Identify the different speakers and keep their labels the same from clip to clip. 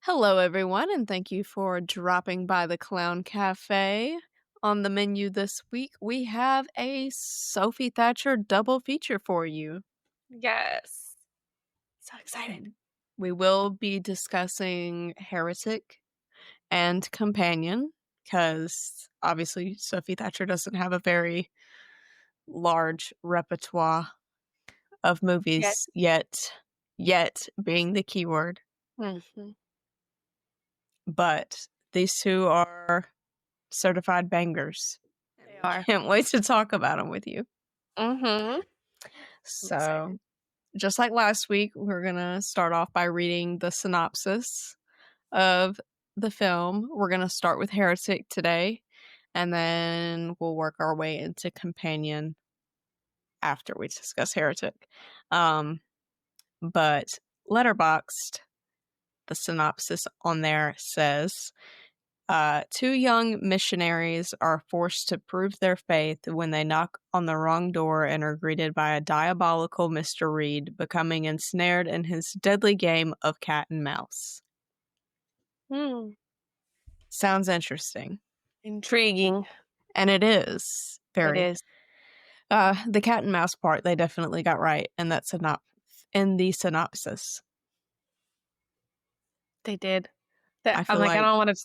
Speaker 1: Hello, everyone, and thank you for dropping by the Clown Cafe. On the menu this week, we have a Sophie Thatcher double feature for you.
Speaker 2: Yes.
Speaker 1: So excited. We will be discussing Heretic and Companion, because obviously Sophie Thatcher doesn't have a very large repertoire of
Speaker 2: Yes.
Speaker 1: movies yet being the keyword.
Speaker 2: Mm-hmm.
Speaker 1: But these two are certified bangers.
Speaker 2: They are.
Speaker 1: Can't wait to talk about them with you.
Speaker 2: Mm-hmm. I'm
Speaker 1: So,
Speaker 2: excited.
Speaker 1: just like last week, we're going to start off by reading the synopsis of the film. We're going to start with Heretic today, and then we'll work our way into Companion after we discuss Heretic. But Letterboxd, the synopsis on there says, two young missionaries are forced to prove their faith when they knock on the wrong door and are greeted by a diabolical Mr. Reed, becoming ensnared in his deadly game of cat and mouse. Sounds interesting.
Speaker 2: Intriguing.
Speaker 1: And it is
Speaker 2: It
Speaker 1: very.
Speaker 2: is.
Speaker 1: The cat and mouse part they definitely got right in that in the synopsis.
Speaker 2: They did.
Speaker 1: I
Speaker 2: I'm
Speaker 1: feel
Speaker 2: like, I
Speaker 1: like
Speaker 2: don't want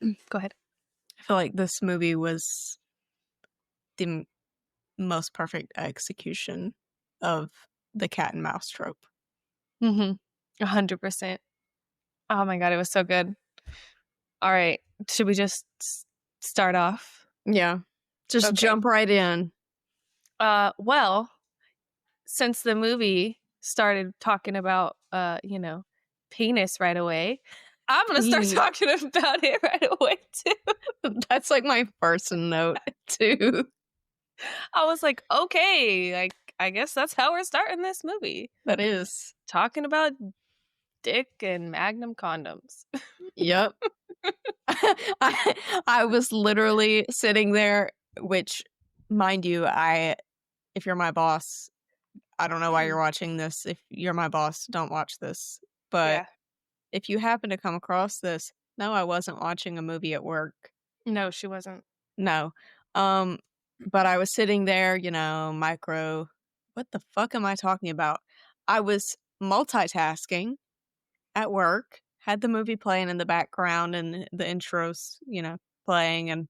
Speaker 2: to. Go ahead.
Speaker 1: I feel like this movie was the most perfect execution of the cat and mouse trope.
Speaker 2: 100%. Oh my God, it was so good. All right. Should we just start off?
Speaker 1: Yeah. Just
Speaker 2: Okay.
Speaker 1: jump right in.
Speaker 2: Well, since the movie started talking about, penis right away, I'm going to start
Speaker 1: Penis.
Speaker 2: talking about it right away, too.
Speaker 1: That's like my first note, too.
Speaker 2: I was like, okay, like I guess that's how we're starting this movie.
Speaker 1: That is.
Speaker 2: Talking about dick and magnum condoms.
Speaker 1: Yep. I was literally sitting there, which, mind you, if you're my boss, I don't know why you're watching this. If you're my boss, don't watch this. But
Speaker 2: Yeah.
Speaker 1: if you happen to come across this, no, I wasn't watching a movie at work.
Speaker 2: No, she wasn't.
Speaker 1: No. But I was sitting there, what the fuck am I talking about? I was multitasking at work, had the movie playing in the background and the intros, playing, and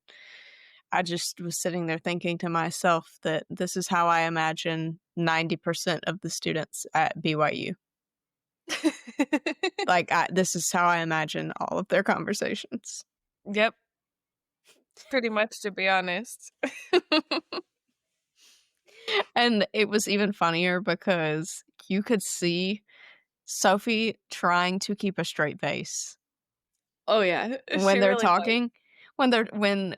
Speaker 1: I just was sitting there thinking to myself that this is how I imagine 90% of the students at BYU. This is how I imagine all of their conversations.
Speaker 2: Yep. Pretty much, to be honest.
Speaker 1: And it was even funnier because you could see Sophie trying to keep a straight face
Speaker 2: Oh yeah,
Speaker 1: when
Speaker 2: she
Speaker 1: they're
Speaker 2: really was.
Speaker 1: talking. When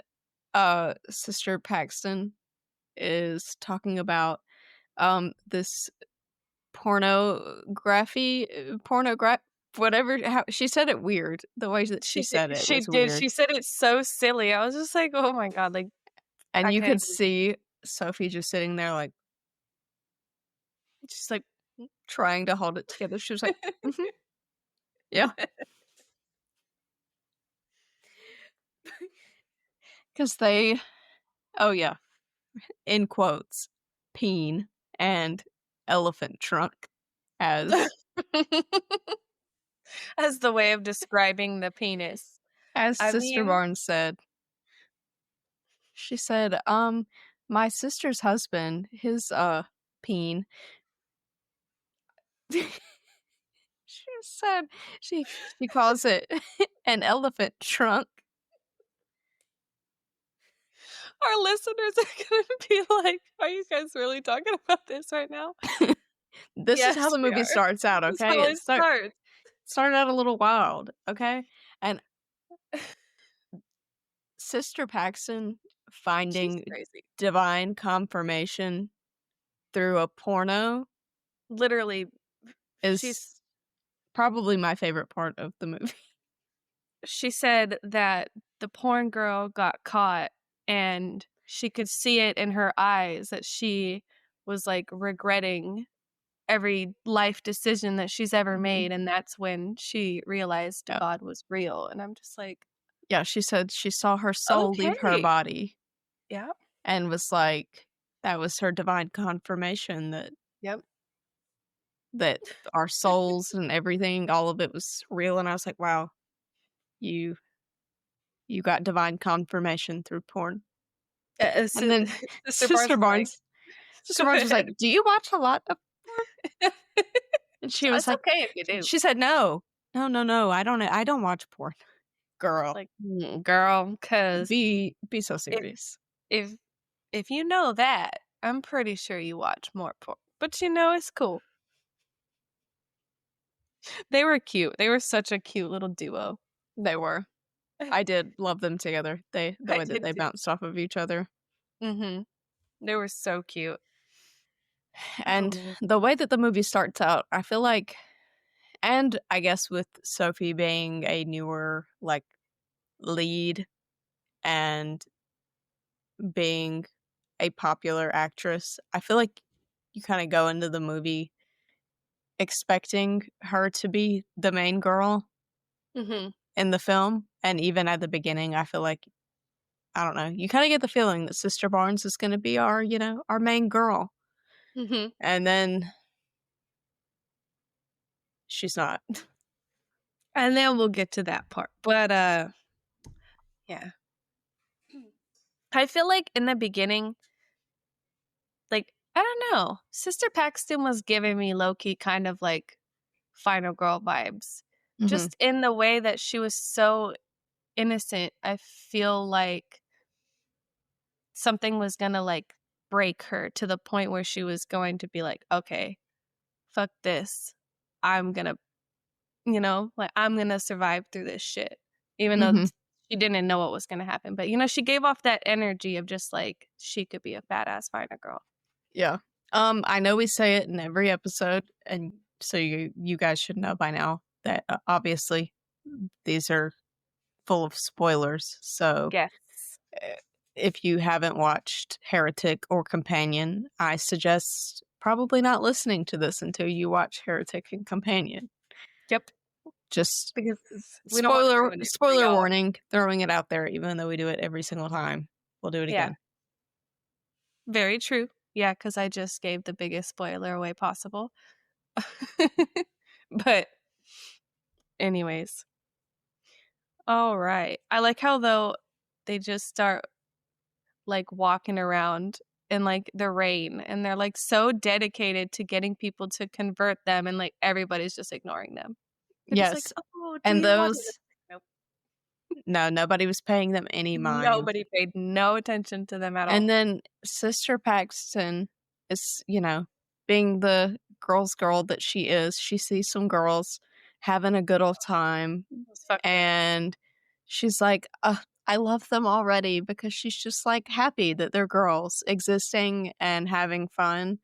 Speaker 1: Sister Paxton is talking about this whatever. How she said it weird. The way that she said it
Speaker 2: She
Speaker 1: was
Speaker 2: did.
Speaker 1: weird,
Speaker 2: She said it so silly. I was just like, oh my God, like
Speaker 1: and
Speaker 2: I
Speaker 1: you
Speaker 2: can't
Speaker 1: could
Speaker 2: even.
Speaker 1: see Sophie just sitting there, like, just like trying to hold it together. She was like, mm-hmm, yeah, because oh yeah, in quotes, peen and elephant trunk as
Speaker 2: As the way of describing the penis.
Speaker 1: as
Speaker 2: I
Speaker 1: Sister
Speaker 2: mean,
Speaker 1: Barnes said. She said, my sister's husband, his peen. She said she calls it an elephant trunk.
Speaker 2: our listeners are going to be like, are you guys really talking about this right now?
Speaker 1: This is how
Speaker 2: Yes,
Speaker 1: the
Speaker 2: we
Speaker 1: movie
Speaker 2: are.
Speaker 1: starts out,
Speaker 2: This is
Speaker 1: okay?
Speaker 2: how it starts.
Speaker 1: Started out a little wild, okay? And Sister Paxton
Speaker 2: She's
Speaker 1: finding
Speaker 2: crazy.
Speaker 1: divine confirmation through a porno
Speaker 2: Literally, she's
Speaker 1: is probably my favorite part of the movie.
Speaker 2: she said that the porn girl got caught and she could see it in her eyes that she was like regretting every life decision that she's ever made, and that's when she realized
Speaker 1: Yeah.
Speaker 2: God was real, and I'm just like,
Speaker 1: Yeah, she said she saw her soul leave her
Speaker 2: "Okay."
Speaker 1: body
Speaker 2: Yep,
Speaker 1: and was like that was her divine confirmation
Speaker 2: yep.
Speaker 1: that our souls and everything, all of it was real, and I was like, "Wow, you you got divine confirmation through porn." And
Speaker 2: Si
Speaker 1: then
Speaker 2: Sister Barnes
Speaker 1: Sister
Speaker 2: is like,
Speaker 1: Barnes Sister
Speaker 2: "Go
Speaker 1: Barnes was
Speaker 2: ahead."
Speaker 1: like, "Do you watch a lot of" and she was
Speaker 2: It's
Speaker 1: like
Speaker 2: okay if you do.
Speaker 1: she said, "No. No, no, no, I don't watch porn."
Speaker 2: It's
Speaker 1: Girl,
Speaker 2: like, girl, 'cause
Speaker 1: be so
Speaker 2: if
Speaker 1: serious.
Speaker 2: if if you know that, I'm pretty sure you watch more porn. But, it's cool. They were cute. They were such a cute little duo.
Speaker 1: They were. I did love them together. The
Speaker 2: I
Speaker 1: way that
Speaker 2: did
Speaker 1: they
Speaker 2: too.
Speaker 1: bounced off of each other.
Speaker 2: Mhm. They were so cute. Oh,
Speaker 1: And
Speaker 2: man.
Speaker 1: the way that the movie starts out, I feel like and I guess with Sophie being a newer, like, lead and being a popular actress, I feel like you kinda go into the movie expecting her to be the main girl
Speaker 2: Mhm.
Speaker 1: in the film, and even at the beginning, I feel like I don't know, you kinda get the feeling that Sister Barnes is gonna be our, our main girl,
Speaker 2: Mhm.
Speaker 1: and then she's not.
Speaker 2: And then we'll get to that part. But, yeah. I feel like in the beginning, like, I don't know, Sister Paxton was giving me low-key kind of, like, Final Girl vibes.
Speaker 1: Mhm,
Speaker 2: Just in the way that she was so innocent, I feel like something was gonna, like, break her to the point where she was going to be like, "Okay, fuck this. I'm gonna" like, "I'm gonna survive through this shit." Even though
Speaker 1: mhm,
Speaker 2: she didn't know what was gonna happen, but, she gave off that energy of just, like, she could be a badass Final Girl.
Speaker 1: yeah. I know we say it in every episode, and so you guys should know by now that, obviously, these are full of spoilers, so,
Speaker 2: Yes.
Speaker 1: eh, if you haven't watched Heretic or Companion, I suggest probably not listening to this until you watch Heretic and Companion.
Speaker 2: Yep,
Speaker 1: Just
Speaker 2: because we don't wanna ruin it for
Speaker 1: spoiler
Speaker 2: y'all.
Speaker 1: warning, throwing it out there even though we do it every single time. We'll do it
Speaker 2: Yeah,
Speaker 1: again.
Speaker 2: very true. Yeah, because I just gave the biggest spoiler away possible. But anyways. Alright. I like how, though, they just start, like, walking around in, like, the rain, and they're, like, so dedicated to getting people to convert them, and, like, everybody's just ignoring them. They're just like,
Speaker 1: Yes,
Speaker 2: "Oh, do
Speaker 1: and
Speaker 2: you want it?"
Speaker 1: those
Speaker 2: Nope.
Speaker 1: no, nobody was paying them any mind.
Speaker 2: Nobody paid no attention to them at
Speaker 1: And
Speaker 2: all.
Speaker 1: then Sister Paxton is, being the girl's girl that she is, she sees some girls having a good old time,
Speaker 2: It was fucked up.
Speaker 1: and she's like, "Ugh, I love them already," because she's just, like, happy that they're girls existing and having fun,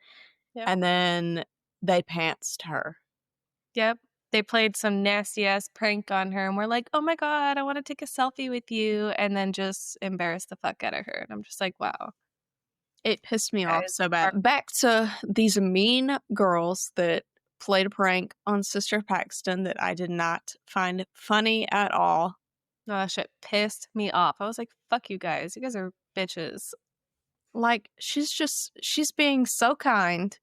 Speaker 2: Yep.
Speaker 1: and then they pantsed her.
Speaker 2: Yep. They played some nasty ass prank on her, and we're like, "Oh my god, I wanna take a selfie with you," and then just embarrass the fuck out of her, and I'm just like, "Wow,
Speaker 1: It pissed me
Speaker 2: that
Speaker 1: off
Speaker 2: is
Speaker 1: so bad.
Speaker 2: dark."
Speaker 1: Back to these mean girls that played a prank on Sister Paxton that I did not find funny at all.
Speaker 2: No, that shit pissed me off. I was like, "Fuck you guys. You guys are bitches."
Speaker 1: Like, she's being so kind.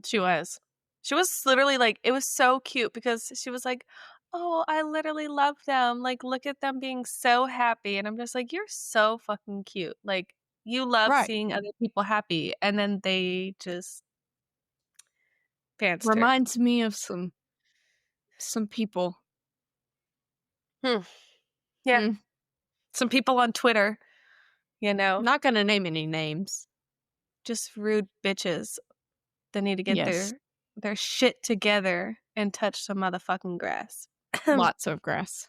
Speaker 2: She was. She was literally like it was so cute because she was like, "Oh, I literally love them. Like, look at them being so happy." And I'm just like, "You're so fucking cute. Like, you love
Speaker 1: Right.
Speaker 2: seeing other people happy." And then they just pantsed her.
Speaker 1: Reminds me of some people.
Speaker 2: Hmm. Yeah.
Speaker 1: Mm,
Speaker 2: Some people on Twitter, you know,
Speaker 1: not gonna name any names.
Speaker 2: just rude bitches that need to get
Speaker 1: Yes,
Speaker 2: their shit together and touch some motherfucking grass.
Speaker 1: lots of grass.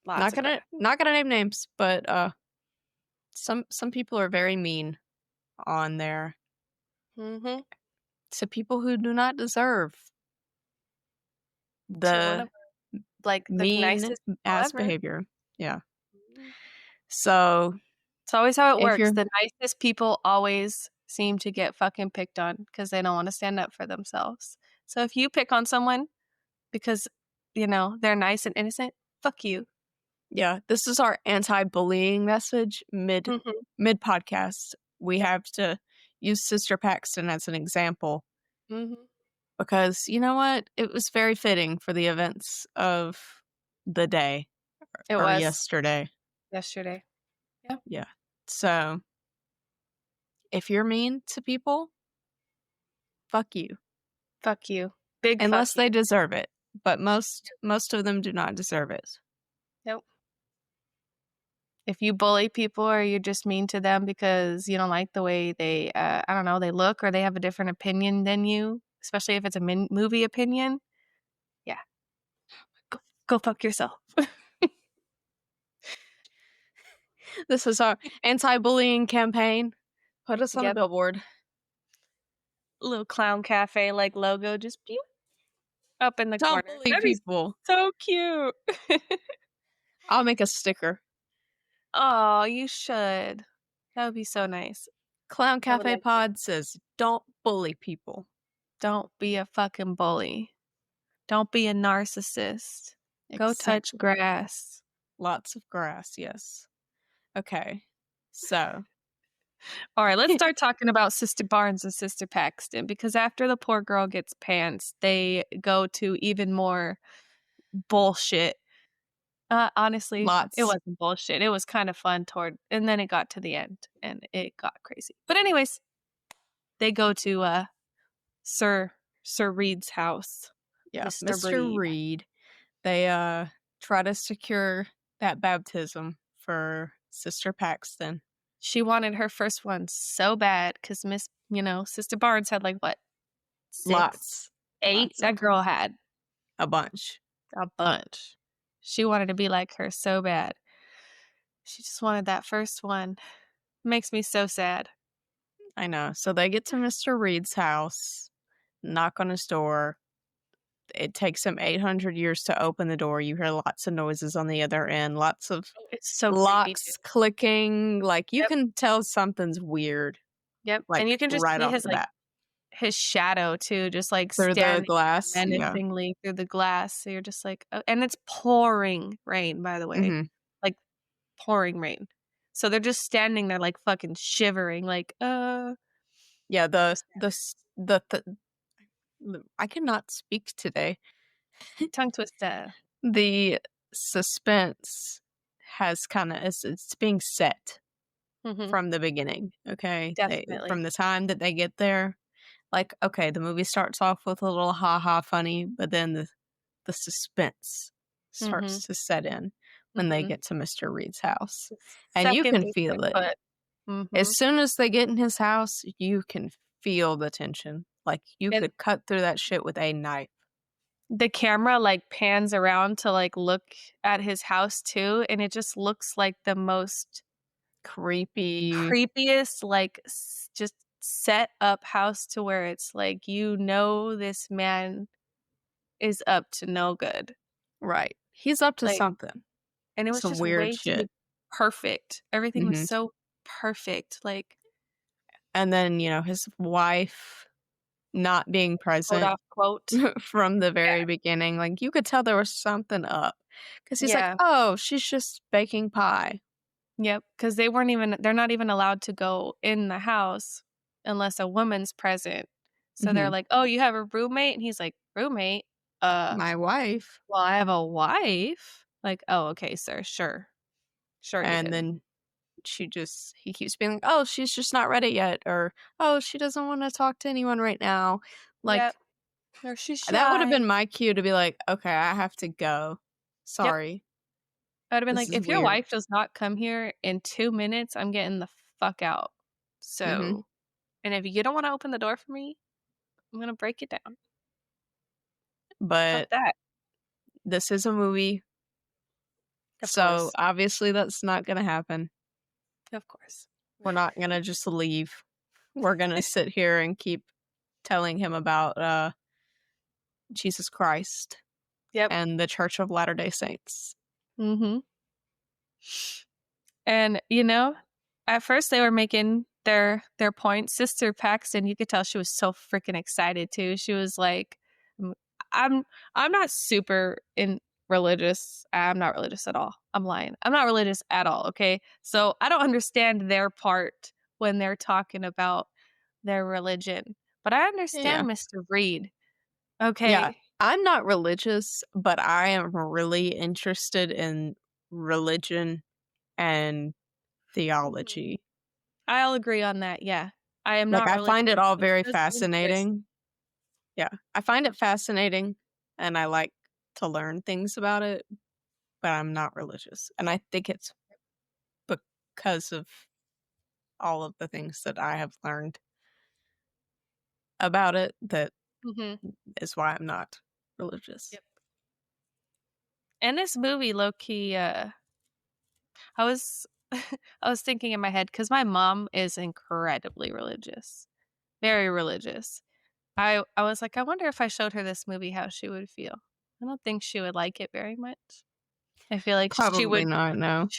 Speaker 2: Lots of grass.
Speaker 1: Not gonna name names, but, some people are very mean on there
Speaker 2: Mhm.
Speaker 1: to people who do not deserve
Speaker 2: To one of
Speaker 1: the
Speaker 2: like the
Speaker 1: mean
Speaker 2: nicest people
Speaker 1: ass
Speaker 2: ever.
Speaker 1: behavior. Yeah.
Speaker 2: Mhm.
Speaker 1: So,
Speaker 2: It's always how it
Speaker 1: if
Speaker 2: works.
Speaker 1: you're
Speaker 2: The nicest people always seem to get fucking picked on because they don't wanna stand up for themselves. So if you pick on someone because, they're nice and innocent, fuck you.
Speaker 1: Yeah, this is our anti-bullying message
Speaker 2: Mhm.
Speaker 1: mid podcast. We
Speaker 2: Yep.
Speaker 1: have to use Sister Paxton as an example
Speaker 2: Mhm.
Speaker 1: because you know what? It was very fitting for the events of the day
Speaker 2: It
Speaker 1: or
Speaker 2: was
Speaker 1: yesterday.
Speaker 2: yesterday. Yeah.
Speaker 1: Yeah. So if you're mean to people, fuck you.
Speaker 2: Fuck you. Big
Speaker 1: Unless
Speaker 2: fuck you.
Speaker 1: they deserve it. But most of them do not deserve it.
Speaker 2: Nope. If you bully people or you're just mean to them because you don't like the way they, I don't know, they look or they have a different opinion than you, especially if it's a movie opinion, yeah, go fuck yourself.
Speaker 1: This is our anti-bullying campaign. Put us on a
Speaker 2: Yep.
Speaker 1: billboard.
Speaker 2: Little clown cafe like logo just pew, up in the
Speaker 1: Don't
Speaker 2: corner.
Speaker 1: bully
Speaker 2: That'd be
Speaker 1: people.
Speaker 2: so cute.
Speaker 1: I'll make a sticker.
Speaker 2: Oh, you should. That would be so nice.
Speaker 1: Clown
Speaker 2: I would
Speaker 1: Cafe
Speaker 2: like to.
Speaker 1: Pod says, don't bully people.
Speaker 2: Don't be a fucking bully. Don't be a narcissist. Go touch
Speaker 1: Exactly.
Speaker 2: grass.
Speaker 1: Lots of grass, yes. Okay. So,
Speaker 2: All right, let's start talking about Sister Barnes and Sister Paxton because after the poor girl gets pants, they go to even more bullshit. Honestly, it
Speaker 1: lots.
Speaker 2: wasn't bullshit. It was kind of fun and then it got to the end and it got crazy. But anyways, they go to Sir Sir Reed's house,
Speaker 1: Yeah.
Speaker 2: Mr.
Speaker 1: Mr.
Speaker 2: Reed.
Speaker 1: Reed, they try to secure that baptism for Sister Paxton.
Speaker 2: She wanted her first one so bad because Sister Barnes had like what, 6,
Speaker 1: Lots.
Speaker 2: 8?
Speaker 1: Lots of
Speaker 2: That
Speaker 1: them.
Speaker 2: girl had
Speaker 1: A bunch.
Speaker 2: a bunch. She wanted to be like her so bad. She just wanted that first one. Makes me so sad.
Speaker 1: I know. So they get to Mr. Reed's house, knock on his door. It takes him 800 years to open the door. You hear lots of noises on the other end, lots of
Speaker 2: It's so creepy too.
Speaker 1: locks clicking. Like you
Speaker 2: Yep,
Speaker 1: can tell something's weird,
Speaker 2: yep, and
Speaker 1: like
Speaker 2: you can just
Speaker 1: right
Speaker 2: see
Speaker 1: off
Speaker 2: his,
Speaker 1: the
Speaker 2: like,
Speaker 1: bat
Speaker 2: his shadow too, just, like,
Speaker 1: through the
Speaker 2: standing there
Speaker 1: glass. Yeah.
Speaker 2: menacingly through the glass, so you're just like, "Oh," and it's pouring rain, by the way,
Speaker 1: Hmm.
Speaker 2: like, pouring rain. So they're just standing there, like, fucking shivering, like,
Speaker 1: Yeah.
Speaker 2: so
Speaker 1: The,
Speaker 2: sad.
Speaker 1: the, s- the, I cannot speak today.
Speaker 2: Tongue twister.
Speaker 1: The suspense has kind of, it's being set
Speaker 2: Mhm,
Speaker 1: from the beginning. Okay.
Speaker 2: definitely.
Speaker 1: From the time that they get there, like, okay, the movie starts off with a little ha ha funny, but then the suspense
Speaker 2: Mhm,
Speaker 1: starts to set in when they
Speaker 2: mhm.
Speaker 1: get to Mr. Reed's house.
Speaker 2: The
Speaker 1: And you
Speaker 2: second
Speaker 1: can
Speaker 2: they
Speaker 1: feel
Speaker 2: set
Speaker 1: it.
Speaker 2: foot. Mhm.
Speaker 1: As soon as they get in his house, you can feel the tension. Like you
Speaker 2: And
Speaker 1: could cut through that shit with a knife.
Speaker 2: the camera, like, pans around to, like, look at his house too, and it just looks like the most
Speaker 1: Creepy.
Speaker 2: creepiest, like, just set up house to where it's like, this man is up to no good.
Speaker 1: Right. He's up to
Speaker 2: Like,
Speaker 1: something.
Speaker 2: and it was
Speaker 1: Some
Speaker 2: just
Speaker 1: weird
Speaker 2: way too
Speaker 1: shit.
Speaker 2: perfect. Everything was
Speaker 1: Hmm.
Speaker 2: so perfect, like,
Speaker 1: And then, his wife not being
Speaker 2: quote,
Speaker 1: present
Speaker 2: off quote.
Speaker 1: from the
Speaker 2: Yeah.
Speaker 1: very beginning. Like you could tell there was something up. Because he's like,
Speaker 2: Yeah.
Speaker 1: oh, she's just baking pie.
Speaker 2: Yep, because they're not even allowed to go in the house unless a woman's present. So they're
Speaker 1: Hmm.
Speaker 2: like, "Oh, you have a roommate?" And he's like, "Roommate? Uh,
Speaker 1: My wife.
Speaker 2: well, I have a wife." Like, "Oh, okay, sir. Sure. Sure you
Speaker 1: And
Speaker 2: do."
Speaker 1: then he keeps being like, oh, she's just not ready yet. Or, oh, she doesn't want to talk to anyone right now.
Speaker 2: Yep.
Speaker 1: Like,
Speaker 2: Or she's
Speaker 1: that would have
Speaker 2: shy.
Speaker 1: been my cue to be like, okay, I have to go.
Speaker 2: Yep.
Speaker 1: Sorry.
Speaker 2: I would've been
Speaker 1: This
Speaker 2: like,
Speaker 1: is
Speaker 2: "If your
Speaker 1: weird.
Speaker 2: wife does not come here in 2 minutes, I'm getting the fuck out.
Speaker 1: Hmm.
Speaker 2: So, and if you don't wanna open the door for me, I'm gonna break it down. Fuck
Speaker 1: But
Speaker 2: that."
Speaker 1: this is a movie.
Speaker 2: Of
Speaker 1: So
Speaker 2: course.
Speaker 1: obviously that's not going to happen.
Speaker 2: Of course.
Speaker 1: We're not going to just leave. We're going to sit here and keep telling him about Jesus Christ
Speaker 2: Yep.
Speaker 1: and the Church of Latter-day Saints.
Speaker 2: Mhm. And, at first they were making their point. Sister Paxton, you could tell she was so freaking excited too. She was like, I'm not super in religious. I'm not religious at all. I'm lying. I'm not religious at all, okay? So, I don't understand their part when they're talking about their religion, but I
Speaker 1: Yeah.
Speaker 2: understand Mr. Reed,
Speaker 1: Yeah.
Speaker 2: okay?
Speaker 1: I'm not religious, but I am really interested in religion and
Speaker 2: Mhm.
Speaker 1: theology.
Speaker 2: I'll agree on that, yeah. I am
Speaker 1: Like,
Speaker 2: not
Speaker 1: I find it
Speaker 2: religious,
Speaker 1: all
Speaker 2: but it
Speaker 1: very
Speaker 2: does interest
Speaker 1: fascinating. Yeah. I find it fascinating, and I like to learn things about it, but I'm not religious. And I think it's because of all of the things that I have learned about it that
Speaker 2: Mhm.
Speaker 1: is why I'm not religious.
Speaker 2: Yep. And this movie low key, I was I was thinking in my head because my mom is incredibly religious, very religious. I was like, "I wonder if I showed her this movie, how she would feel." I don't think she would like it very much. I feel like she
Speaker 1: Probably
Speaker 2: would
Speaker 1: not, no.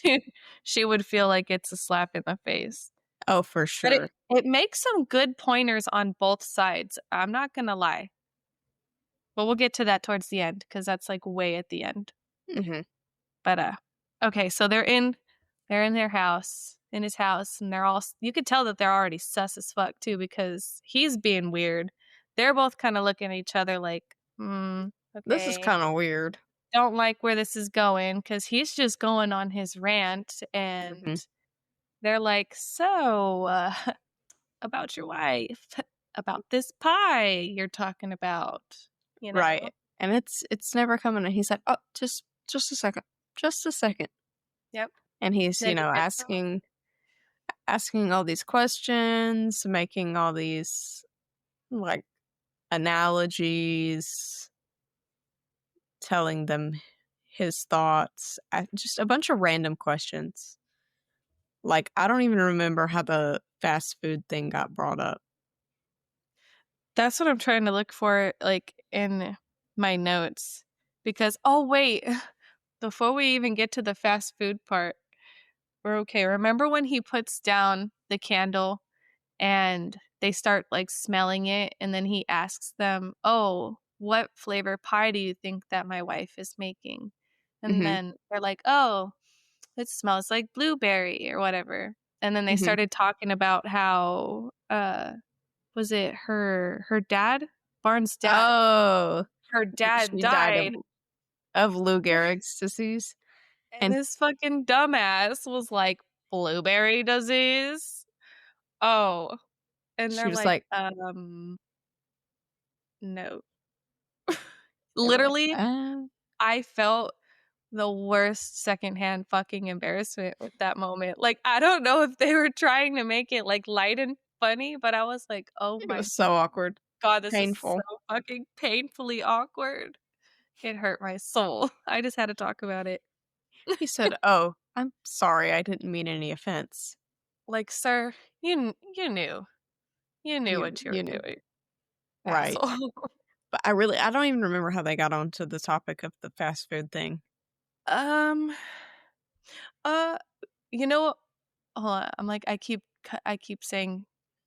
Speaker 2: she would feel like it's a slap in the face.
Speaker 1: Oh, for
Speaker 2: But
Speaker 1: sure.
Speaker 2: it makes some good pointers on both sides, I'm not gonna lie. But we'll get to that towards the end because that's, like, way at the end.
Speaker 1: Mhm.
Speaker 2: But, okay, so they're in their house in his house, and they're all s you could tell that they're already sus as fuck too because he's being weird. They're both kinda looking at each other like, "Hmm,
Speaker 1: This is
Speaker 2: okay.
Speaker 1: kinda weird.
Speaker 2: Don't like where this is going because he's just going on his rant,
Speaker 1: Mhm.
Speaker 2: and they're like, "So, about your wife, about this pie you're talking about," you
Speaker 1: Right.
Speaker 2: know?
Speaker 1: And it's never coming, and he's like, "Oh, just a second. Just a second."
Speaker 2: Yep.
Speaker 1: And he's,
Speaker 2: Then he gets home.
Speaker 1: asking all these questions, making all these, like, analogies, telling them his thoughts, just a bunch of random questions. Like, I don't even remember how the fast food thing got brought up.
Speaker 2: That's what I'm trying to look for, like, in my notes because oh, wait, before we even get to the fast food part, we're okay. Remember when he puts down the candle and they start, like, smelling it, and then he asks them, "Oh, what flavor pie do you think that my wife is making?" And
Speaker 1: Mhm,
Speaker 2: then they're like, "Oh, it smells like blueberry," or whatever. And then they
Speaker 1: mhm.
Speaker 2: started talking about how, was it her dad? Barnes' dad.
Speaker 1: Oh,
Speaker 2: Her dad
Speaker 1: she died
Speaker 2: died,
Speaker 1: of Lou Gehrig's disease,
Speaker 2: and
Speaker 1: and
Speaker 2: this fucking dumbass was like, "Blueberry disease?" Oh, and
Speaker 1: she
Speaker 2: they're
Speaker 1: was
Speaker 2: like,
Speaker 1: like
Speaker 2: no."
Speaker 1: they were like,
Speaker 2: Literally, I felt the worst secondhand fucking embarrassment with that moment. Like, I don't know if they were trying to make it, like, light and funny, but I was like, "Oh
Speaker 1: It
Speaker 2: my
Speaker 1: was so awkward,
Speaker 2: god, this is so
Speaker 1: painful.
Speaker 2: fucking painfully awkward." It hurt my soul. I just had to talk about it.
Speaker 1: He said, "Oh, I'm sorry, I didn't mean any offense."
Speaker 2: Like, "Sir, you knew. You knew what you were
Speaker 1: You knew.
Speaker 2: doing,
Speaker 1: Right.
Speaker 2: asshole."
Speaker 1: But I don't even remember how they got onto the topic of the fast food thing.
Speaker 2: Um, uh, you know, hold on, I'm like, I keep saying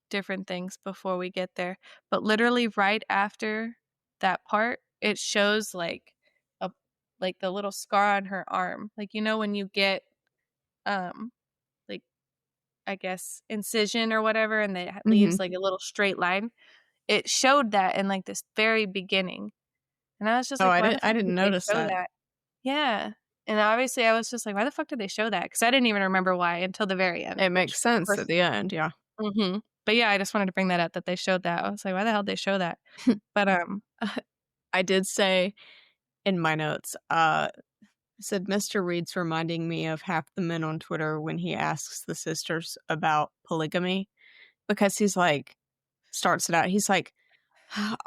Speaker 2: different things before we get there, but literally right after that part, it shows, a like, the little scar on her arm. Like, when you get, um, like, I guess, incision or whatever, and it
Speaker 1: Mhm.
Speaker 2: leaves, like, a little straight line? It showed that in, like, this very beginning, and I was just
Speaker 1: Oh,
Speaker 2: like, "Why the
Speaker 1: I
Speaker 2: fuck
Speaker 1: didn't
Speaker 2: did they
Speaker 1: notice
Speaker 2: show
Speaker 1: that.
Speaker 2: that?" Yeah, and obviously, I was just like, "Why the fuck did they show that?" Because I didn't even remember why until the very end,
Speaker 1: It
Speaker 2: which,
Speaker 1: makes
Speaker 2: of
Speaker 1: sense at
Speaker 2: course.
Speaker 1: the end, yeah.
Speaker 2: Mhm. But, yeah, I just wanted to bring that up that they showed that. I was like, "Why the hell did they show that?" But,
Speaker 1: I did say in my notes, I said, "Mr. Reed's reminding me of half the men on Twitter when he asks the sisters about polygamy," because he's like starts it out, he's like,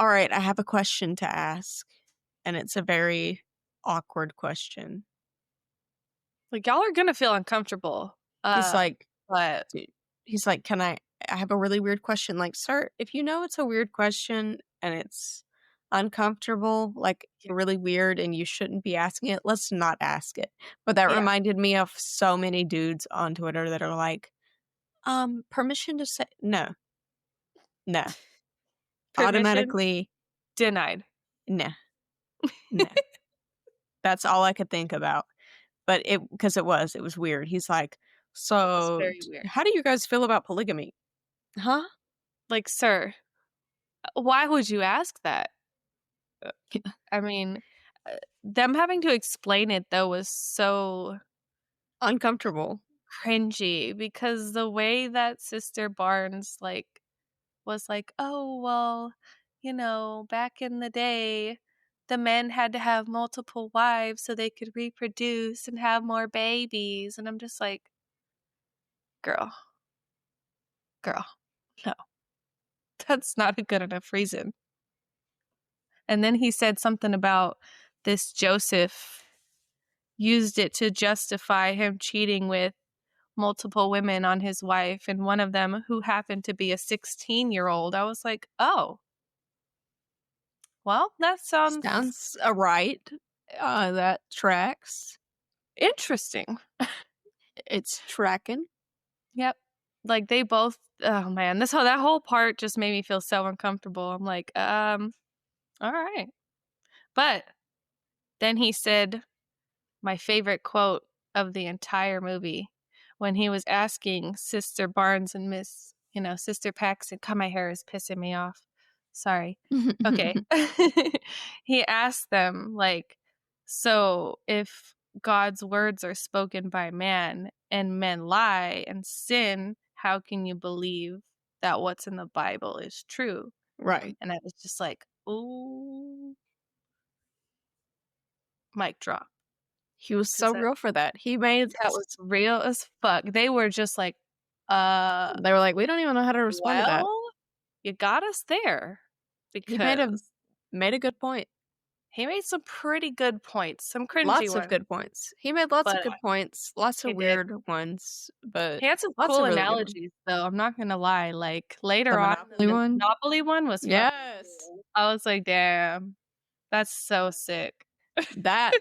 Speaker 1: "Alright, I have a question to ask," and it's a very awkward question.
Speaker 2: like, y'all are gonna feel uncomfortable,
Speaker 1: He's like
Speaker 2: but
Speaker 1: Dude, he's like, "Can I have a really weird question." Like, "Sir, if you know it's a weird question and it's uncomfortable, like,
Speaker 2: yeah,
Speaker 1: really weird and you shouldn't be asking it, let's not ask it." But that
Speaker 2: yeah.
Speaker 1: reminded me of so many dudes on Twitter that are like, permission to say" No, no.
Speaker 2: Permission
Speaker 1: Automatically,
Speaker 2: denied.
Speaker 1: nah. No. That's all I could think about. But it was weird. He's like,
Speaker 2: It was
Speaker 1: "So,
Speaker 2: very weird.
Speaker 1: how do you guys feel about polygamy?" Huh?
Speaker 2: Like, "Sir, why would you ask that?" Uh, I mean, them having to explain it, though, was so
Speaker 1: Uncomfortable.
Speaker 2: cringy because the way that Sister Barnes, like, was like, "Oh, well, back in the day, the men had to have multiple wives so they could reproduce and have more babies." And I'm just like, "Girl, girl, no, that's not a good enough reason." And then he said something about this Joseph used it to justify him cheating with multiple women on his wife, and one of them who happened to be a 16-year-old. I was like, "Oh, well, that sounds
Speaker 1: Sounds, right. That tracks.
Speaker 2: interesting."
Speaker 1: It's tracking.
Speaker 2: Yep. Like, they both oh, man, that whole part just made me feel so uncomfortable. I'm like, alright." But then he said my favorite quote of the entire movie when he was asking Sister Barnes and Sister Paxton. God, my hair is pissing me off. Sorry. Okay. He asked them, like, "So if God's words are spoken by man and men lie and sin, how can you believe that what's in the Bible is true?"
Speaker 1: Right.
Speaker 2: And I was just like, "Ooh, mic drop."
Speaker 1: He was
Speaker 2: 'Cause
Speaker 1: so real for that. He made
Speaker 2: that was real as fuck. They were just like, "Uh,
Speaker 1: They were like, "We don't even know how to respond to that."
Speaker 2: well, you got us there,"
Speaker 1: He
Speaker 2: because
Speaker 1: made a good point.
Speaker 2: he made some pretty good points, some cringy
Speaker 1: Lots of
Speaker 2: ones,
Speaker 1: good points. He made lots of
Speaker 2: but
Speaker 1: good points, lots
Speaker 2: he
Speaker 1: of
Speaker 2: did.
Speaker 1: weird ones, but
Speaker 2: He had some
Speaker 1: lots
Speaker 2: cool
Speaker 1: of really good ones.
Speaker 2: analogies, though, I'm not gonna lie, like,
Speaker 1: The
Speaker 2: later on,
Speaker 1: Monopoly
Speaker 2: the
Speaker 1: one?
Speaker 2: Monopoly one was fucking
Speaker 1: Yes.
Speaker 2: cool. I was like, "Damn, that's so sick."
Speaker 1: That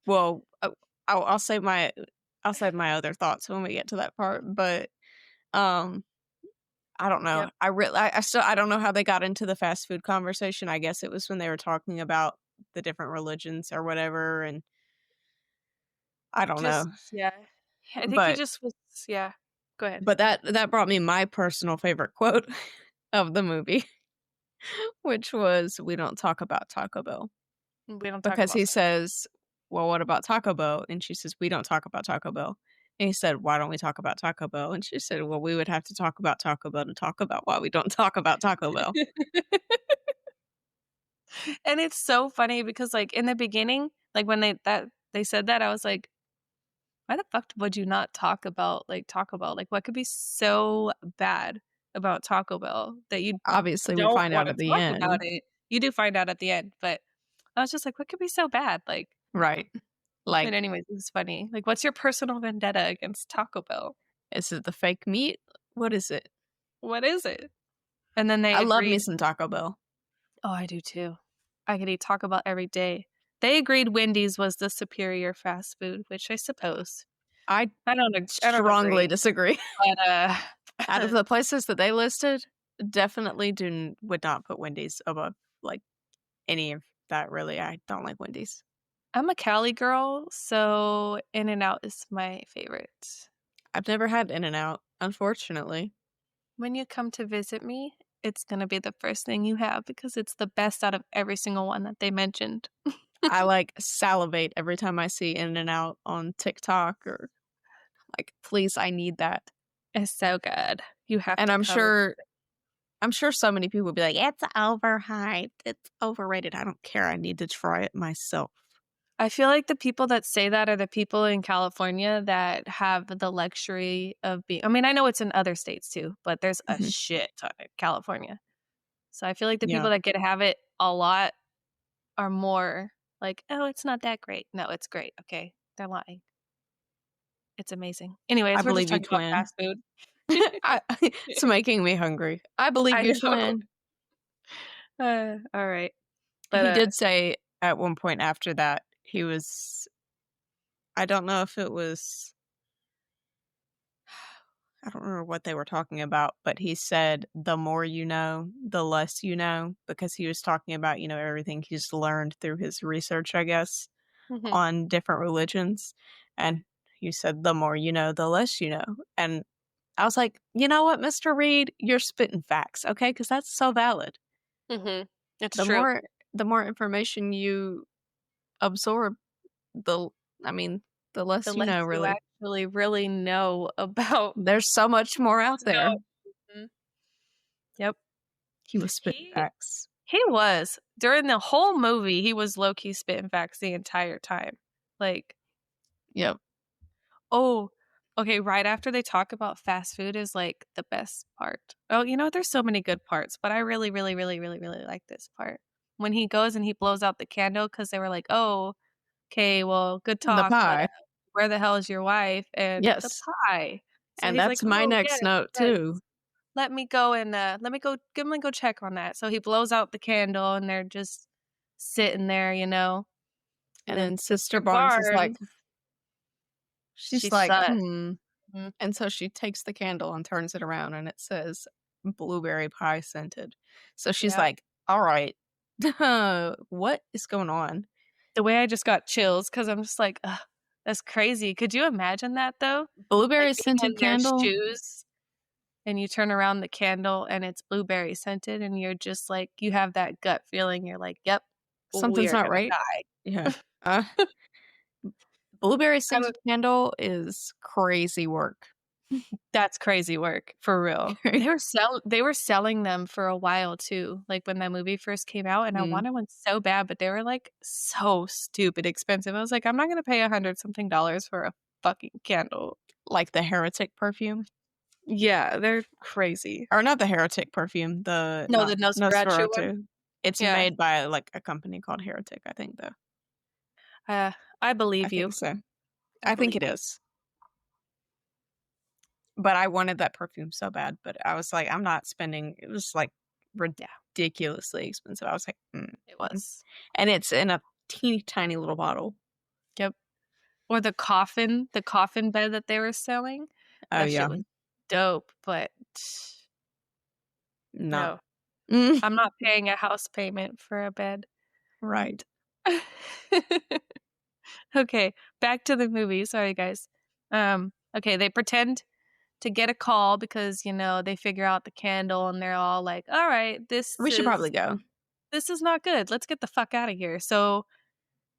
Speaker 1: well, I'll I'll save my other thoughts when we get to that part, but, um, I don't know.
Speaker 2: Yep.
Speaker 1: I still I don't know how they got into the fast food conversation. I guess it was when they were talking about the different religions or whatever, and I don't
Speaker 2: Just
Speaker 1: know.
Speaker 2: yeah. I think he
Speaker 1: But
Speaker 2: just was yeah. Go ahead.
Speaker 1: that brought me my personal favorite quote of the movie, which was, "We don't talk about Taco Bell."
Speaker 2: We don't talk
Speaker 1: Because
Speaker 2: about
Speaker 1: he
Speaker 2: that.
Speaker 1: says, "Well, what about Taco Bell?" And she says, "We don't talk about Taco Bell." And he said, "Why don't we talk about Taco Bell?" And she said, "Well, we would have to talk about Taco Bell to talk about why we don't talk about Taco Bell."
Speaker 2: And it's so funny because, like, in the beginning, like, when they said that, I was like, "Why the fuck would you not talk about, like, Taco Bell? Like, what could be so bad about Taco Bell that you
Speaker 1: Obviously, we
Speaker 2: don't
Speaker 1: find out
Speaker 2: wanna
Speaker 1: at the
Speaker 2: talk about
Speaker 1: end.
Speaker 2: it?" You do find out at the end, but I was just like, "What could be so bad?" Like
Speaker 1: Right.
Speaker 2: but
Speaker 1: Like,
Speaker 2: anyways, it was funny. Like, what's your personal vendetta against Taco Bell?
Speaker 1: is it the fake meat? What is it?
Speaker 2: What is it? And then they
Speaker 1: I love me
Speaker 2: agreed.
Speaker 1: some Taco Bell.
Speaker 2: Oh, I do too. I could eat Taco Bell every day. They agreed Wendy's was the superior fast food, which I suppose.
Speaker 1: I
Speaker 2: I don't
Speaker 1: strongly
Speaker 2: agree,
Speaker 1: disagree.
Speaker 2: but,
Speaker 1: Out of the places that they listed, definitely would not put Wendy's above, like, any of that, really. I don't like Wendy's.
Speaker 2: I'm a Cali girl, so In-N-Out is my favorite.
Speaker 1: I've never had In-N-Out, unfortunately.
Speaker 2: When you come to visit me, it's gonna be the first thing you have because it's the best out of every single one that they mentioned.
Speaker 1: I, like, salivate every time I see In-N-Out on TikTok or, like, please, I need that.
Speaker 2: It's so good. You have
Speaker 1: And
Speaker 2: to come.
Speaker 1: I'm sure so many people would be like, "It's overhyped, it's overrated." I don't care, I need to try it myself.
Speaker 2: I feel like the people that say that are the people in California that have the luxury of being I mean, I know it's in other states too, but there's a
Speaker 1: Mhm.
Speaker 2: shit ton in California. So I feel like the
Speaker 1: Yeah.
Speaker 2: people that get to have it a lot are more like, "Oh, it's not that great." No, it's great, okay? They're lying. It's amazing.
Speaker 1: I
Speaker 2: Anyways, we're just
Speaker 1: believe you,
Speaker 2: talking about
Speaker 1: twin.
Speaker 2: fast food.
Speaker 1: I it's making me hungry. I believe
Speaker 2: I
Speaker 1: you,
Speaker 2: know.
Speaker 1: twin.
Speaker 2: Alright. But,
Speaker 1: He did say at one point after that, he was I don't know if it was I don't remember what they were talking about, but he said, "The more you know, the less you know," because he was talking about, everything he's learned through his research, I guess,
Speaker 2: Mhm.
Speaker 1: on different religions, and he said, "The more you know, the less you know," and I was like, "You know what, Mr. Reed? You're spitting facts, okay? Because that's so valid.
Speaker 2: Mhm. It's
Speaker 1: The
Speaker 2: true.
Speaker 1: more the more information you absorb, the I mean, the
Speaker 2: The
Speaker 1: less you know,
Speaker 2: less you
Speaker 1: really.
Speaker 2: actually really know about
Speaker 1: There's so much more out there."
Speaker 2: no. Mhm. Yep.
Speaker 1: He was spitting
Speaker 2: He
Speaker 1: facts.
Speaker 2: he was. During the whole movie, he was low key spitting facts the entire time. Like,
Speaker 1: Yep.
Speaker 2: oh, okay, right after they talk about fast food is like the best part. Oh, there's so many good parts, but I really, really, really, really, really like this part. When he goes and he blows out the candle because they were like, oh, okay, well, good
Speaker 1: The
Speaker 2: talk, but
Speaker 1: pie.
Speaker 2: where the hell is your wife? And the
Speaker 1: Yes.
Speaker 2: pie. So
Speaker 1: And
Speaker 2: he's like,
Speaker 1: that's my
Speaker 2: oh,
Speaker 1: next
Speaker 2: yes,
Speaker 1: note
Speaker 2: yes.
Speaker 1: too.
Speaker 2: Let me go and let me go check on that. So he blows out the candle and they're just sitting there,
Speaker 1: And
Speaker 2: The
Speaker 1: then Sister
Speaker 2: Sister
Speaker 1: Barnes is like
Speaker 2: Barnes,
Speaker 1: she's
Speaker 2: she's
Speaker 1: like,
Speaker 2: sus.
Speaker 1: "Hmm."
Speaker 2: Mhm.
Speaker 1: And so she takes the candle and turns it around and it says blueberry pie scented. So she's
Speaker 2: Yep.
Speaker 1: like, "All right. What is going on?"
Speaker 2: The way I just got chills because 'cause I'm just like, "Ugh, that's crazy." Could you imagine that though? Like
Speaker 1: Blueberry
Speaker 2: being in
Speaker 1: scented
Speaker 2: their
Speaker 1: candle?
Speaker 2: shoes and you turn around the candle and it's blueberry scented and you're just like you have that gut feeling, you're like, "Yep, we
Speaker 1: Something's
Speaker 2: are
Speaker 1: not
Speaker 2: gonna
Speaker 1: right.
Speaker 2: die."
Speaker 1: Yeah. Uh, Blueberry
Speaker 2: I would
Speaker 1: scented candle is crazy work.
Speaker 2: That's crazy work, for real. They were selling them for a while too, like, when that movie first came out, and I
Speaker 1: Mhm.
Speaker 2: wanted one so bad, but they were, like, so stupid expensive. I was like, "I'm not gonna pay 100 something dollars for a fucking candle."
Speaker 1: Like the Heretic perfume.
Speaker 2: Yeah, they're crazy.
Speaker 1: Or not the Heretic perfume, the
Speaker 2: No,
Speaker 1: not
Speaker 2: the Nosferatu one?
Speaker 1: Nosferatu. It's
Speaker 2: Yeah.
Speaker 1: made by, like, a company called Heretic, I think, though.
Speaker 2: Uh, I
Speaker 1: I
Speaker 2: believe
Speaker 1: think
Speaker 2: you.
Speaker 1: so.
Speaker 2: I
Speaker 1: I think
Speaker 2: believe
Speaker 1: it
Speaker 2: you.
Speaker 1: is. But I wanted that perfume so bad, but I was like, "I'm not spending." It was, like,
Speaker 2: Yeah,
Speaker 1: ridiculously expensive. I was like,
Speaker 2: it
Speaker 1: mm."
Speaker 2: was.
Speaker 1: And it's in a teeny tiny little bottle.
Speaker 2: Yep. Or the coffin bed that they were selling,
Speaker 1: Oh,
Speaker 2: that shit
Speaker 1: yeah.
Speaker 2: was dope, but
Speaker 1: Not
Speaker 2: no.
Speaker 1: mm,
Speaker 2: I'm not paying a house payment for a bed.
Speaker 1: right.
Speaker 2: Okay, back to the movie. Sorry, guys. Okay, they pretend to get a call because, they figure out the candle and they're all like, "All right, this
Speaker 1: We should probably
Speaker 2: is
Speaker 1: go.
Speaker 2: this is not good. Let's get the fuck out of here." So,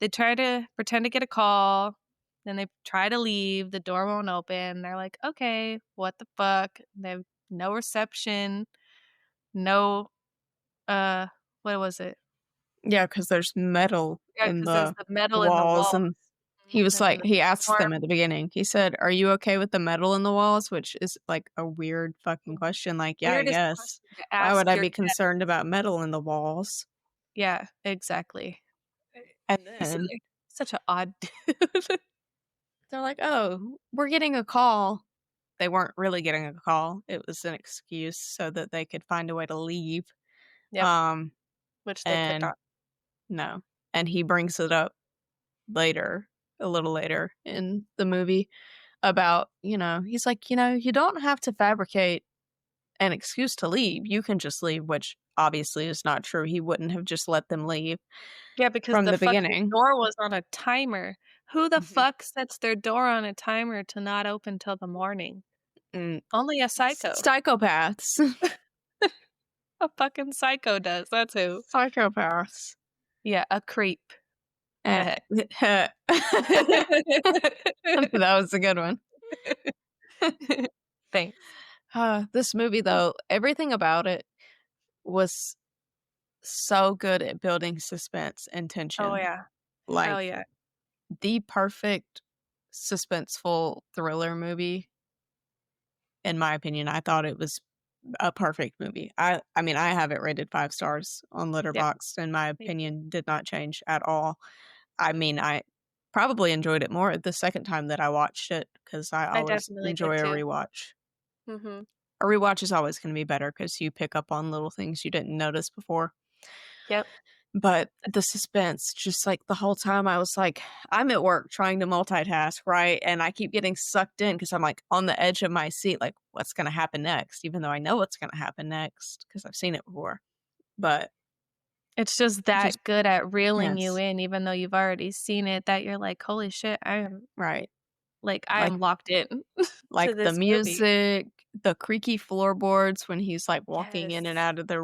Speaker 2: they try to pretend to get a call, then they try to leave, the door won't open. They're like, "Okay, what the fuck?" They have no reception, no uh what was it?
Speaker 1: Yeah, because there's metal
Speaker 2: Yeah,
Speaker 1: in
Speaker 2: because there's
Speaker 1: the
Speaker 2: the metal in the
Speaker 1: walls,
Speaker 2: walls.
Speaker 1: and he was
Speaker 2: And then
Speaker 1: like
Speaker 2: the
Speaker 1: he asked
Speaker 2: storm
Speaker 1: them at the beginning. He said, "Are you okay with the metal in the walls?" Which is, like, a weird fucking question, like, yeah, I
Speaker 2: weirdest
Speaker 1: guess.
Speaker 2: question to
Speaker 1: Why would
Speaker 2: ask
Speaker 1: I
Speaker 2: your
Speaker 1: be
Speaker 2: pet.
Speaker 1: concerned about metal in the walls?
Speaker 2: Yeah, exactly.
Speaker 1: And
Speaker 2: He's
Speaker 1: then
Speaker 2: such a odd dude.
Speaker 1: they're like, "Oh, we're getting a call." They weren't really getting a call. It was an excuse so that they could find a way to leave.
Speaker 2: Yep,
Speaker 1: Um,
Speaker 2: which they could
Speaker 1: and
Speaker 2: not.
Speaker 1: no. And he brings it up later, a little later in the movie about, he's like, "You don't have to fabricate an excuse to leave. You can just leave," which obviously is not true. He wouldn't have just let them leave
Speaker 2: Yeah, because
Speaker 1: from
Speaker 2: the
Speaker 1: the
Speaker 2: fucking
Speaker 1: beginning.
Speaker 2: door was on a timer. Who the
Speaker 1: Mhm.
Speaker 2: fuck sets their door on a timer to not open till the morning?
Speaker 1: Mm,
Speaker 2: Only a psycho.
Speaker 1: psychopaths.
Speaker 2: A fucking psycho does, that's who.
Speaker 1: Psychopaths.
Speaker 2: Yeah, a creep.
Speaker 1: Eh, that was a good one.
Speaker 2: Thanks.
Speaker 1: This movie, though, everything about it was so good at building suspense and
Speaker 2: Oh,
Speaker 1: tension.
Speaker 2: yeah. Hell
Speaker 1: Like,
Speaker 2: yeah.
Speaker 1: the perfect suspenseful thriller movie, in my opinion. I thought it was a perfect movie. I mean, I have it rated 5 stars on
Speaker 2: Yep,
Speaker 1: Letterboxd, and my
Speaker 2: me too.
Speaker 1: opinion did not change at all. I mean, I probably enjoyed it more the second time that I watched it because I
Speaker 2: I
Speaker 1: always
Speaker 2: definitely did
Speaker 1: enjoy a
Speaker 2: too.
Speaker 1: rewatch.
Speaker 2: Mhm.
Speaker 1: A rewatch is always gonna be better because you pick up on little things you didn't notice before.
Speaker 2: Yep.
Speaker 1: But the suspense, just, like, the whole time I was like I'm at work trying to multitask, right? And I keep getting sucked in because 'cause I'm, like, on the edge of my seat, like, "What's gonna happen next?" Even though I know what's gonna happen next because 'cause I've seen it before. But
Speaker 2: It's just
Speaker 1: just
Speaker 2: that good at reeling you
Speaker 1: yes,
Speaker 2: in even though you've already seen it that you're like, "Holy shit,
Speaker 1: right.
Speaker 2: I
Speaker 1: Like
Speaker 2: am locked in to
Speaker 1: the
Speaker 2: this movie."
Speaker 1: music, the creaky floorboards when he's, like, walking in and
Speaker 2: Yes.
Speaker 1: out of the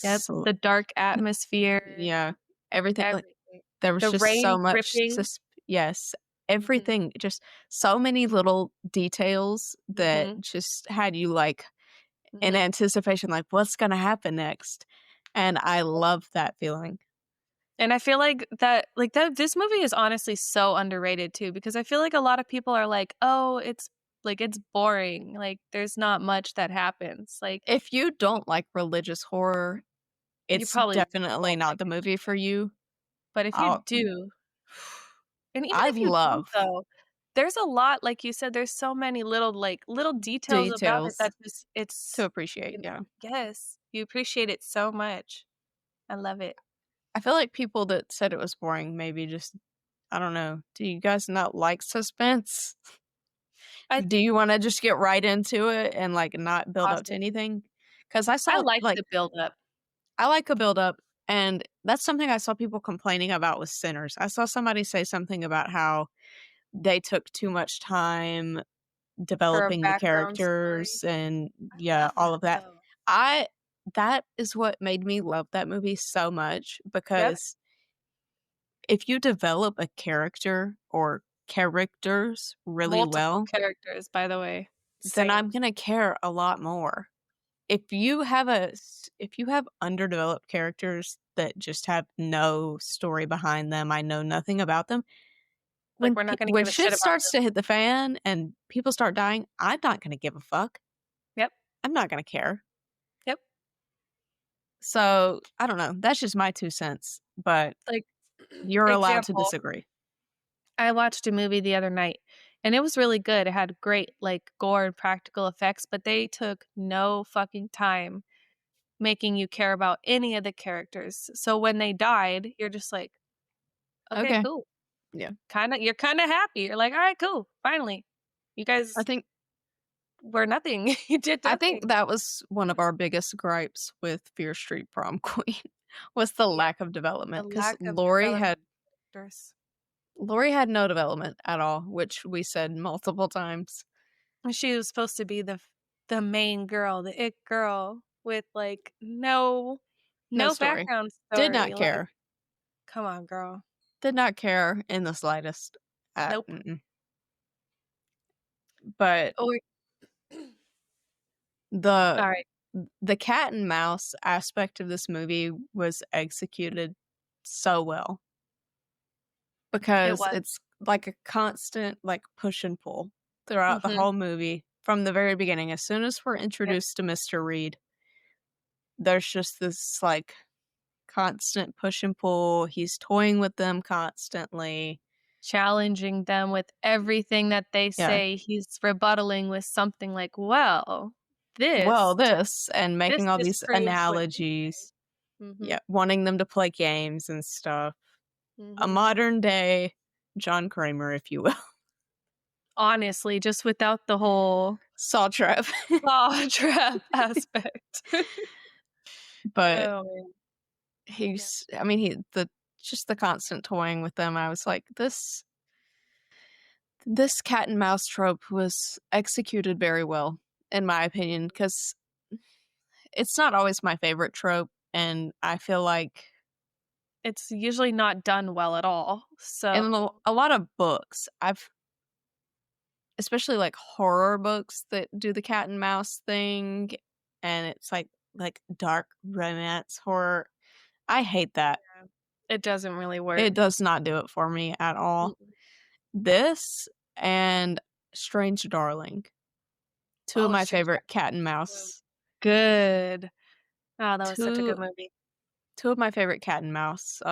Speaker 2: Yep,
Speaker 1: rooms.
Speaker 2: the dark atmosphere,
Speaker 1: Yeah, everything like,
Speaker 2: everything.
Speaker 1: there was
Speaker 2: The
Speaker 1: just so
Speaker 2: rain
Speaker 1: much
Speaker 2: dripping.
Speaker 1: yes,
Speaker 2: Mhm,
Speaker 1: everything, just so many little details that
Speaker 2: mhm,
Speaker 1: just had you, like, in
Speaker 2: mhm.
Speaker 1: anticipation, like, "What's gonna happen next?" And I love that feeling.
Speaker 2: And I feel that this movie is honestly so underrated too because I feel like a lot of people are like, "Oh, it's boring, like, there's not much that happens." Like,
Speaker 1: If you don't like religious horror,
Speaker 2: you
Speaker 1: it's
Speaker 2: probably
Speaker 1: definitely
Speaker 2: won't
Speaker 1: not
Speaker 2: like
Speaker 1: the
Speaker 2: it,
Speaker 1: movie for you.
Speaker 2: but if you
Speaker 1: I'll
Speaker 2: do and even
Speaker 1: I
Speaker 2: if you don't
Speaker 1: love
Speaker 2: though, there's a lot like you said, there's so many little details about it
Speaker 1: details
Speaker 2: that just
Speaker 1: to
Speaker 2: it's
Speaker 1: appreciate,
Speaker 2: you know
Speaker 1: yeah.
Speaker 2: yes, you appreciate it so much. I love it.
Speaker 1: I feel like people that said it was boring maybe just I don't know. Do you guys not like suspense?
Speaker 2: I
Speaker 1: Do you wanna just get right into it and, like, not build up to
Speaker 2: possibly
Speaker 1: anything? Because I
Speaker 2: I
Speaker 1: saw,
Speaker 2: like
Speaker 1: like
Speaker 2: the buildup
Speaker 1: I like a build up, and that's something I saw people complaining about with Sinners. I saw somebody say something about how they took too much time
Speaker 2: for a
Speaker 1: developing the
Speaker 2: background story.
Speaker 1: characters and
Speaker 2: I
Speaker 1: yeah,
Speaker 2: love
Speaker 1: all
Speaker 2: that
Speaker 1: of that.
Speaker 2: though.
Speaker 1: I that is what made me love that movie so much
Speaker 2: Yep.
Speaker 1: because if you develop a character or characters really
Speaker 2: Multiple
Speaker 1: well,
Speaker 2: characters, by the way.
Speaker 1: then I'm
Speaker 2: Same.
Speaker 1: gonna care a lot more. If you have underdeveloped characters that just have no story behind them, I know nothing about them,
Speaker 2: Like, we're not gonna
Speaker 1: when
Speaker 2: give a shit
Speaker 1: shit
Speaker 2: about
Speaker 1: starts
Speaker 2: them.
Speaker 1: to hit the fan and people start dying, I'm not gonna give a fuck.
Speaker 2: Yep.
Speaker 1: I'm not gonna care.
Speaker 2: Yep.
Speaker 1: So, I don't know, that's just my 2 cents, but
Speaker 2: Like,
Speaker 1: you're allowed to
Speaker 2: example,
Speaker 1: disagree.
Speaker 2: I watched a movie the other night, and it was really good. It had great, like, gore and practical effects, but they took no fucking time making you care about any of the characters. So when they died, you're just like, "Okay,
Speaker 1: Okay.
Speaker 2: cool."
Speaker 1: Yeah.
Speaker 2: You're kinda happy. You're like, "Alright, cool. Finally. You
Speaker 1: I
Speaker 2: guys
Speaker 1: think
Speaker 2: were nothing. You did
Speaker 1: I think
Speaker 2: nothing."
Speaker 1: that was one of our biggest gripes with Fear Street Prom Queen was the
Speaker 2: Yeah.
Speaker 1: lack of
Speaker 2: The
Speaker 1: development because
Speaker 2: lack of development of characters.
Speaker 1: Lori had no development at all, which we said multiple times.
Speaker 2: And she was supposed to be the main girl, the it girl with, like,
Speaker 1: No
Speaker 2: no
Speaker 1: story.
Speaker 2: background
Speaker 1: Did not
Speaker 2: story, like,
Speaker 1: care.
Speaker 2: come on, girl.
Speaker 1: Did not care in the slightest.
Speaker 2: Nope.
Speaker 1: Mm-mm. But
Speaker 2: Or
Speaker 1: the
Speaker 2: alright,
Speaker 1: the cat and mouse aspect of this movie was executed so well
Speaker 2: it
Speaker 1: because
Speaker 2: was.
Speaker 1: it's like a constant like push and pull throughout the
Speaker 2: Mhm.
Speaker 1: whole movie from the very beginning. As soon as we're
Speaker 2: Yep.
Speaker 1: introduced to Mr. Reed, there's just this like constant push and pull. He's toying with them constantly.
Speaker 2: Challenging them with everything that they
Speaker 1: Yeah.
Speaker 2: say, he's rebuttaling with something like, "Well,
Speaker 1: Well,
Speaker 2: this
Speaker 1: this and
Speaker 2: this
Speaker 1: making all these
Speaker 2: disproves what you say."
Speaker 1: analogies.
Speaker 2: Mhm.
Speaker 1: Yeah, wanting them to play games and stuff. A
Speaker 2: Mhm.
Speaker 1: modern day John Kramer, if you will.
Speaker 2: Honestly, just without the whole
Speaker 1: Saw trap.
Speaker 2: saw trap aspect.
Speaker 1: But
Speaker 2: Oh, man. Yeah.
Speaker 1: I mean, the just the constant toying with them, I was like, this cat and mouse trope was executed very well, in my opinion, because it's not always my favorite trope, and I feel like
Speaker 2: It's usually not done well at all,
Speaker 1: in
Speaker 2: so
Speaker 1: a lot of books, I've especially, like, horror books that do the cat and mouse thing, and it's like dark romance horror. I hate that.
Speaker 2: it doesn't really work.
Speaker 1: It does not do it for me at all.
Speaker 2: Mm-mm.
Speaker 1: This and Strange Darling, 2 of
Speaker 2: Oh,
Speaker 1: my
Speaker 2: Stranger
Speaker 1: favorite cat and
Speaker 2: Things so
Speaker 1: mouse
Speaker 2: good. Oh, that was such a good
Speaker 1: 2
Speaker 2: movie.
Speaker 1: 2 of my favorite cat and mouse,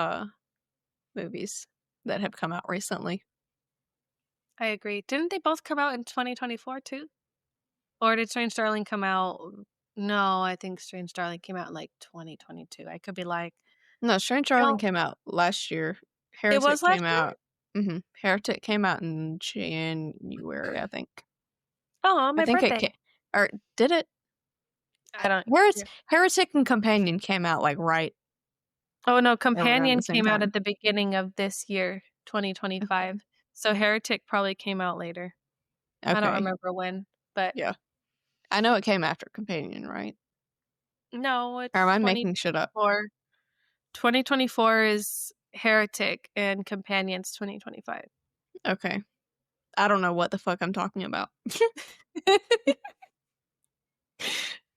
Speaker 1: movies that have come out recently.
Speaker 2: I agree. Didn't they both come out in 2024 too? Or did Strange Darling come out No, I think Strange Darling came out in, like, 2022. I could be lying.
Speaker 1: No, Strange Darling
Speaker 2: No,
Speaker 1: came out last year.
Speaker 2: it
Speaker 1: Heretic
Speaker 2: was last
Speaker 1: came
Speaker 2: year?
Speaker 1: out Heretic came out in January, I think.
Speaker 2: Oh, on
Speaker 1: I
Speaker 2: my
Speaker 1: think it
Speaker 2: birthday.
Speaker 1: came, or did it?
Speaker 2: I don't yeah.
Speaker 1: Heretic and Companion came out, like, right
Speaker 2: Oh, no,
Speaker 1: around the
Speaker 2: Companion
Speaker 1: same
Speaker 2: came out at
Speaker 1: time.
Speaker 2: the beginning of this year,
Speaker 1: Okay.
Speaker 2: 2025. So Heretic probably came out later. I don't
Speaker 1: Okay.
Speaker 2: remember when, but
Speaker 1: Yeah. I know it came after Companion, right?
Speaker 2: no,
Speaker 1: Or am
Speaker 2: it's
Speaker 1: I making shit up?
Speaker 2: 2024. 2024 is Heretic and Companions 2025.
Speaker 1: Okay. I don't know what the fuck I'm talking about.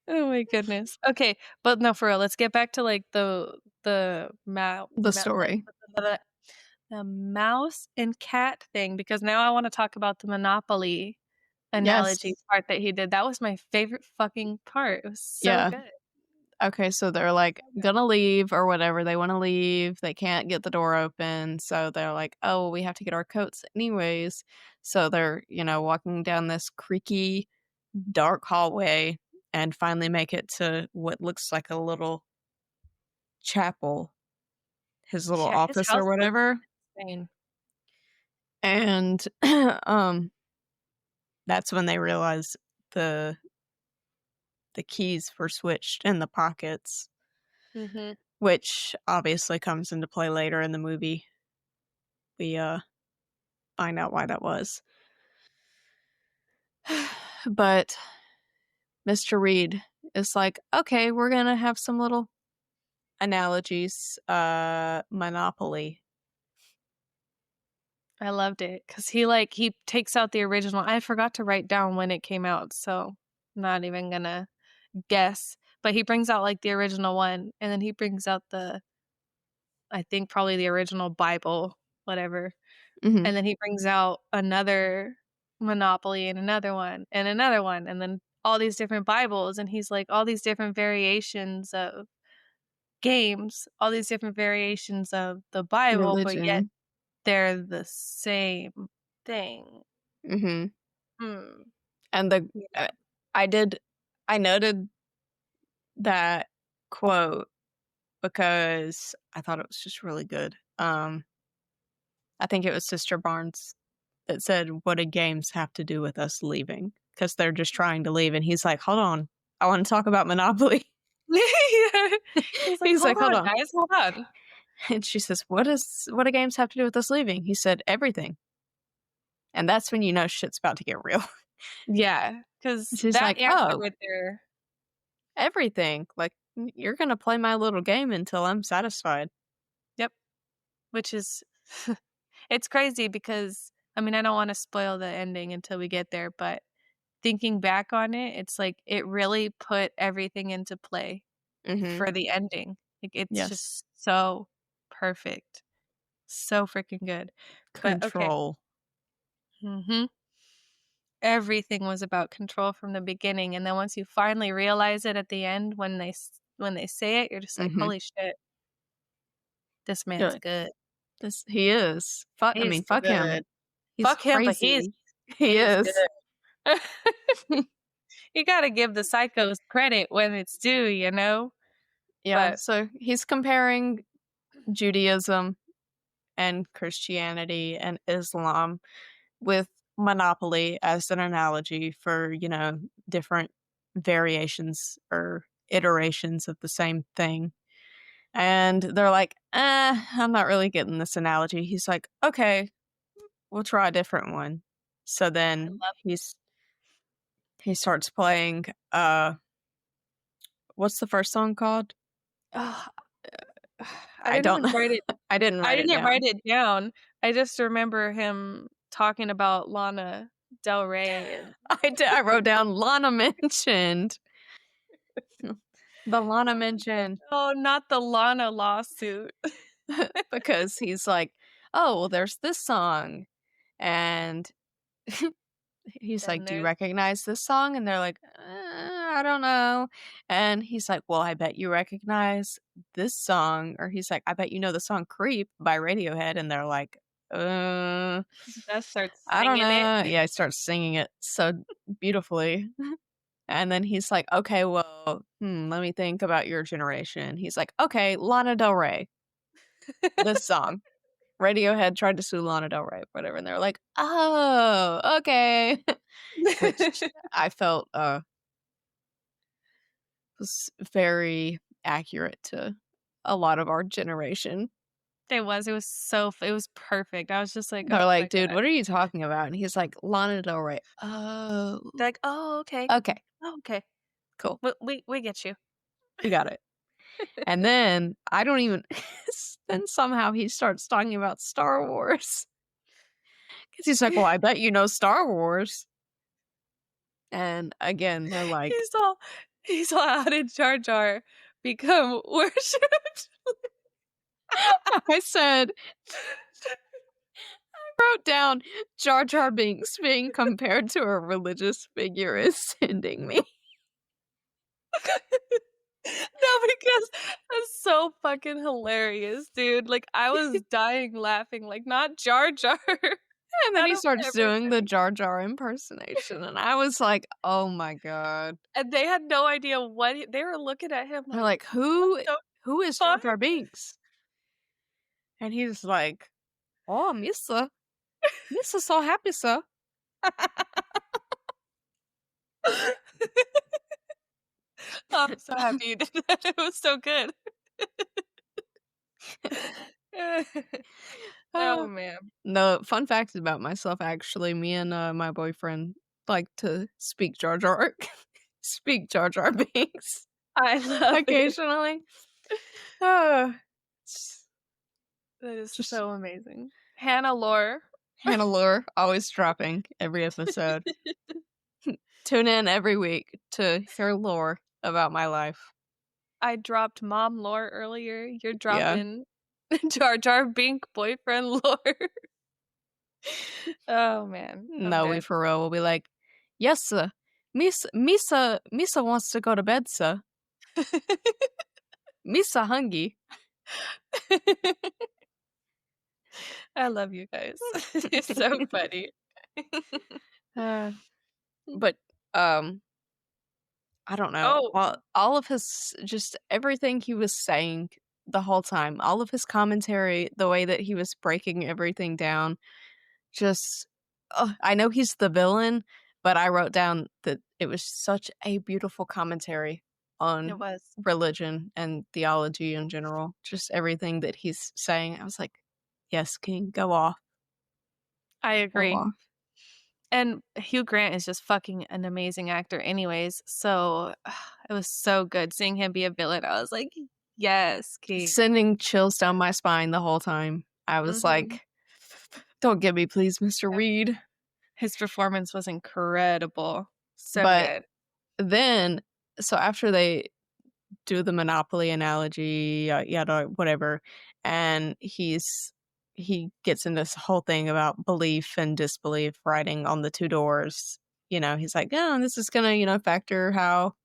Speaker 2: Oh my goodness. Okay, but no, for real, let's get back to, like, the mou
Speaker 1: The
Speaker 2: mou
Speaker 1: story.
Speaker 2: the mouse and cat thing, because now I wanna talk about the Monopoly analogy
Speaker 1: Yes.
Speaker 2: part that he did. That was my favorite fucking part. It was so
Speaker 1: Yeah.
Speaker 2: good.
Speaker 1: Okay, so they're, like,
Speaker 2: So good.
Speaker 1: gonna leave or whatever, they wanna leave, they can't get the door open, so they're like, "Oh, we have to get our coats anyways." So they're, walking down this creaky, dark hallway and finally make it to what looks like a little chapel, his little
Speaker 2: Yeah, his
Speaker 1: office or
Speaker 2: house looks
Speaker 1: whatever,
Speaker 2: insane.
Speaker 1: and, that's when they realize the the keys were switched in the pockets,
Speaker 2: Mhm.
Speaker 1: which obviously comes into play later in the movie. We, find out why that was. But Mr. Reed is like, "Okay, we're gonna have some little analogies, Monopoly."
Speaker 2: I loved it because he takes out the original. I forgot to write down when it came out, so I'm not even gonna guess, but he brings out, like, the original one, and then he brings out I think probably the original Bible, whatever,
Speaker 1: Mhm.
Speaker 2: and then he brings out another Monopoly and another one, and then all these different Bibles, and he's like, all these different variations of games, all these different variations of the Bible, but yet
Speaker 1: Religion.
Speaker 2: they're the same thing.
Speaker 1: Mhm.
Speaker 2: Hmm.
Speaker 1: And the
Speaker 2: Yeah.
Speaker 1: uh, I did I noted that quote because I thought it was just really good. I think it was Sister Barnes that said, "What do games have to do with us leaving?" Because 'Cause they're just trying to leave, and he's like, "Hold on, I wanna talk about Monopoly."
Speaker 2: Yeah. He's like,
Speaker 1: He's
Speaker 2: "Hold
Speaker 1: like, "Hold
Speaker 2: on,
Speaker 1: on."
Speaker 2: guys, hold on."
Speaker 1: And she says, what do games have to do with us leaving?" He said, "Everything." And that's when you know shit's about to get real.
Speaker 2: Yeah, because
Speaker 1: She's
Speaker 2: that
Speaker 1: like,
Speaker 2: answer
Speaker 1: "Oh,
Speaker 2: right there.
Speaker 1: everything. Like, you're gonna play my little game until I'm satisfied."
Speaker 2: Yep, which is it's crazy because, I mean, I don't wanna spoil the ending until we get there, but thinking back on it, it's like it really put everything into play
Speaker 1: Mhm.
Speaker 2: for the ending. Like, it's
Speaker 1: Yes.
Speaker 2: just so perfect. So freaking good. But okay.
Speaker 1: Control.
Speaker 2: Mhm. Everything was about control from the beginning, and then once you finally realize it at the end when they say it, you're just like,
Speaker 1: Mhm.
Speaker 2: "Holy shit, this
Speaker 1: You're
Speaker 2: man's
Speaker 1: like,
Speaker 2: good.
Speaker 1: "This he is. Fuck I
Speaker 2: He's
Speaker 1: mean, fuck him.
Speaker 2: good.
Speaker 1: He's
Speaker 2: Fuck him, but
Speaker 1: crazy." He
Speaker 2: he's
Speaker 1: is.
Speaker 2: good." You gotta give the psychos credit when it's due, you know?
Speaker 1: Yeah,
Speaker 2: But
Speaker 1: so he's comparing Judaism and Christianity and Islam with Monopoly as an analogy for, different variations or iterations of the same thing. And they're like, I'm not really getting this analogy. He's like, okay, we'll try a different one. So
Speaker 2: I
Speaker 1: then
Speaker 2: love
Speaker 1: he starts playing what's the first song called?
Speaker 2: ugh, I
Speaker 1: I
Speaker 2: didn't
Speaker 1: don't
Speaker 2: even
Speaker 1: know.
Speaker 2: write it
Speaker 1: I didn't
Speaker 2: I
Speaker 1: write it
Speaker 2: didn't write
Speaker 1: down.
Speaker 2: it down. I just remember him talking about Lana Del Rey and
Speaker 1: I wrote down Lana mentioned. The Lana mention.
Speaker 2: oh, not the Lana lawsuit.
Speaker 1: Because he's like, "Oh, well, there's this song." And he's like,
Speaker 2: Then
Speaker 1: "Do you
Speaker 2: there's
Speaker 1: recognize this song?" And they're like, I don't know." And he's like, "Well, I bet you recognize this song." Or he's like, "I bet you know the song Creep by Radiohead." And they're like, uh,
Speaker 2: that starts
Speaker 1: I don't
Speaker 2: singing it.
Speaker 1: know. Yeah, I start singing it so beautifully. And then he's like, "Okay, well, let me think about your generation." He's like, "Okay, Lana Del Rey, this song." Radiohead tried to sue Lana Del Rey, whatever, and they're like, "Oh, okay." Which I felt, was very accurate to a lot of our generation.
Speaker 2: It was perfect. I was just like, "Oh
Speaker 1: They're
Speaker 2: my
Speaker 1: like, "Dude,
Speaker 2: god."
Speaker 1: what are you talking about?" And he's like, "Lana Del Rey." "Oh,
Speaker 2: They're like, "Oh, okay.
Speaker 1: okay,
Speaker 2: Oh, okay.
Speaker 1: cool.
Speaker 2: We get you."
Speaker 1: We got it." And then I don't even then somehow he starts talking about Star Wars because he's like, "Well, I bet you know Star Wars." And again, they're like,
Speaker 2: He's all he's all, "How did Jar Jar become worshipped?"
Speaker 1: I said wrote down Jar Jar Binks being compared to a religious figure is sending me.
Speaker 2: No, because that's so fucking hilarious, dude. Like, I was dying laughing, like, not Jar Jar.
Speaker 1: And then
Speaker 2: Out
Speaker 1: he
Speaker 2: of
Speaker 1: starts doing the
Speaker 2: everybody.
Speaker 1: Jar Jar impersonation, and I was like, "Oh my god."
Speaker 2: And they had no idea they were looking at him
Speaker 1: They're
Speaker 2: like,
Speaker 1: like,
Speaker 2: "What
Speaker 1: "Who
Speaker 2: the
Speaker 1: who is Jar
Speaker 2: fuck?"
Speaker 1: Jar Binks?" And he's like, "Oh, Missa so happy, sir."
Speaker 2: I'm so happy you did that. It was so good. Oh,
Speaker 1: Uh,
Speaker 2: man.
Speaker 1: no, fun fact about myself, actually, me and, my boyfriend like to speak Jar Jar speak Jar Jar Binks
Speaker 2: I love it.
Speaker 1: occasionally. Uh, it's
Speaker 2: That is
Speaker 1: just
Speaker 2: so amazing. Hannah Lore.
Speaker 1: Hannah Lure always dropping every episode. Tune in every week to hear lore about my life.
Speaker 2: I dropped mom lore earlier. You're
Speaker 1: Yeah.
Speaker 2: dropping Jar Jar Bink boyfriend lore. Oh, man. I'm
Speaker 1: No, we
Speaker 2: dead.
Speaker 1: for real will be like, "Yes, sir. Misa wants to go to bed, sir. Misa hungry."
Speaker 2: I love you guys. You're so funny. Uh,
Speaker 1: But, um, I don't know.
Speaker 2: oh,
Speaker 1: All of his just everything he was saying the whole time, all of his commentary, the way that he was breaking everything down, just I know he's the villain, but I wrote down that it was such a beautiful commentary
Speaker 2: it
Speaker 1: on
Speaker 2: was.
Speaker 1: religion and theology in general. Just everything that he's saying. I was like, "Yes, King, go off.
Speaker 2: I
Speaker 1: Go
Speaker 2: agree.
Speaker 1: off."
Speaker 2: And Hugh Grant is just fucking an amazing actor anyways, so it was so good seeing him be a villain. I was like, "Yes, king."
Speaker 1: Sending chills down my spine the whole time. I was
Speaker 2: Mhm.
Speaker 1: like, "Don't get me, please, Mr. Reed."
Speaker 2: His performance was incredible. So
Speaker 1: But
Speaker 2: good.
Speaker 1: then so after they do the Monopoly analogy, yada, whatever, and he gets into this whole thing about belief and disbelief writing on the 2 doors. He's like, "Oh, this is gonna, factor how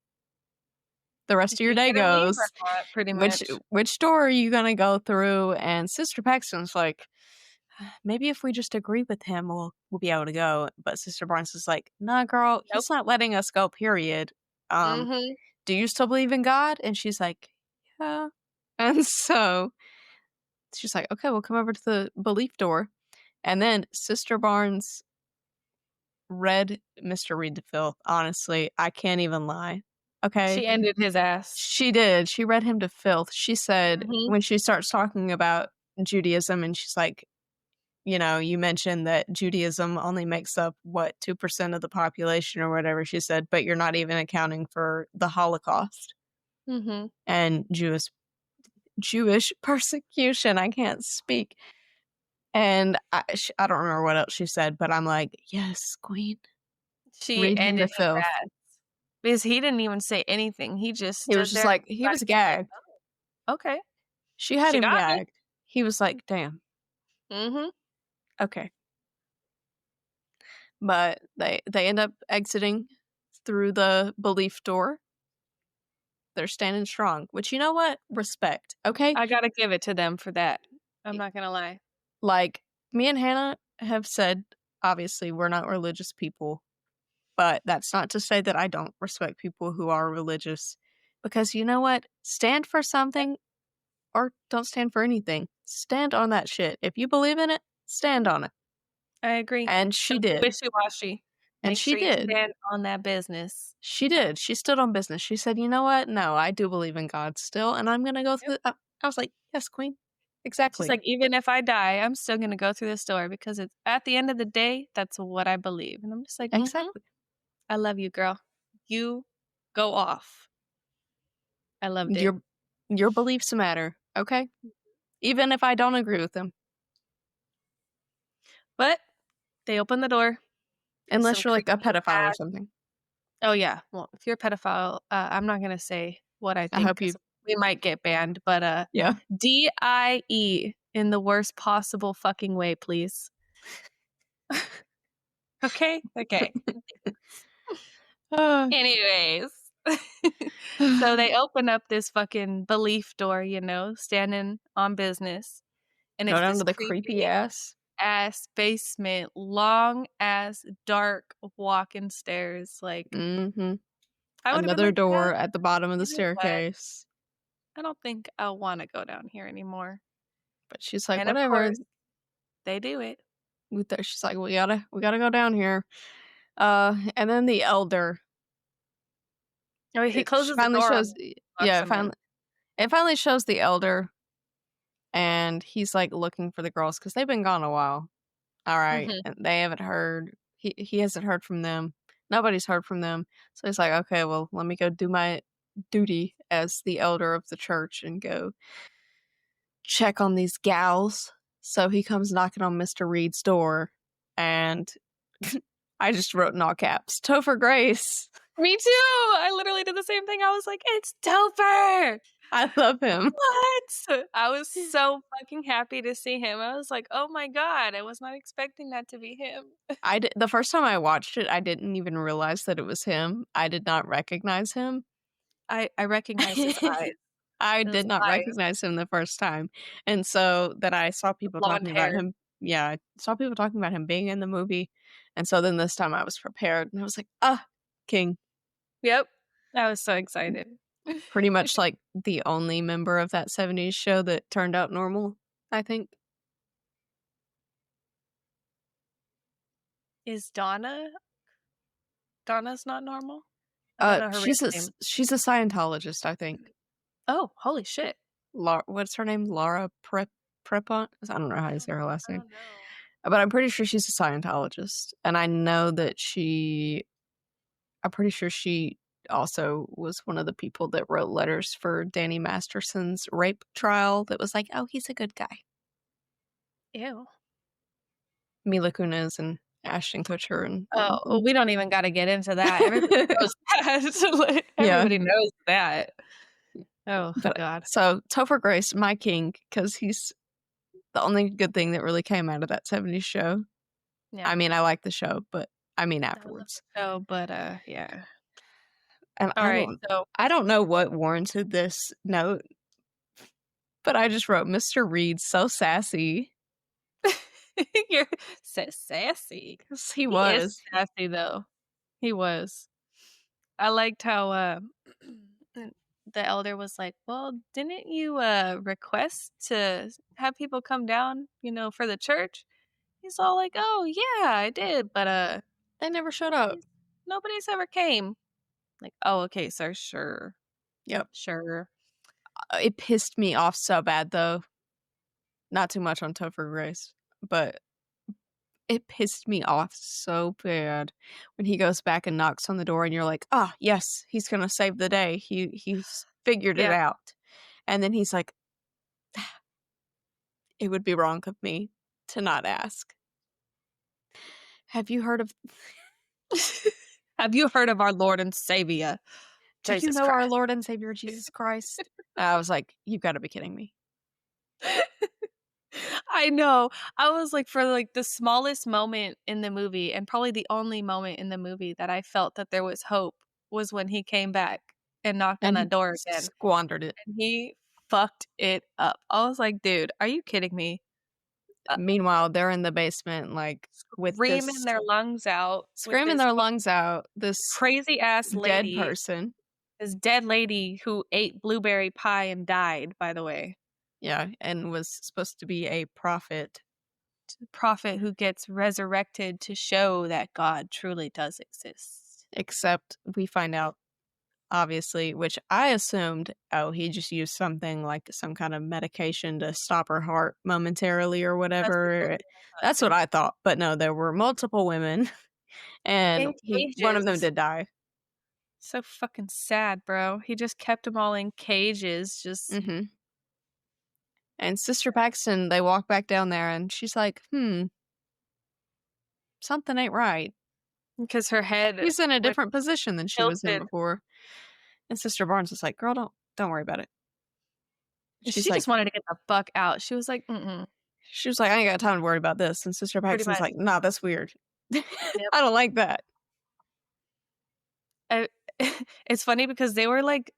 Speaker 1: the rest
Speaker 2: If
Speaker 1: of your
Speaker 2: you're
Speaker 1: day
Speaker 2: gonna leave or
Speaker 1: goes.
Speaker 2: not, pretty
Speaker 1: Which
Speaker 2: much.
Speaker 1: which door are you gonna go through?" And Sister Paxton's like, "Maybe if we just agree with him, we'll be able to go." But Sister Barnes is like, "Nah, girl,
Speaker 2: Nope.
Speaker 1: he's not letting us go, period. Um,
Speaker 2: Mhm.
Speaker 1: do you still believe in God?" And she's like, "Yeah." And so she's like, "Okay, we'll come over to the belief door." And then Sister Barnes read Mr. Reed to filth. Honestly, I can't even lie. Okay?
Speaker 2: She ended his ass.
Speaker 1: She did. She read him to filth. She said
Speaker 2: Mhm.
Speaker 1: when she starts talking about Judaism and she's like, you mentioned that Judaism only makes up, what, 2% of the population or whatever she said, but you're not even accounting for the Holocaust
Speaker 2: Mhm.
Speaker 1: and Jewish persecution. I can't speak. And I don't remember what else she said, but I'm like, "Yes, queen.
Speaker 2: She
Speaker 1: Read him
Speaker 2: ended
Speaker 1: to
Speaker 2: his
Speaker 1: filth."
Speaker 2: ass because he didn't even say anything. He just
Speaker 1: He was
Speaker 2: stood
Speaker 1: just
Speaker 2: there and
Speaker 1: like he was
Speaker 2: everybody was like,
Speaker 1: gagged.
Speaker 2: "Oh, okay.
Speaker 1: She had
Speaker 2: She
Speaker 1: him
Speaker 2: got me."
Speaker 1: gagged. He was like, "Damn,
Speaker 2: Mhm.
Speaker 1: okay." But they end up exiting through the belief door. They're standing strong, which, you know what? Respect, okay?
Speaker 2: I gotta give it to them for that. I'm
Speaker 1: E
Speaker 2: not gonna lie.
Speaker 1: Like, me and Hannah have said, obviously, we're not religious people, But that's not to say that I don't respect people who are religious, because you know what? Stand for something or don't stand for anything. Stand on that shit. If you believe in it, stand on it.
Speaker 2: I agree.
Speaker 1: And she
Speaker 2: Don't be
Speaker 1: did.
Speaker 2: wishy-washy.
Speaker 1: And
Speaker 2: Make
Speaker 1: she
Speaker 2: sure you
Speaker 1: did.
Speaker 2: stand on that business.
Speaker 1: She did. She stood on business. She said, "You know what? No, I do believe in God still, and I'm gonna go
Speaker 2: Yep.
Speaker 1: through." I was like, "Yes, queen,
Speaker 2: She's
Speaker 1: exactly,
Speaker 2: like, "Even if I die, I'm still gonna go through this door because it's at the end of the day, that's what I believe." And I'm just like, "Mhm,
Speaker 1: exactly."
Speaker 2: I love you, girl. You go off." I loved it.
Speaker 1: Your beliefs matter, okay? Even if I don't agree with them,
Speaker 2: But they open the door. Some
Speaker 1: unless you're like a
Speaker 2: creepy
Speaker 1: pedophile or
Speaker 2: ass.
Speaker 1: something.
Speaker 2: Oh, yeah. Well, if you're a pedophile, I'm not gonna say what I
Speaker 1: I
Speaker 2: think
Speaker 1: hope
Speaker 2: because
Speaker 1: you,
Speaker 2: we might get banned, but,
Speaker 1: yeah.
Speaker 2: DIE in the worst possible fucking way, please. Okay? Okay.
Speaker 1: Uh,
Speaker 2: Anyways. So they open up this fucking belief door, standing on business, and
Speaker 1: Go
Speaker 2: it's
Speaker 1: down
Speaker 2: this
Speaker 1: to the creepy
Speaker 2: creepy
Speaker 1: ass.
Speaker 2: ass basement, long ass dark walking stairs, like,
Speaker 1: Mhm.
Speaker 2: I would've been
Speaker 1: Another
Speaker 2: like, "Yeah,
Speaker 1: door at the bottom of the
Speaker 2: you know what?
Speaker 1: staircase.
Speaker 2: I don't think I'll wanna go down here anymore."
Speaker 1: But she's like,
Speaker 2: And of
Speaker 1: "Whatever."
Speaker 2: course, they do it.
Speaker 1: She's like, "We gotta go down here." And then the elder,
Speaker 2: Oh, he
Speaker 1: she
Speaker 2: closes the
Speaker 1: finally
Speaker 2: door
Speaker 1: shows,
Speaker 2: on locks
Speaker 1: yeah,
Speaker 2: him in.
Speaker 1: it finally shows the elder, and he's, like, looking for the girls because 'cause they've been gone a while. Alright,
Speaker 2: Mhm.
Speaker 1: and they haven't heard, he hasn't heard from them. Nobody's heard from them. So he's like, "Okay, well, let me go do my duty as the elder of the church and go check on these gals." So he comes knocking on Mr. Reed's door, and I just wrote in all caps, "Topher Grace."
Speaker 2: Me too! I literally did the same thing. I was like, "It's Topher!"
Speaker 1: I love him.
Speaker 2: What? I was so fucking happy to see him. I was like, "Oh my god, I was not expecting that to be him."
Speaker 1: The first time I watched it, I didn't even realize that it was him. I did not recognize him.
Speaker 2: I recognized his eyes,
Speaker 1: I
Speaker 2: those
Speaker 1: did not
Speaker 2: eyes,
Speaker 1: recognize him the first time, and so then I saw
Speaker 2: the
Speaker 1: people
Speaker 2: blonde
Speaker 1: talking about
Speaker 2: hair.
Speaker 1: him. Yeah, I saw people talking about him being in the movie, and so then this time I was prepared, and I was like, "Ah, king."
Speaker 2: Yep. I was so excited.
Speaker 1: Pretty much like the only member of that '70s show that turned out normal, I think.
Speaker 2: Is Donna's not normal? I don't know her real name.
Speaker 1: She's a Scientologist, I think.
Speaker 2: Oh, holy shit.
Speaker 1: What's her name? Laura Prepon? I don't know how to say her last
Speaker 2: I
Speaker 1: name.
Speaker 2: don't know.
Speaker 1: But I'm pretty sure she's a Scientologist, and I know that I'm pretty sure she also was one of the people that wrote letters for Danny Masterson's rape trial that was like, "Oh, he's a good guy."
Speaker 2: Ew.
Speaker 1: Mila Kunis and Ashton Kutcher and all of
Speaker 2: Oh,
Speaker 1: them.
Speaker 2: we don't even gotta get into that. Everybody knows that. Like,
Speaker 1: Yeah,
Speaker 2: everybody knows that. Oh
Speaker 1: but
Speaker 2: god.
Speaker 1: so Topher Grace, my king, because he's the only good thing that really came out of that '70s show.
Speaker 2: Yeah.
Speaker 1: I mean, I like the show, but I mean
Speaker 2: I love
Speaker 1: afterwards.
Speaker 2: the show, but, yeah.
Speaker 1: And
Speaker 2: Alright, so
Speaker 1: I don't know what warranted this note, but I just wrote, "Mr. Reed, so sassy."
Speaker 2: you're so sassy.
Speaker 1: 'Cause he
Speaker 2: He is
Speaker 1: was.
Speaker 2: sassy, though. He was. I liked how, the elder was like, "Well, didn't you, request to have people come down, for the church?" He's all like, "Oh, yeah, I did, but,
Speaker 1: They never showed up.
Speaker 2: nobody's ever came." Like, "Oh, okay, sir, sure,
Speaker 1: Yep.
Speaker 2: sure."
Speaker 1: It pissed me off so bad, though. Not too much on Topher Grace, but it pissed me off so bad when he goes back and knocks on the door, and you're like, "Ah, yes, he's gonna save the day. He's figured it
Speaker 2: Yeah.
Speaker 1: out." And then he's like, "It would be wrong of me to not ask. Have you heard of
Speaker 2: Have you heard of our Lord and Savior,
Speaker 1: do you
Speaker 2: Jesus
Speaker 1: know our
Speaker 2: Christ?
Speaker 1: Lord and Savior Jesus Christ?" I was like, "You've gotta be kidding me."
Speaker 2: I know. I was like, for like the smallest moment in the movie, and probably the only moment in the movie that I felt that there was hope was when he came back and knocked on
Speaker 1: And
Speaker 2: that
Speaker 1: he
Speaker 2: door again.
Speaker 1: squandered it.
Speaker 2: And he fucked it up. I was like, dude, are you kidding me? uh,
Speaker 1: meanwhile, they're in the basement, like, with
Speaker 2: screaming
Speaker 1: this
Speaker 2: their lungs out with
Speaker 1: screaming their lungs out, this
Speaker 2: crazy ass
Speaker 1: dead
Speaker 2: lady,
Speaker 1: person.
Speaker 2: this dead lady who ate blueberry pie and died, by the way.
Speaker 1: Yeah, and was supposed to be a prophet.
Speaker 2: Prophet who gets resurrected to show that God truly does exist.
Speaker 1: Except we find out, obviously, which I assumed, oh, he just used something like some kind of medication to stop her heart momentarily or
Speaker 2: That's
Speaker 1: whatever.
Speaker 2: exactly what I thought
Speaker 1: That's what
Speaker 2: too.
Speaker 1: I thought. But no, there were multiple women and
Speaker 2: In
Speaker 1: one of them
Speaker 2: cages.
Speaker 1: did die.
Speaker 2: So fucking sad, bro. He just kept them all in cages, just
Speaker 1: Mhm. And Sister Paxton, they walk back down there and she's like, something ain't right.
Speaker 2: because her head
Speaker 1: She's in a
Speaker 2: was
Speaker 1: different position than she was in
Speaker 2: tilted.
Speaker 1: before. And Sister Barnes is like, girl, don't worry about it. She's
Speaker 2: She
Speaker 1: like,
Speaker 2: just wanted to get the fuck out. She was like, "Mm-mm."
Speaker 1: she was like, I ain't got time to worry about this. And Sister
Speaker 2: Pretty
Speaker 1: Paxton's
Speaker 2: much.
Speaker 1: like, nah, that's weird. I
Speaker 2: Yep.
Speaker 1: don't like that.
Speaker 2: I it's funny because they were, like,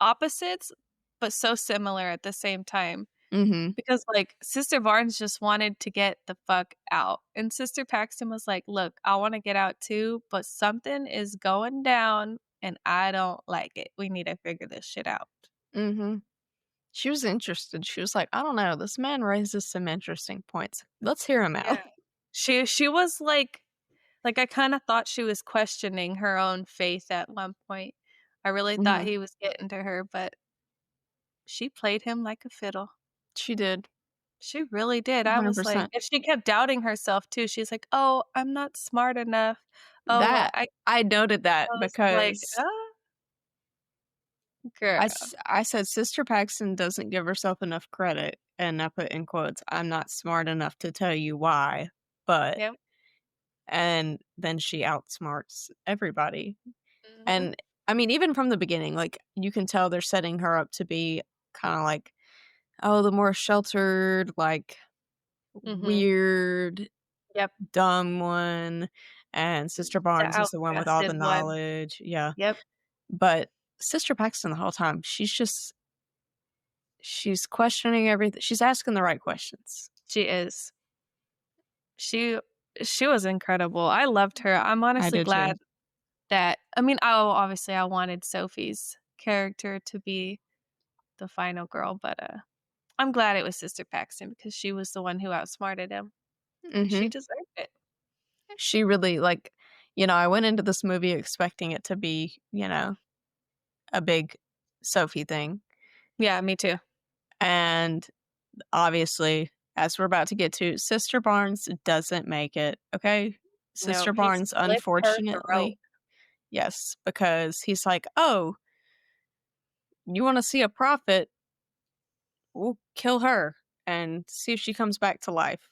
Speaker 2: opposites, but so similar at the same time.
Speaker 1: Mhm.
Speaker 2: Because, like, Sister Barnes just wanted to get the fuck out, and Sister Paxton was like, "Look, I wanna get out too, but something is going down, and I don't like it. We need to figure this shit out."
Speaker 1: Mhm. She was interested. She was like, I don't know. This man raises some interesting points. Let's hear him out.
Speaker 2: Yeah. She was like, I kinda thought she was questioning her own faith at one point. I really thought
Speaker 1: Mhm.
Speaker 2: he was getting to her, but she played him like a fiddle.
Speaker 1: She did.
Speaker 2: She really did. I was like
Speaker 1: 100%.
Speaker 2: and she kept doubting herself too. She's like, "Oh, I'm not smart enough. Oh,
Speaker 1: That I noted that
Speaker 2: I was like,
Speaker 1: because
Speaker 2: girl."
Speaker 1: I said Sister Paxton doesn't give herself enough credit, and I put in quotes, I'm not smart enough to tell you why, but
Speaker 2: Yep.
Speaker 1: and then she outsmarts everybody.
Speaker 2: Mhm.
Speaker 1: And I mean, even from the beginning, like you can tell they're setting her up to be kind of like, oh, the more sheltered, like
Speaker 2: Mhm.
Speaker 1: weird,
Speaker 2: Yep.
Speaker 1: dumb one. And Sister
Speaker 2: The
Speaker 1: Barnes is the one with all the
Speaker 2: outcasted one.
Speaker 1: knowledge. Yeah.
Speaker 2: Yep.
Speaker 1: But Sister Paxton, the whole time, she's questioning everything. She's asking the right questions.
Speaker 2: She is. She she was incredible. I loved her. I'm
Speaker 1: I
Speaker 2: honestly
Speaker 1: did too.
Speaker 2: glad that I mean, oh, obviously I wanted Sophie's character to be the final girl, but, I'm glad it was Sister Paxton because she was the one who outsmarted him. She
Speaker 1: Hmm.
Speaker 2: deserved it.
Speaker 1: She really, like, I went into this movie expecting it to be, a big Sophie thing.
Speaker 2: Yeah, me too.
Speaker 1: And obviously, as we're about to get to, Sister Barnes doesn't make it, okay? Sister
Speaker 2: Nope, he
Speaker 1: Barnes,
Speaker 2: slit her throat.
Speaker 1: unfortunately, yes, because he's like, "Oh, you wanna see a prophet? We'll kill her and see if she comes back to life."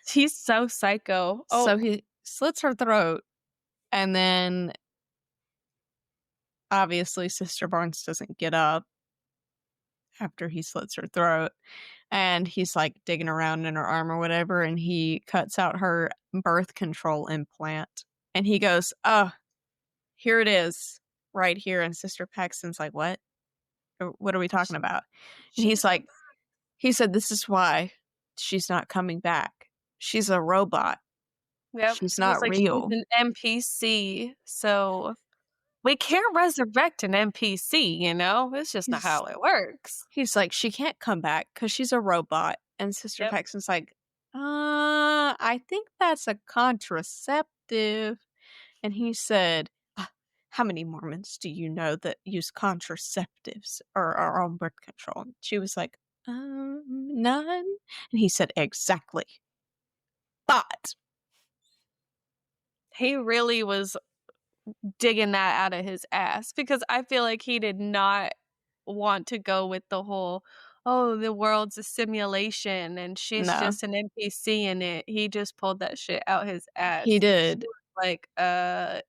Speaker 2: He's so psycho. Oh,
Speaker 1: So he slits her throat, and then, obviously, Sister Barnes doesn't get up after he slits her throat, and he's, like, digging around in her arm or whatever, and he cuts out her birth control implant, and he goes, "Oh, here it is, right here," and Sister Paxton's like, "What? What are we talking
Speaker 2: sh
Speaker 1: about?" And he's
Speaker 2: she's
Speaker 1: like he said, "This is why she's not coming back. She's a robot.
Speaker 2: yep.
Speaker 1: She's
Speaker 2: He's
Speaker 1: not
Speaker 2: like, "She's
Speaker 1: real."
Speaker 2: an NPC, so we can't resurrect an NPC, you know? It's just not
Speaker 1: He's
Speaker 2: how it works."
Speaker 1: he's like, "She can't come back because she's a robot." And Sister
Speaker 2: Yep.
Speaker 1: Paxton's like, I think that's a contraceptive." And he said, How many Mormons do you know that use contraceptives or are on birth control?" And she was like, none. And he said, Exactly. But,
Speaker 2: He really was digging that out of his ass because I feel like he did not want to go with the whole, "Oh, the world's a simulation and she's
Speaker 1: no,
Speaker 2: just an NPC in it." He just pulled that shit out his
Speaker 1: he
Speaker 2: ass, and she
Speaker 1: did.
Speaker 2: was like,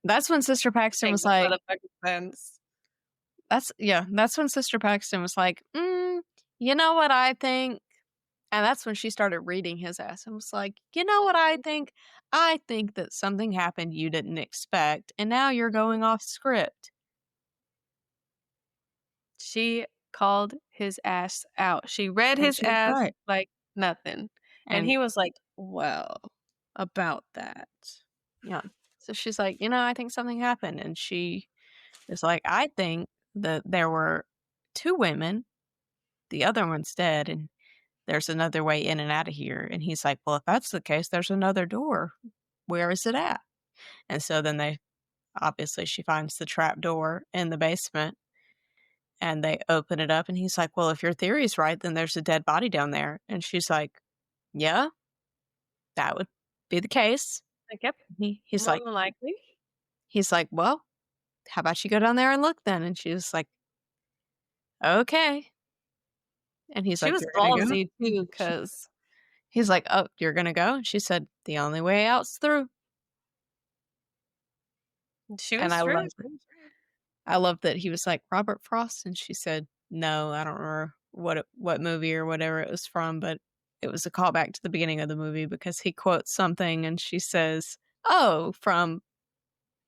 Speaker 1: That's when Sister Paxton
Speaker 2: make
Speaker 1: was
Speaker 2: no
Speaker 1: like,
Speaker 2: motherfucking sense."
Speaker 1: that's when Sister Paxton was like, you know what I think? And that's when she started reading his ass and was like, you know what I
Speaker 2: Mhm.
Speaker 1: think? I think that something happened you didn't expect, and now you're going off script.
Speaker 2: She called his ass out. She read
Speaker 1: And
Speaker 2: his
Speaker 1: she was
Speaker 2: ass
Speaker 1: right.
Speaker 2: like nothing. And
Speaker 1: And
Speaker 2: he was like, "Well, about that."
Speaker 1: yeah. So she's like, I think something happened. And she is like, I think that there were two women, the other one's dead, and there's another way in and out of here. And he's like, well, if that's the case, there's another door. Where is it at? And so then obviously, she finds the trap door in the basement and they open it up. And he's like, well, if your theory's right, then there's a dead body down there. And she's like, yeah, that would be the case.
Speaker 2: Like, "Yep,
Speaker 1: He, he's
Speaker 2: more
Speaker 1: like,
Speaker 2: than likely."
Speaker 1: he's like, well, how about you go down there and look then? And she was like, okay. And he's
Speaker 2: She
Speaker 1: like,
Speaker 2: was
Speaker 1: you're going to go?
Speaker 2: ballsy too, cause
Speaker 1: He's like, oh, you're going to go? And she said, the only way out's through.
Speaker 2: she
Speaker 1: And
Speaker 2: was true.
Speaker 1: I love that he was like, Robert Frost. And she said, no, I don't remember what movie or whatever it was from, but it was a callback to the beginning of the movie because he quotes something and she says, oh, from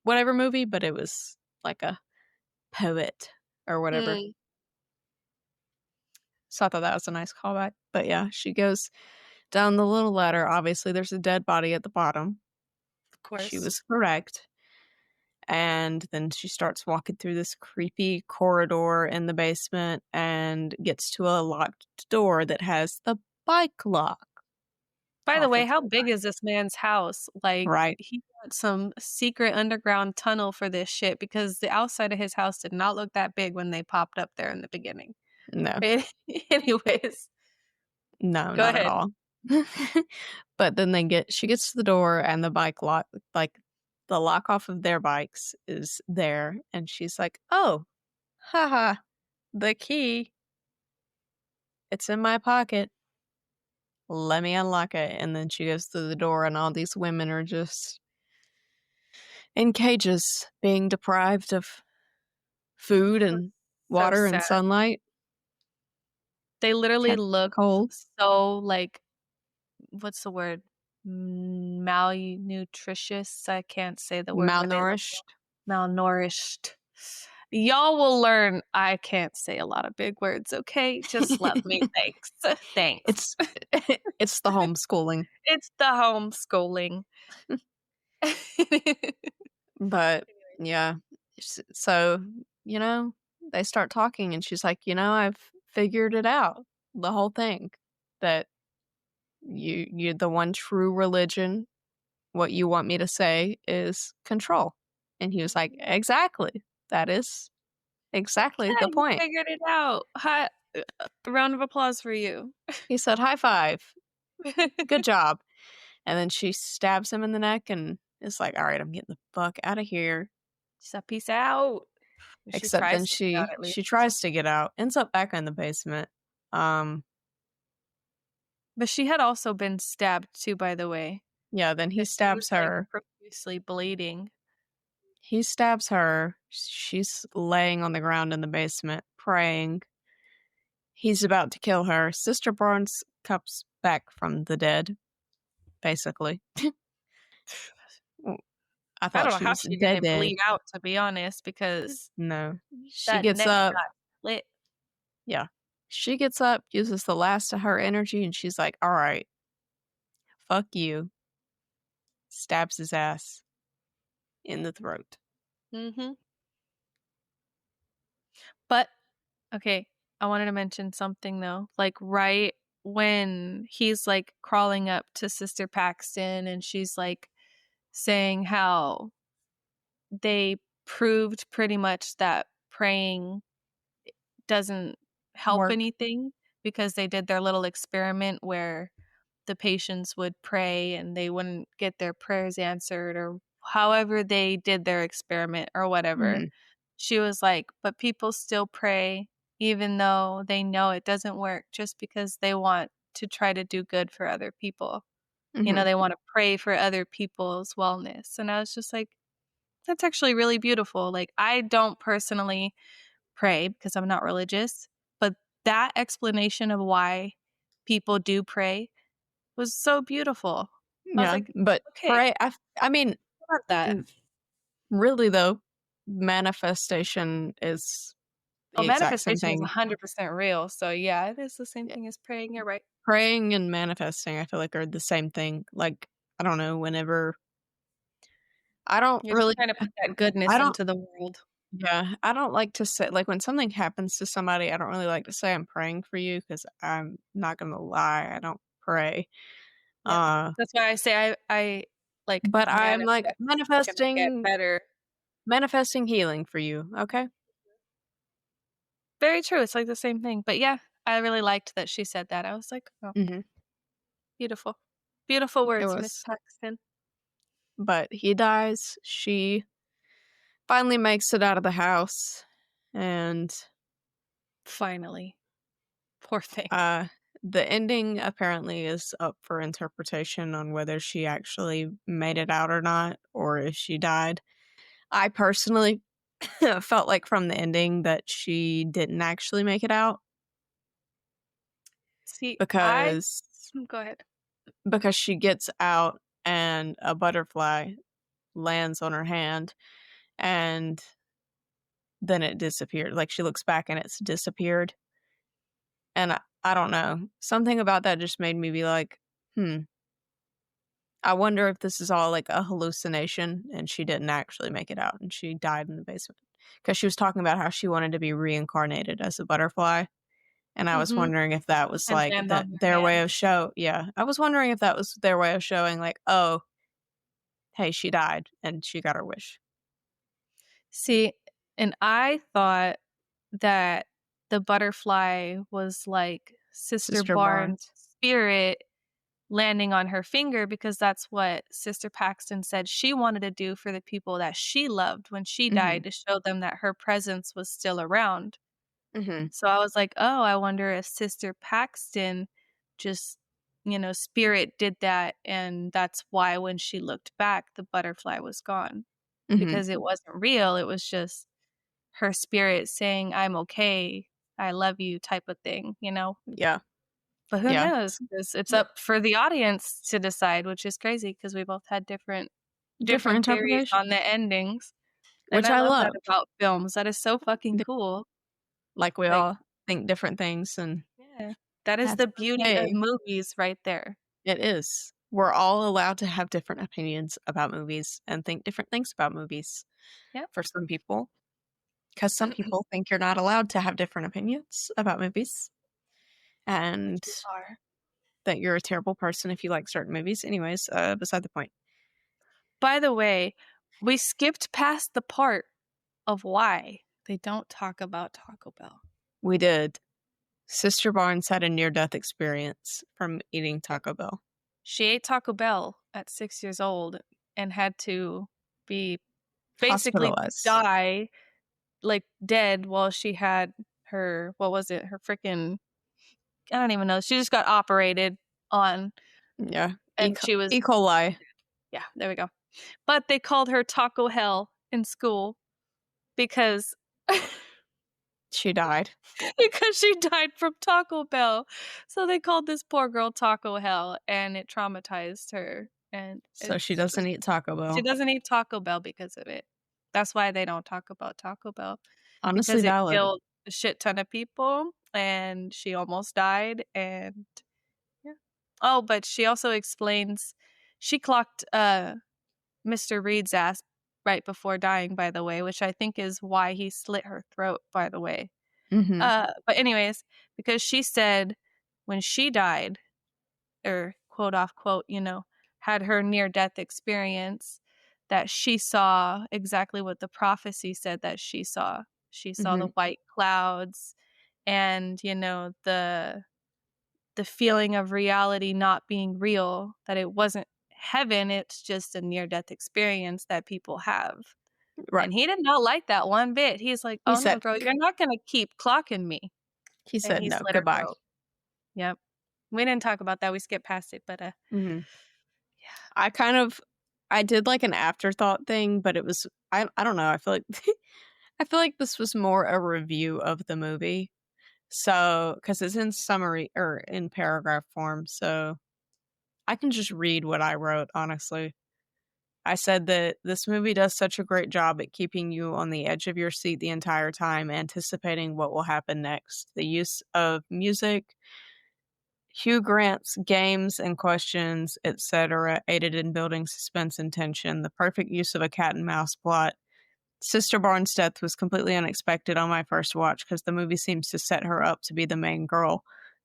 Speaker 1: whatever movie, but it was like a poet or whatever.
Speaker 2: Mm,
Speaker 1: So I thought that was a nice callback. But yeah, she goes down the little ladder. Obviously, there's a dead body at the bottom.
Speaker 2: of
Speaker 1: She
Speaker 2: course.
Speaker 1: was correct. And then she starts walking through this creepy corridor in the basement and gets to a locked door that has the bike lock
Speaker 2: By the
Speaker 1: off
Speaker 2: way,
Speaker 1: of
Speaker 2: how
Speaker 1: the
Speaker 2: big
Speaker 1: bike.
Speaker 2: is this man's house? Like,
Speaker 1: Right?
Speaker 2: he got some secret underground tunnel for this shit because the outside of his house did not look that big when they popped up there in the beginning.
Speaker 1: No,
Speaker 2: Anyways,
Speaker 1: no,
Speaker 2: go
Speaker 1: not at
Speaker 2: ahead.
Speaker 1: all. But then she gets to the door and the bike lock, like the lock off of their bikes is there. And she's like, oh, haha, the key. It's in my pocket. Let me unlock it. And then she goes through the door, and all these women are just in cages, being deprived of food and
Speaker 2: So
Speaker 1: water and
Speaker 2: sad.
Speaker 1: sunlight,
Speaker 2: They literally
Speaker 1: catching
Speaker 2: looked
Speaker 1: cold,
Speaker 2: so, like, what's the word? Malnutritious? I can't say the word, but they look
Speaker 1: malnourished.
Speaker 2: malnourished. Y'all will learn I can't say a lot of big words, okay? Just love me, thanks. Thanks.
Speaker 1: It's it's the homeschooling.
Speaker 2: It's the homeschooling.
Speaker 1: But yeah, so they start talking, and she's like, I've figured it out, the whole thing, that you the one true religion. What you want me to say is control. And he was like, exactly. That is exactly
Speaker 2: Yeah,
Speaker 1: the
Speaker 2: you
Speaker 1: point.
Speaker 2: figured it out. Hi round of applause for you.
Speaker 1: He said, high five. Good job. And then she stabs him in the neck and is like, all right, I'm getting the fuck out of here.
Speaker 2: So peace out. She
Speaker 1: Except then
Speaker 2: tries to get out at
Speaker 1: she
Speaker 2: least.
Speaker 1: tries to get out, ends up back in the basement. Um,
Speaker 2: But she had also been stabbed too, by the way.
Speaker 1: yeah, then he
Speaker 2: 'Cause she was,
Speaker 1: stabs
Speaker 2: like,
Speaker 1: her.
Speaker 2: profusely bleeding.
Speaker 1: He stabs her. She's laying on the ground in the basement, praying. He's about to kill her. Sister Barnes comes back from the dead, basically. I
Speaker 2: I
Speaker 1: thought
Speaker 2: don't know
Speaker 1: she
Speaker 2: how
Speaker 1: was
Speaker 2: she
Speaker 1: dead
Speaker 2: didn't
Speaker 1: dead.
Speaker 2: bleed out, to be honest, because
Speaker 1: No. She
Speaker 2: that
Speaker 1: gets
Speaker 2: neck
Speaker 1: up.
Speaker 2: got split.
Speaker 1: Yeah. She gets up, uses the last of her energy, and she's like, all right, fuck you. Stabs his ass in the throat.
Speaker 2: Mhm. But, okay, I wanted to mention something, though. Like, right when he's, like, crawling up to Sister Paxton and she's, like, saying how they proved pretty much that praying doesn't help
Speaker 1: Work.
Speaker 2: anything because they did their little experiment where the patients would pray and they wouldn't get their prayers answered or however they did their experiment or whatever.
Speaker 1: Hmm.
Speaker 2: She was like, but people still pray even though they know it doesn't work just because they want to try to do good for other people.
Speaker 1: Hmm.
Speaker 2: They want to pray for other people's wellness. And I was just like, that's actually really beautiful. Like, I don't personally pray because I'm not religious, but that explanation of why people do pray was so beautiful. I was
Speaker 1: Yeah.
Speaker 2: like,
Speaker 1: But
Speaker 2: "Okay,
Speaker 1: pray, I mean,
Speaker 2: I love that."
Speaker 1: really, though, manifestation is
Speaker 2: Oh,
Speaker 1: the exact same
Speaker 2: manifestation is
Speaker 1: thing.
Speaker 2: 100% real, so yeah, it is the same thing as praying, you're right.
Speaker 1: praying and manifesting, I feel like, are the same thing. Like, I don't know, whenever I don't
Speaker 2: You're just
Speaker 1: really
Speaker 2: trying to put that
Speaker 1: I
Speaker 2: goodness
Speaker 1: don't
Speaker 2: into the world.
Speaker 1: yeah, I don't like to say like, when something happens to somebody, I don't really like to say I'm praying for you because 'cause I'm not gonna lie, I don't pray.
Speaker 2: Yep.
Speaker 1: Uh,
Speaker 2: That's why I say I, like,
Speaker 1: but I'm, like,
Speaker 2: manifest it's gonna get
Speaker 1: manifesting
Speaker 2: better.
Speaker 1: manifesting healing for you, okay?
Speaker 2: Very true, it's, like, the same thing, but yeah, I really liked that she said that. I was like, "Oh,
Speaker 1: Mhm.
Speaker 2: beautiful. Beautiful
Speaker 1: It
Speaker 2: words, Miss
Speaker 1: was.
Speaker 2: Paxton."
Speaker 1: But he dies, she finally makes it out of the house, and,
Speaker 2: Finally. Poor thing.
Speaker 1: uh, the ending apparently is up for interpretation on whether she actually made it out or not, or if she died. I personally felt like from the ending that she didn't actually make it out
Speaker 2: See, I
Speaker 1: because
Speaker 2: go ahead.
Speaker 1: she gets out and a butterfly lands on her hand, and then it disappeared. Like, she looks back and it's disappeared. And I don't know. Something about that just made me be like, "Hmm, I wonder if this is all, like, a hallucination and she didn't actually make it out and she died in the basement." Because she was talking about how she wanted to be reincarnated as a butterfly, and I was
Speaker 2: Mhm.
Speaker 1: wondering if that was,
Speaker 2: And
Speaker 1: like,
Speaker 2: land
Speaker 1: that
Speaker 2: on your
Speaker 1: their way
Speaker 2: hand.
Speaker 1: of I was wondering if that was their way of showing, like, "Oh, hey, she died and she got her wish."
Speaker 2: See, and I thought that the butterfly was, like, Sister
Speaker 1: Sister
Speaker 2: Barnes'
Speaker 1: Barnes.
Speaker 2: spirit landing on her finger because that's what Sister Paxton said she wanted to do for the people that she loved when she died
Speaker 1: Mhm,
Speaker 2: to show them that her presence was still around.
Speaker 1: mhm,
Speaker 2: So I was like, "Oh, I wonder if Sister Paxton just, spirit did that, and that's why when she looked back, the butterfly was gone."
Speaker 1: mhm.
Speaker 2: Because it wasn't real, it was just her spirit saying, "I'm okay, I love you," type of thing?
Speaker 1: Yeah,
Speaker 2: But who
Speaker 1: yeah.
Speaker 2: knows? It's
Speaker 1: Th
Speaker 2: up for the audience to decide, which is crazy because we both had
Speaker 1: Different
Speaker 2: different theories
Speaker 1: interpretation,
Speaker 2: on the endings, and
Speaker 1: which
Speaker 2: I
Speaker 1: I
Speaker 2: love that
Speaker 1: love.
Speaker 2: about films, that is so fucking cool.
Speaker 1: Like, we
Speaker 2: Like
Speaker 1: all think different things, and
Speaker 2: yeah, that is
Speaker 1: that's
Speaker 2: the beauty of
Speaker 1: okay.
Speaker 2: movies right there.
Speaker 1: It is. We're all allowed to have different opinions about movies and think different things about movies
Speaker 2: Yep.
Speaker 1: for some people, because some people think you're not allowed to have different opinions about movies, and
Speaker 2: You are.
Speaker 1: that you're a terrible person if you like certain movies. Anyways, beside the point.
Speaker 2: By the way, we skipped past the part of why they don't talk about Taco Bell.
Speaker 1: We did. Sister Barnes had a near-death experience from eating
Speaker 2: Yep.
Speaker 1: Taco Bell.
Speaker 2: She ate Taco Bell at 6 years old and had to be basically
Speaker 1: Hospitalized.
Speaker 2: die, like, dead while she had her what was it? Her freaking I don't even know. She just got operated on,
Speaker 1: Yeah.
Speaker 2: and she was
Speaker 1: E. coli.
Speaker 2: yeah, there we go. But they called her Taco Hell in school because
Speaker 1: She died.
Speaker 2: because she died from Taco Bell. So they called this poor girl Taco Hell, and it traumatized her, and
Speaker 1: So she
Speaker 2: it's
Speaker 1: doesn't
Speaker 2: just
Speaker 1: eat Taco
Speaker 2: she
Speaker 1: Bell.
Speaker 2: doesn't eat Taco Bell because of it. That's why they don't talk about Taco Bell,
Speaker 1: Honestly
Speaker 2: because it
Speaker 1: valid.
Speaker 2: killed a shit ton of people, and she almost died, and yeah. Oh, but she also explains she clocked, Mr. Reed's ass right before dying, by the way, which I think is why he slit her throat, by the way.
Speaker 1: Mhm.
Speaker 2: But anyways, because she said when she died, or quote off quote, had her near death experience, that she saw exactly what the prophecy said that she saw. She saw the
Speaker 1: Mhm.
Speaker 2: white clouds and, the feeling of reality not being real, that it wasn't heaven, it's just a near death experience that people have.
Speaker 1: Right.
Speaker 2: And he did not like that one bit. He's like,
Speaker 1: He
Speaker 2: "Oh no,
Speaker 1: said
Speaker 2: girl, you're not gonna keep clocking me." And he
Speaker 1: no,
Speaker 2: slit her
Speaker 1: goodbye.
Speaker 2: throat. Yep. We didn't talk about that, we skipped past it, but,
Speaker 1: Mhm.
Speaker 2: yeah.
Speaker 1: I kind of I did like an afterthought thing, but it was I don't know, I feel like I feel like this was more a review of the movie. So, because it's in summary or in paragraph form, so I can just read what I wrote, honestly. I said that this movie does such a great job at keeping you on the edge of your seat the entire time, anticipating what will happen next. The use of music, Hugh Grant's games and questions, etc., aided in building suspense and tension. The perfect use of a cat and mouse plot. Sister Barnes' death was completely unexpected on my first watch because the movie seems to set her up to be the main girl.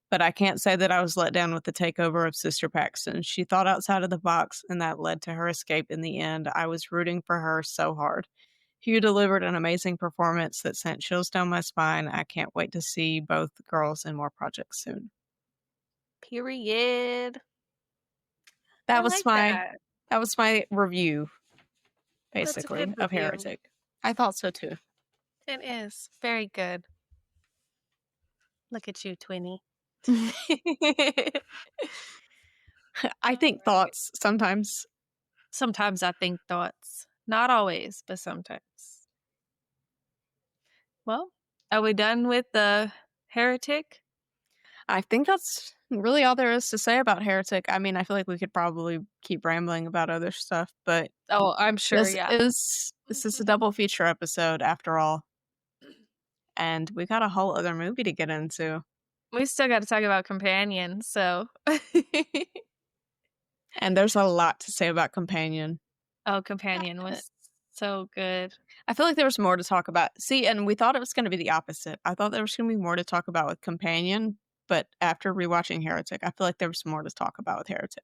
Speaker 1: But I can't say that I was let down with the takeover of Sister Paxton. She thought outside of the box, and that led to her escape in the end. I was rooting for her so hard. Hugh delivered an amazing performance that sent chills down my spine. I can't wait to see both girls in more projects soon.
Speaker 2: Period. I
Speaker 1: That was
Speaker 2: like
Speaker 1: my
Speaker 2: that.
Speaker 1: that was my review,
Speaker 2: That's a good
Speaker 1: basically, of
Speaker 2: review.
Speaker 1: Heretic. I thought so too.
Speaker 2: It is. Very good. Look at you, Twinny.
Speaker 1: I think
Speaker 2: Alright.
Speaker 1: thoughts sometimes.
Speaker 2: Sometimes I think thoughts. Not always, but sometimes. Well, are we done with the heretic?
Speaker 1: I think that's really all there is to say about Heretic. I mean, I feel like we could probably keep rambling about other stuff, but
Speaker 2: Oh, I'm sure,
Speaker 1: this
Speaker 2: yeah.
Speaker 1: is this is a double feature episode after all, and we got a whole other movie to get into.
Speaker 2: We still gotta talk about Companion, so
Speaker 1: And there's a lot to say about Companion.
Speaker 2: Oh, Companion
Speaker 1: Uh,
Speaker 2: was so good.
Speaker 1: I feel like there was more to talk about. See, and we thought it was going to be the opposite. I thought there was going to be more to talk about with Companion, but after rewatching Heretic, I feel like there was more to talk about with Heretic.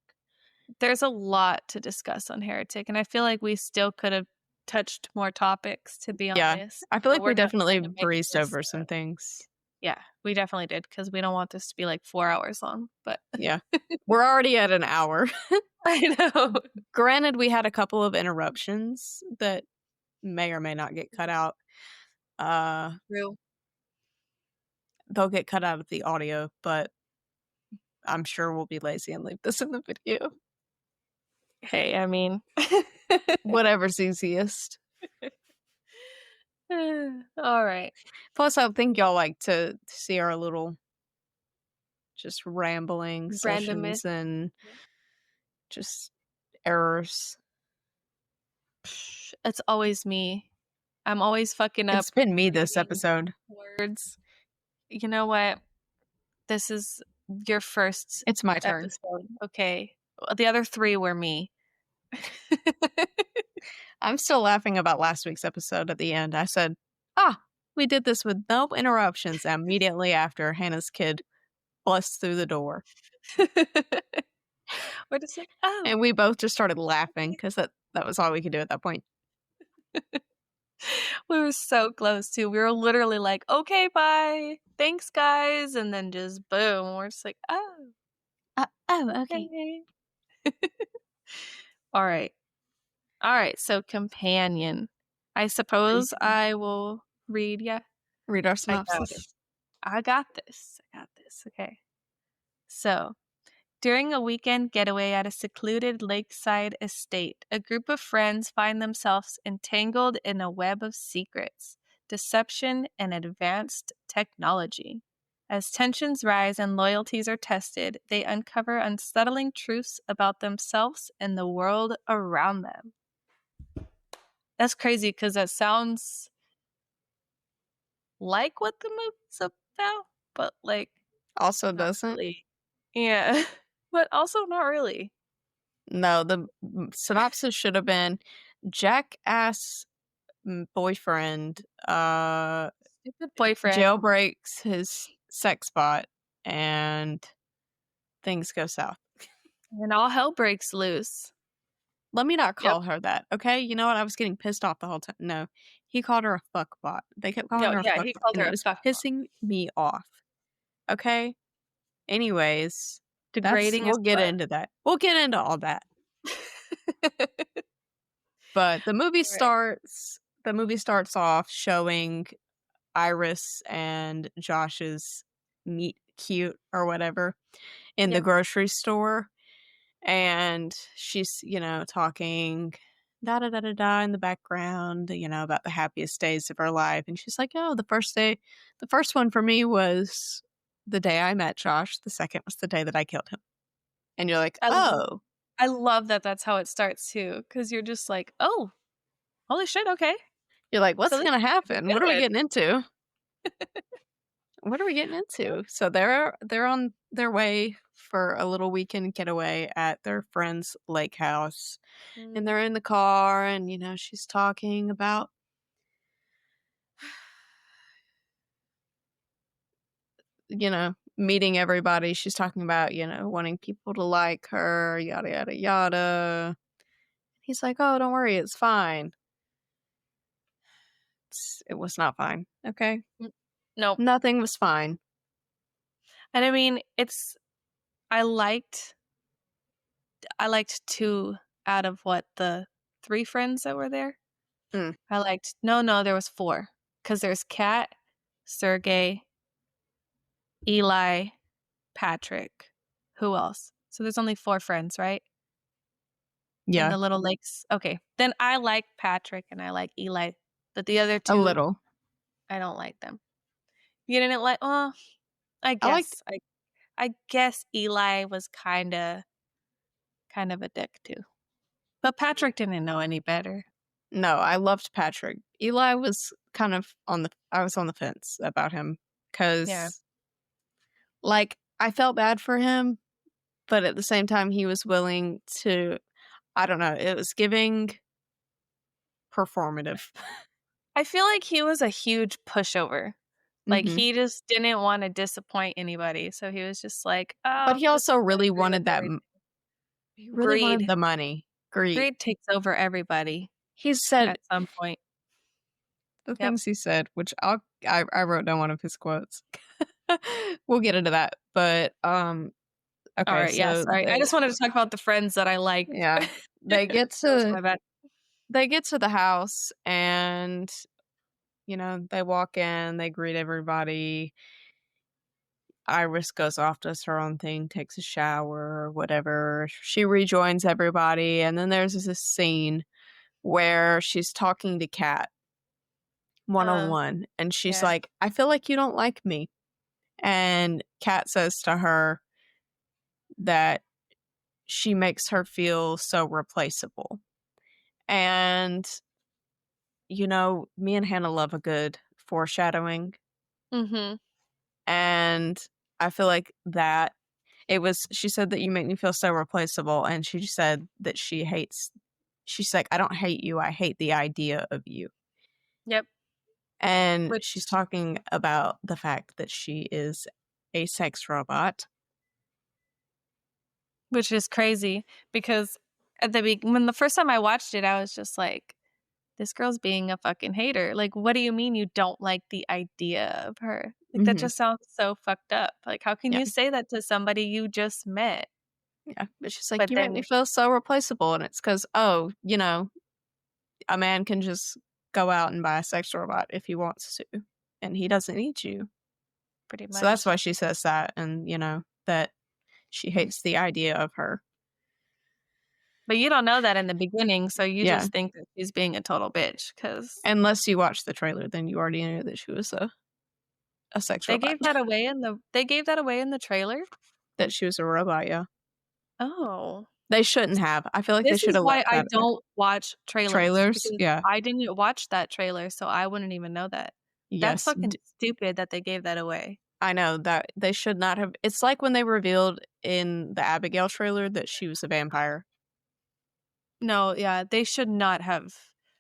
Speaker 2: There's a lot to discuss on Heretic, and I feel like we still could have touched more topics, to be
Speaker 1: Yeah,
Speaker 2: honest,
Speaker 1: I feel
Speaker 2: but
Speaker 1: like we
Speaker 2: we're not
Speaker 1: definitely
Speaker 2: trying to make
Speaker 1: breezed
Speaker 2: this
Speaker 1: over some things.
Speaker 2: Yeah, we definitely did, because we don't want this to be, like, 4 hours long, but
Speaker 1: Yeah. We're already at an hour.
Speaker 2: I know.
Speaker 1: Granted, we had a couple of interruptions that may or may not get cut out. Uh,
Speaker 2: True.
Speaker 1: they'll get cut out of the audio, but I'm sure we'll be lazy and leave this in the video.
Speaker 2: Hey, I mean
Speaker 1: Whatever's easiest.
Speaker 2: Alright.
Speaker 1: Plus, I think y'all like to see our little just rambling
Speaker 2: Randomness.
Speaker 1: sessions and just errors.
Speaker 2: It's always me. I'm always fucking up
Speaker 1: It's been me this
Speaker 2: reading
Speaker 1: episode.
Speaker 2: words. You know what? This is your first
Speaker 1: It's my turn.
Speaker 2: episode, okay? The other 3 were me.
Speaker 1: I'm still laughing about last week's episode at the end. I said, we did this with no interruptions. And immediately after, Hannah's kid busts through the door.
Speaker 2: We're just like, "Oh."
Speaker 1: And we both just started laughing because that was all we could do at that point.
Speaker 2: We were so close too. We were literally like, "Okay, bye. Thanks, guys." And then just boom, we're just like, "Oh,
Speaker 1: Okay.
Speaker 2: okay." All right. All right, so Companion. I suppose I will read, yeah.
Speaker 1: Read our
Speaker 2: I got it.
Speaker 1: synopsis.
Speaker 2: I got this. I got this. Okay. So, during a weekend getaway at a secluded lakeside estate, a group of friends find themselves entangled in a web of secrets, deception, and advanced technology. As tensions rise and loyalties are tested, they uncover unsettling truths about themselves and the world around them. That's crazy because that sounds like what the movie's about, but like
Speaker 1: Also
Speaker 2: not
Speaker 1: doesn't.
Speaker 2: really. Yeah, but also not really.
Speaker 1: No, the synopsis should have been jackass boyfriend
Speaker 2: Stupid boyfriend,
Speaker 1: jailbreaks his sex bot and things go south.
Speaker 2: and all hell breaks loose.
Speaker 1: Let me not
Speaker 2: Yep.
Speaker 1: call her that, okay? You know what? I was getting pissed off the whole time. No, he called her a fuck bot. They kept calling
Speaker 2: No,
Speaker 1: her a
Speaker 2: yeah,
Speaker 1: fuck
Speaker 2: he
Speaker 1: bot,
Speaker 2: called
Speaker 1: and
Speaker 2: her
Speaker 1: it
Speaker 2: a
Speaker 1: was
Speaker 2: fuck
Speaker 1: pissing me off. Okay? Anyways,
Speaker 2: degrading as
Speaker 1: we'll get
Speaker 2: fuck.
Speaker 1: into that. We'll get into all that. But
Speaker 2: Right.
Speaker 1: the movie starts off showing Iris and Josh's meet cute or whatever in the
Speaker 2: Yep.
Speaker 1: grocery store. And she's, talking da da da da da in the background, about the happiest days of her life. And she's like, oh, the first one for me was the day I met Josh. The second was the day that I killed him. And you're like,
Speaker 2: I l-
Speaker 1: oh,
Speaker 2: I love that that's how it starts too, because you're just like, oh, holy shit, okay.
Speaker 1: you're like,
Speaker 2: So
Speaker 1: what's
Speaker 2: this
Speaker 1: going to
Speaker 2: is
Speaker 1: happen? What are we
Speaker 2: good.
Speaker 1: getting into? What are we getting
Speaker 2: Yep.
Speaker 1: into? So they're on their way for a little weekend getaway at their friend's lake house. And
Speaker 2: Mm.
Speaker 1: they're in the car, and, she's talking about, meeting everybody. She's talking about, wanting people to like her, yada, yada, yada. He's like, "Oh, don't worry, it's fine." It was not fine. Okay.
Speaker 2: Mm. Nope.
Speaker 1: Nothing was fine.
Speaker 2: And I mean, I liked I liked 2 out of the 3 friends that were there?
Speaker 1: Mm,
Speaker 2: No, there was 4, because there's Kat, Sergey, Eli, Patrick. Who else? So there's only 4 friends, right? In
Speaker 1: yeah,
Speaker 2: the Little Lakes? Okay, then I like Patrick and I like Eli, but the other
Speaker 1: a
Speaker 2: 2,
Speaker 1: little.
Speaker 2: I don't like them. You didn't like I
Speaker 1: I liked
Speaker 2: guess. I guess Eli was kind of a dick too. But Patrick didn't know any better.
Speaker 1: No, I loved Patrick. Eli was kind of I was on the fence about him
Speaker 2: Yeah.
Speaker 1: because, like, I felt bad for him, but at the same time, he was willing to, I don't know, it was giving performative.
Speaker 2: I feel like he was a huge pushover. Like,
Speaker 1: Hmm.
Speaker 2: he just didn't wanna disappoint anybody, so he was just like,
Speaker 1: But
Speaker 2: "Oh,
Speaker 1: he
Speaker 2: just
Speaker 1: also
Speaker 2: gonna
Speaker 1: really
Speaker 2: agree with
Speaker 1: wanted
Speaker 2: everything."
Speaker 1: he really wanted
Speaker 2: Greed.
Speaker 1: the money. Greed.
Speaker 2: Greed takes over everybody
Speaker 1: He said
Speaker 2: at some point.
Speaker 1: the
Speaker 2: Yep.
Speaker 1: things he said, which I wrote down one of his quotes. We'll get into that, but okay,
Speaker 2: Alright, yeah,
Speaker 1: so
Speaker 2: sorry. I just wanted to talk about the friends that I liked.
Speaker 1: yeah, they get
Speaker 2: That was
Speaker 1: to
Speaker 2: my bad.
Speaker 1: they get to the house, and they walk in, they greet everybody. Iris goes off, does her own thing, takes a shower or whatever. She rejoins everybody, and then there's this scene where she's talking to Kat one on
Speaker 2: Uh,
Speaker 1: one, and she's
Speaker 2: yeah.
Speaker 1: like, "I feel like you don't like me." And Kat says to her that she makes her feel so replaceable. And, me and Hannah love a good foreshadowing.
Speaker 2: Mhm.
Speaker 1: And I feel like that she said that you make me feel so replaceable. And she said that she's like, I don't hate you. I hate the idea of you.
Speaker 2: Yep.
Speaker 1: And
Speaker 2: Which
Speaker 1: she's talking about the fact that she is a sex robot.
Speaker 2: which is crazy because when the first time I watched it, I was just like, "This girl's being a fucking hater." Like, what do you mean you don't like the idea of her? Like, that
Speaker 1: Hmm.
Speaker 2: just sounds so fucked up. Like, how can
Speaker 1: Yeah.
Speaker 2: you say that to somebody you just met?
Speaker 1: Yeah. But she's like,
Speaker 2: But
Speaker 1: you make me
Speaker 2: then
Speaker 1: feel so replaceable. And it's because, oh, a man can just go out and buy a sex robot if he wants to, and he doesn't need you.
Speaker 2: pretty
Speaker 1: So that's
Speaker 2: much.
Speaker 1: why she says that, and that she hates the idea of her.
Speaker 2: But you don't know that in the beginning, so you
Speaker 1: Yeah,
Speaker 2: just think that she's being a total bitch because
Speaker 1: unless you watch the trailer, then you already knew that she was a sex robot.
Speaker 2: they gave that away in the trailer?
Speaker 1: That she was a robot. Yeah,
Speaker 2: Oh.
Speaker 1: they shouldn't have. I feel like they
Speaker 2: This
Speaker 1: should
Speaker 2: is
Speaker 1: have
Speaker 2: why
Speaker 1: left
Speaker 2: I
Speaker 1: that in.
Speaker 2: don't watch trailers
Speaker 1: Trailers.
Speaker 2: because
Speaker 1: Yeah.
Speaker 2: I didn't watch that trailer, so I wouldn't even know that. That's
Speaker 1: Yes,
Speaker 2: fucking stupid that they gave that away.
Speaker 1: I know that they should not have. It's like when they revealed in the Abigail trailer that she was a vampire.
Speaker 2: No, yeah, they should not have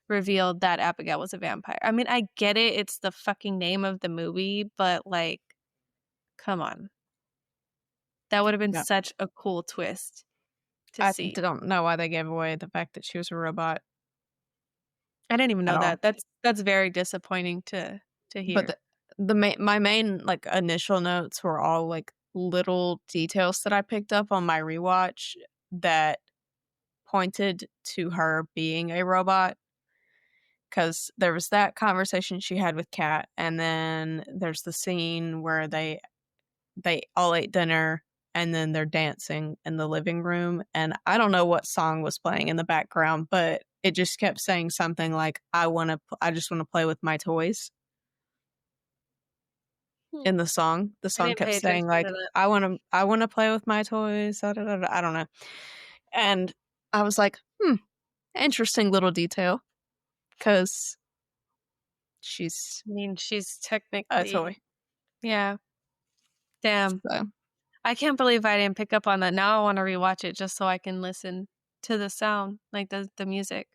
Speaker 2: revealed that Abigail was a vampire. I mean, I get it, it's the fucking name of the movie, but, like, come on. That would have been
Speaker 1: Yeah,
Speaker 2: such a cool twist to
Speaker 1: I
Speaker 2: see.
Speaker 1: don't know why they gave away the fact that she was a robot
Speaker 2: I didn't even
Speaker 1: at
Speaker 2: know
Speaker 1: all.
Speaker 2: that. That's very disappointing to
Speaker 1: But
Speaker 2: hear.
Speaker 1: my main, like, initial notes were all, like, little details that I picked up on my rewatch that pointed to her being a robot. Because there was that conversation she had with Kat, and then there's the scene where they all ate dinner, and then they're dancing in the living room, and I don't know what song was playing in the background, but it just kept saying something like, I just wanna play with my toys."
Speaker 2: Hmm.
Speaker 1: In the song. The
Speaker 2: I
Speaker 1: song
Speaker 2: didn't
Speaker 1: kept
Speaker 2: pay
Speaker 1: saying,
Speaker 2: attention to
Speaker 1: like,
Speaker 2: that.
Speaker 1: I wanna play with my toys, da, da, da, da," I don't know. And I was like, "Hmm, interesting little detail, because she's
Speaker 2: I mean, she's
Speaker 1: a
Speaker 2: technically
Speaker 1: toy."
Speaker 2: yeah. Damn.
Speaker 1: So,
Speaker 2: I can't believe I didn't pick up on that. Now I wanna rewatch it just so I can listen to the sound, like, the music.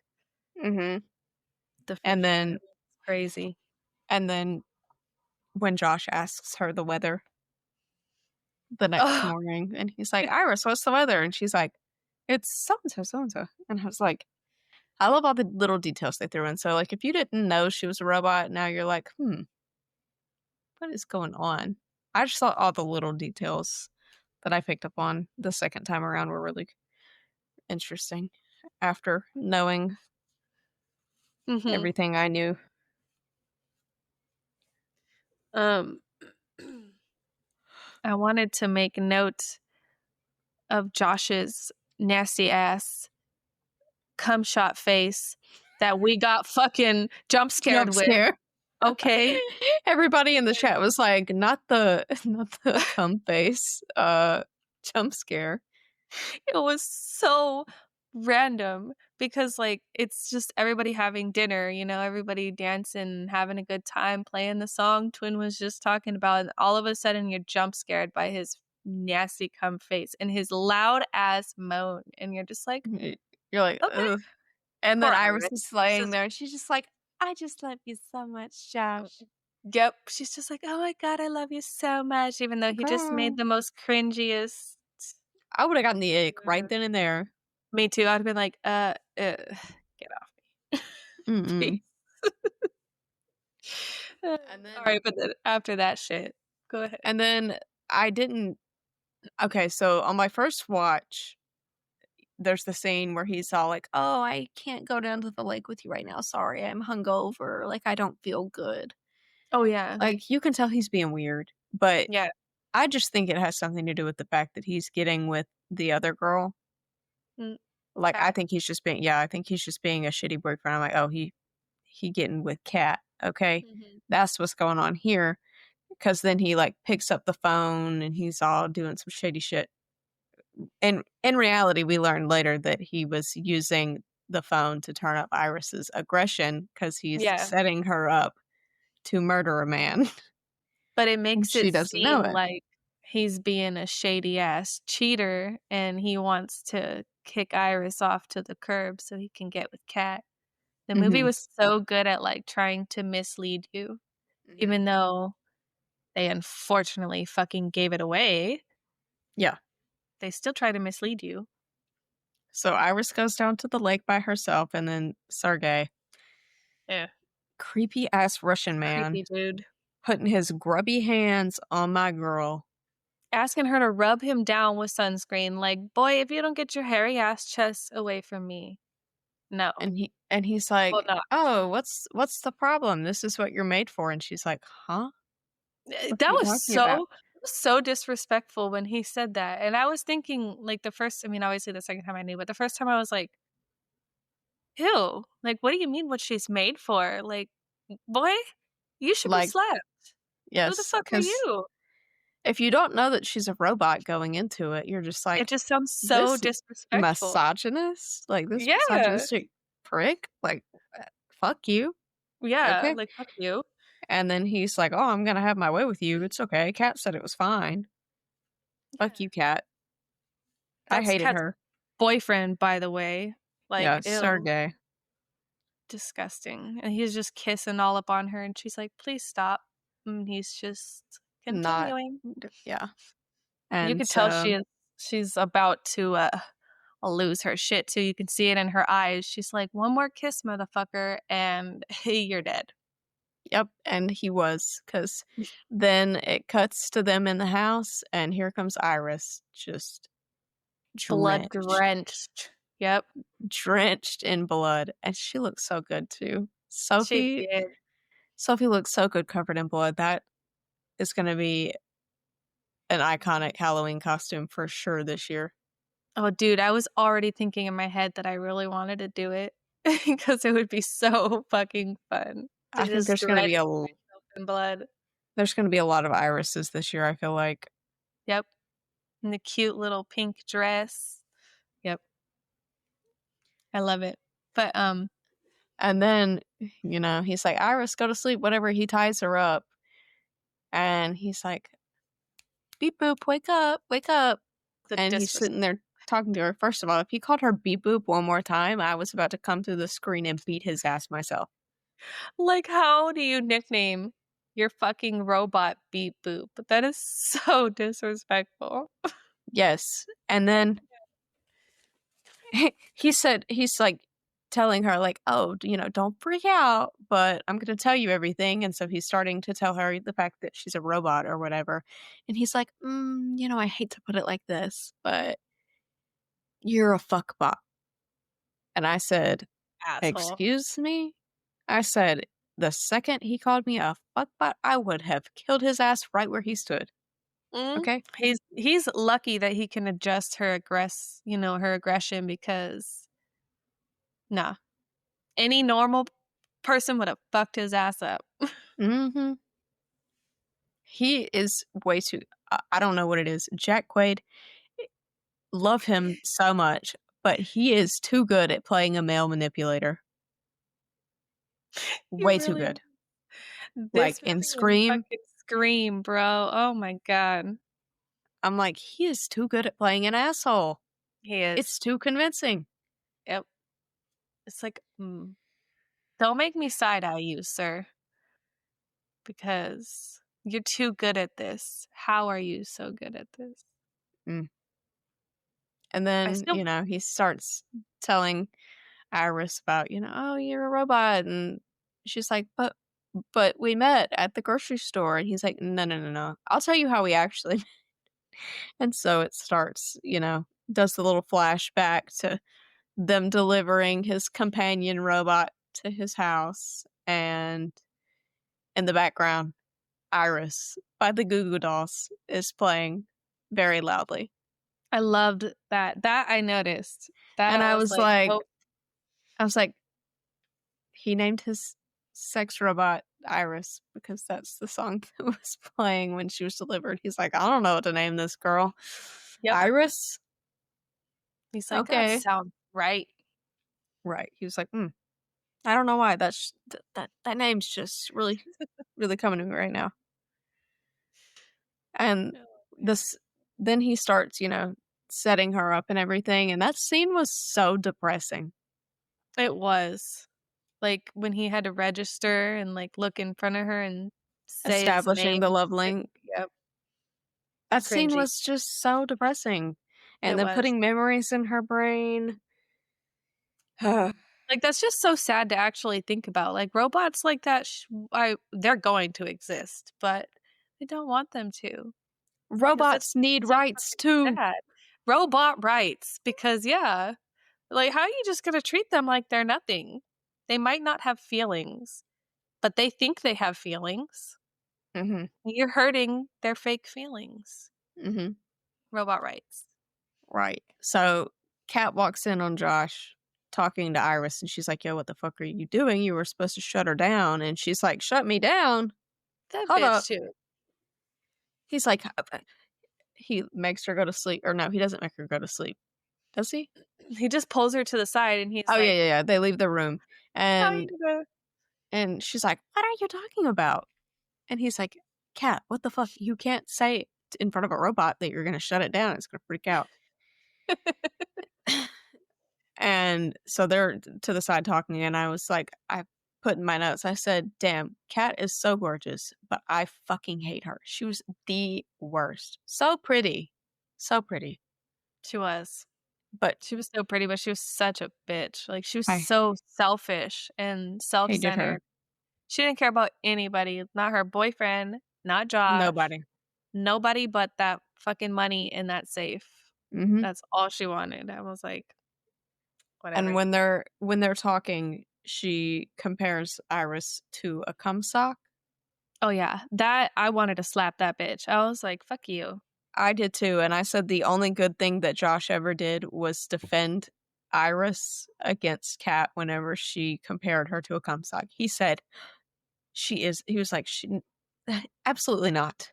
Speaker 1: Mhm.
Speaker 2: The
Speaker 1: And then
Speaker 2: It's crazy.
Speaker 1: and then when Josh asks her the weather the next
Speaker 2: Oh,
Speaker 1: morning, and he's like, "Iris, what's the weather?" And she's like, "It's so and so, so and so." And I was like, I love all the little details they threw in. So, like, if you didn't know she was a robot, now you're like, what is going on? I just thought all the little details that I picked up on the second time around were really interesting after knowing
Speaker 2: mhm.
Speaker 1: everything I knew.
Speaker 2: Um, I wanted to make note of Josh's nasty ass cum shot face that we got fucking jump scared
Speaker 1: Jump
Speaker 2: with,
Speaker 1: scare.
Speaker 2: okay?
Speaker 1: Everybody in the chat was like, not the not the cum face, jump scare.
Speaker 2: It was so random because, like, it's just everybody having dinner, everybody dancing, having a good time, playing the song Twin was just talking about, and all of a sudden you're jump scared by his nasty cum face and his loud ass moan, and you're just like,
Speaker 1: You're like,
Speaker 2: "Okay."
Speaker 1: ugh. And then
Speaker 2: Poor
Speaker 1: Iris
Speaker 2: Iris.
Speaker 1: is
Speaker 2: She's
Speaker 1: laying
Speaker 2: just
Speaker 1: there. She's just like, I just love you so much, Josh.
Speaker 2: Yep, she's just like, "Oh my god, I love you so much," even though he just made
Speaker 1: Girl.
Speaker 2: the most cringiest.
Speaker 1: I would have gotten the ick right then and there.
Speaker 2: Me too, I'd have been like, get off me,
Speaker 1: Mm-mm.
Speaker 2: please." Uh,
Speaker 1: And then
Speaker 2: Alright, but then after that shit, go ahead.
Speaker 1: and then I didn't okay, so on my first watch, there's the scene where he's all like, "Oh, I can't go down to the lake with you right now. Sorry, I'm hungover. Like, I don't feel good."
Speaker 2: Oh, yeah.
Speaker 1: Like, you can tell he's being weird, but
Speaker 2: Yeah.
Speaker 1: I just think it has something to do with the fact that he's getting with the other girl.
Speaker 2: Mm,
Speaker 1: Like, I
Speaker 2: Cat.
Speaker 1: think he's just being I think he's just being a shitty boyfriend. I'm like, "Oh, he getting with Cat. Okay.
Speaker 2: Mhm.
Speaker 1: That's what's going on here." Because then he, like, picks up the phone and he's all doing some shady shit. And in reality, we learned later that he was using the phone to turn up Iris's aggression because he's
Speaker 2: Yeah,
Speaker 1: setting her up to murder a man,
Speaker 2: but it
Speaker 1: and
Speaker 2: makes
Speaker 1: she
Speaker 2: it
Speaker 1: doesn't know
Speaker 2: seem
Speaker 1: it.
Speaker 2: like he's being a shady ass cheater, and he wants to kick Iris off to the curb so he can get with Cat. The movie
Speaker 1: Mhm,
Speaker 2: was so good at, like, trying to mislead you,
Speaker 1: mhm.
Speaker 2: even though they unfortunately fucking gave it away,
Speaker 1: Yeah.
Speaker 2: they still try to mislead you.
Speaker 1: So Iris goes down to the lake by herself, and then Sergey,
Speaker 2: Yeah.
Speaker 1: creepy ass Russian man,
Speaker 2: Creepy dude.
Speaker 1: putting his grubby hands on my girl,
Speaker 2: Asking her to rub him down with sunscreen, like, "Boy, if you don't get your hairy ass chest away from me." No.
Speaker 1: and he's
Speaker 2: Will
Speaker 1: like,
Speaker 2: not.
Speaker 1: "Oh, what's the problem? This is what you're made for." And she's like, "Huh? What are
Speaker 2: That
Speaker 1: you
Speaker 2: was
Speaker 1: talking about?"
Speaker 2: so disrespectful when he said that, and I was thinking, like, obviously the second time I knew, but the first time I was like, "Ew, like, what do you mean what she's made for? Like, boy, you should be
Speaker 1: Like,
Speaker 2: slapped. Who the
Speaker 1: yes,
Speaker 2: fuck are
Speaker 1: because
Speaker 2: you?"
Speaker 1: if you don't know that she's a robot going into it, you're just
Speaker 2: It
Speaker 1: like,
Speaker 2: just sounds so
Speaker 1: "This
Speaker 2: disrespectful.
Speaker 1: misogynist? Like, this
Speaker 2: Yeah.
Speaker 1: misogynistic prick? Like, fuck you.
Speaker 2: Yeah,
Speaker 1: Okay."
Speaker 2: like, fuck you.
Speaker 1: And then he's like, "Oh, I'm gonna have my way with you. It's okay. Kat said it was fine. Fuck
Speaker 2: Yeah.
Speaker 1: you, Kat." I
Speaker 2: That's
Speaker 1: hated
Speaker 2: Kat's
Speaker 1: her.
Speaker 2: boyfriend, by the way.
Speaker 1: Yeah,
Speaker 2: Like, ew,
Speaker 1: Sergey.
Speaker 2: disgusting, and he's just kissing all up on her, and she's like, "Please stop," and he's just
Speaker 1: Not
Speaker 2: continuing.
Speaker 1: yeah.
Speaker 2: You
Speaker 1: And
Speaker 2: could tell
Speaker 1: so
Speaker 2: she's about to, lose her shit too, you can see it in her eyes, she's like, "One more kiss, motherfucker, and you're dead."
Speaker 1: yep, and he was, because then it cuts to them in the house, and here comes Iris, just
Speaker 2: Blood
Speaker 1: drenched,
Speaker 2: drenched. Yep,
Speaker 1: drenched in blood, and she looks so good too.
Speaker 2: she
Speaker 1: Sophie
Speaker 2: did.
Speaker 1: Sophie looks so good covered in blood. That is gonna be an iconic Halloween costume for sure this year.
Speaker 2: Oh, dude, I was already thinking in my head that I really wanted to do it because it would be so fucking fun to
Speaker 1: I think
Speaker 2: just drench myself in blood.
Speaker 1: there's gonna be a lot of irises this year, I feel like.
Speaker 2: Yep, in the cute little pink dress. Yep, I love it. But,
Speaker 1: And then, he's like, "Iris, go to sleep," whatever, he ties her up, and he's like, beep boop, wake up, wake up.
Speaker 2: The
Speaker 1: And he's
Speaker 2: disrespect.
Speaker 1: sitting there talking to her. First of all, if he called her beep boop one more time, I was about to come through the screen and beat his ass myself.
Speaker 2: Like, how do you nickname your fucking robot Beep Boop? That is so disrespectful.
Speaker 1: Yes. And then he said, he's like telling her, like, oh, don't freak out, but I'm going to tell you everything. And so he's starting to tell her the fact that she's a robot or whatever. And he's like, I hate to put it like this, but you're a fuckbot. And I said,
Speaker 2: Asshole.
Speaker 1: excuse me? I said, the second he called me a fuckbot, I would have killed his ass right where he stood.
Speaker 2: Mm.
Speaker 1: Okay?
Speaker 2: He's lucky that he can adjust her aggression because nah, any normal person would have fucked his ass up.
Speaker 1: Mm-hmm. He is way too, I don't know what it is. Jack Quaid, love him so much, but he is too good at playing a male manipulator.
Speaker 2: He
Speaker 1: Way too
Speaker 2: really
Speaker 1: good.
Speaker 2: this
Speaker 1: Like in
Speaker 2: movie and
Speaker 1: Scream,
Speaker 2: fucking Scream, bro. Oh my god.
Speaker 1: I'm like, he is too good at playing an asshole.
Speaker 2: He
Speaker 1: It's
Speaker 2: is.
Speaker 1: too convincing.
Speaker 2: Yep. It's like, don't make me side eye you, sir, because you're too good at this. How are you so good at this?
Speaker 1: Mm. And
Speaker 2: I
Speaker 1: then,
Speaker 2: still
Speaker 1: he starts telling Iris about, oh, you're a robot. And she's like, but we met at the grocery store. And he's like, no, no, no, no. I'll tell you how we actually met. And so it starts, does the little flashback to them delivering his companion robot to his house. And in the background, Iris by the Goo Goo Dolls is playing very loudly.
Speaker 2: I loved that. That I noticed. That
Speaker 1: And
Speaker 2: I was like, "Oh,
Speaker 1: I was like, he named his sex robot Iris because that's the song that was playing when she was delivered. He's like, I don't know what to name this girl.
Speaker 2: yep."
Speaker 1: Iris?
Speaker 2: He's like, "That
Speaker 1: Okay.
Speaker 2: sounds right."
Speaker 1: Right. He was like, I don't know why. That name's just really, really coming to me right now. And
Speaker 2: Oh, man.
Speaker 1: this, then he starts, setting her up and everything. And that scene was so depressing.
Speaker 2: It was. Like, when he had to register and, like, look in front of her and say his
Speaker 1: Establishing
Speaker 2: name
Speaker 1: the
Speaker 2: and
Speaker 1: love
Speaker 2: shit.
Speaker 1: link.
Speaker 2: Yep.
Speaker 1: That scene
Speaker 2: Cringy.
Speaker 1: was just so depressing. And
Speaker 2: It
Speaker 1: then
Speaker 2: was.
Speaker 1: putting memories in her brain.
Speaker 2: Like, that's just so sad to actually think about. Like, robots like that, they're going to exist, but I don't want them to because that's
Speaker 1: Robots need
Speaker 2: so
Speaker 1: rights
Speaker 2: fucking
Speaker 1: too.
Speaker 2: sad. Robot rights, because, yeah, like, how are you just gonna treat them like they're nothing? They might not have feelings, but they think they have feelings.
Speaker 1: Mhm.
Speaker 2: You're hurting their fake feelings.
Speaker 1: Mhm.
Speaker 2: Robot rights.
Speaker 1: Right. So Kat walks in on Josh talking to Iris and she's like, "Yo, what the fuck are you doing? You were supposed to shut her down." And she's like, "Shut me down?
Speaker 2: That
Speaker 1: Hold
Speaker 2: bitch
Speaker 1: up."
Speaker 2: too.
Speaker 1: He's like, he makes her go to sleep, or no, he doesn't make her go to sleep. Does he?
Speaker 2: He just pulls her to the side and he's
Speaker 1: Oh yeah,
Speaker 2: like,
Speaker 1: yeah, yeah. They leave the room.
Speaker 2: "How you
Speaker 1: And
Speaker 2: gonna?"
Speaker 1: she's like, "What are you talking about?" And he's like, "Kat, what the fuck? You can't say in front of a robot that you're going to shut it down. It's going to freak out." And so they're to the side talking, and I was like, I put in my notes, I said, damn, Kat is so gorgeous, but I fucking hate her. She was the worst. So pretty. So pretty.
Speaker 2: She was.
Speaker 1: But
Speaker 2: She was so pretty, but she was such a bitch. Like, she was
Speaker 1: I
Speaker 2: so selfish and
Speaker 1: hated
Speaker 2: self-centered.
Speaker 1: her.
Speaker 2: She didn't care about anybody, not her boyfriend, not Josh,
Speaker 1: Nobody.
Speaker 2: nobody but that fucking money in that safe.
Speaker 1: Hmm.
Speaker 2: That's all she wanted. I was like,
Speaker 1: And
Speaker 2: "Whatever."
Speaker 1: when they're talking, she compares Iris to a cum sock.
Speaker 2: Oh, yeah. That I wanted to slap that bitch. I was like, "Fuck you."
Speaker 1: I did too, and I said the only good thing that Josh ever did was defend Iris against Kat whenever she compared her to a cum sock. He said, he was like, absolutely not.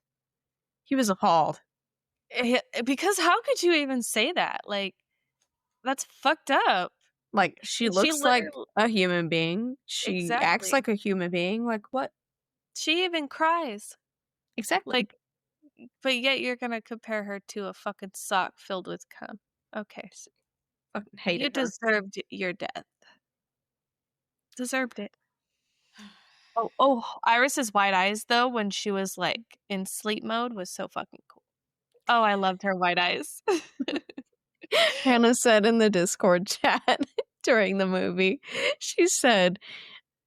Speaker 1: He was appalled.
Speaker 2: Because how could you even say that? Like, that's fucked up.
Speaker 1: Like, she
Speaker 2: She
Speaker 1: looks like
Speaker 2: literally
Speaker 1: a human being. She acts
Speaker 2: exactly.
Speaker 1: like a human being. Like, what?
Speaker 2: She even cries.
Speaker 1: Exactly.
Speaker 2: Like, But yet you're gonna compare her to a fucking sock filled with cum. Okay.
Speaker 1: Fucking
Speaker 2: You
Speaker 1: hated her.
Speaker 2: deserved your death. Deserved it. Oh, Iris's wide eyes, though, when she was, like, in sleep mode was so fucking cool. Oh, I loved her wide eyes.
Speaker 1: Hannah said in the Discord chat during the movie, she said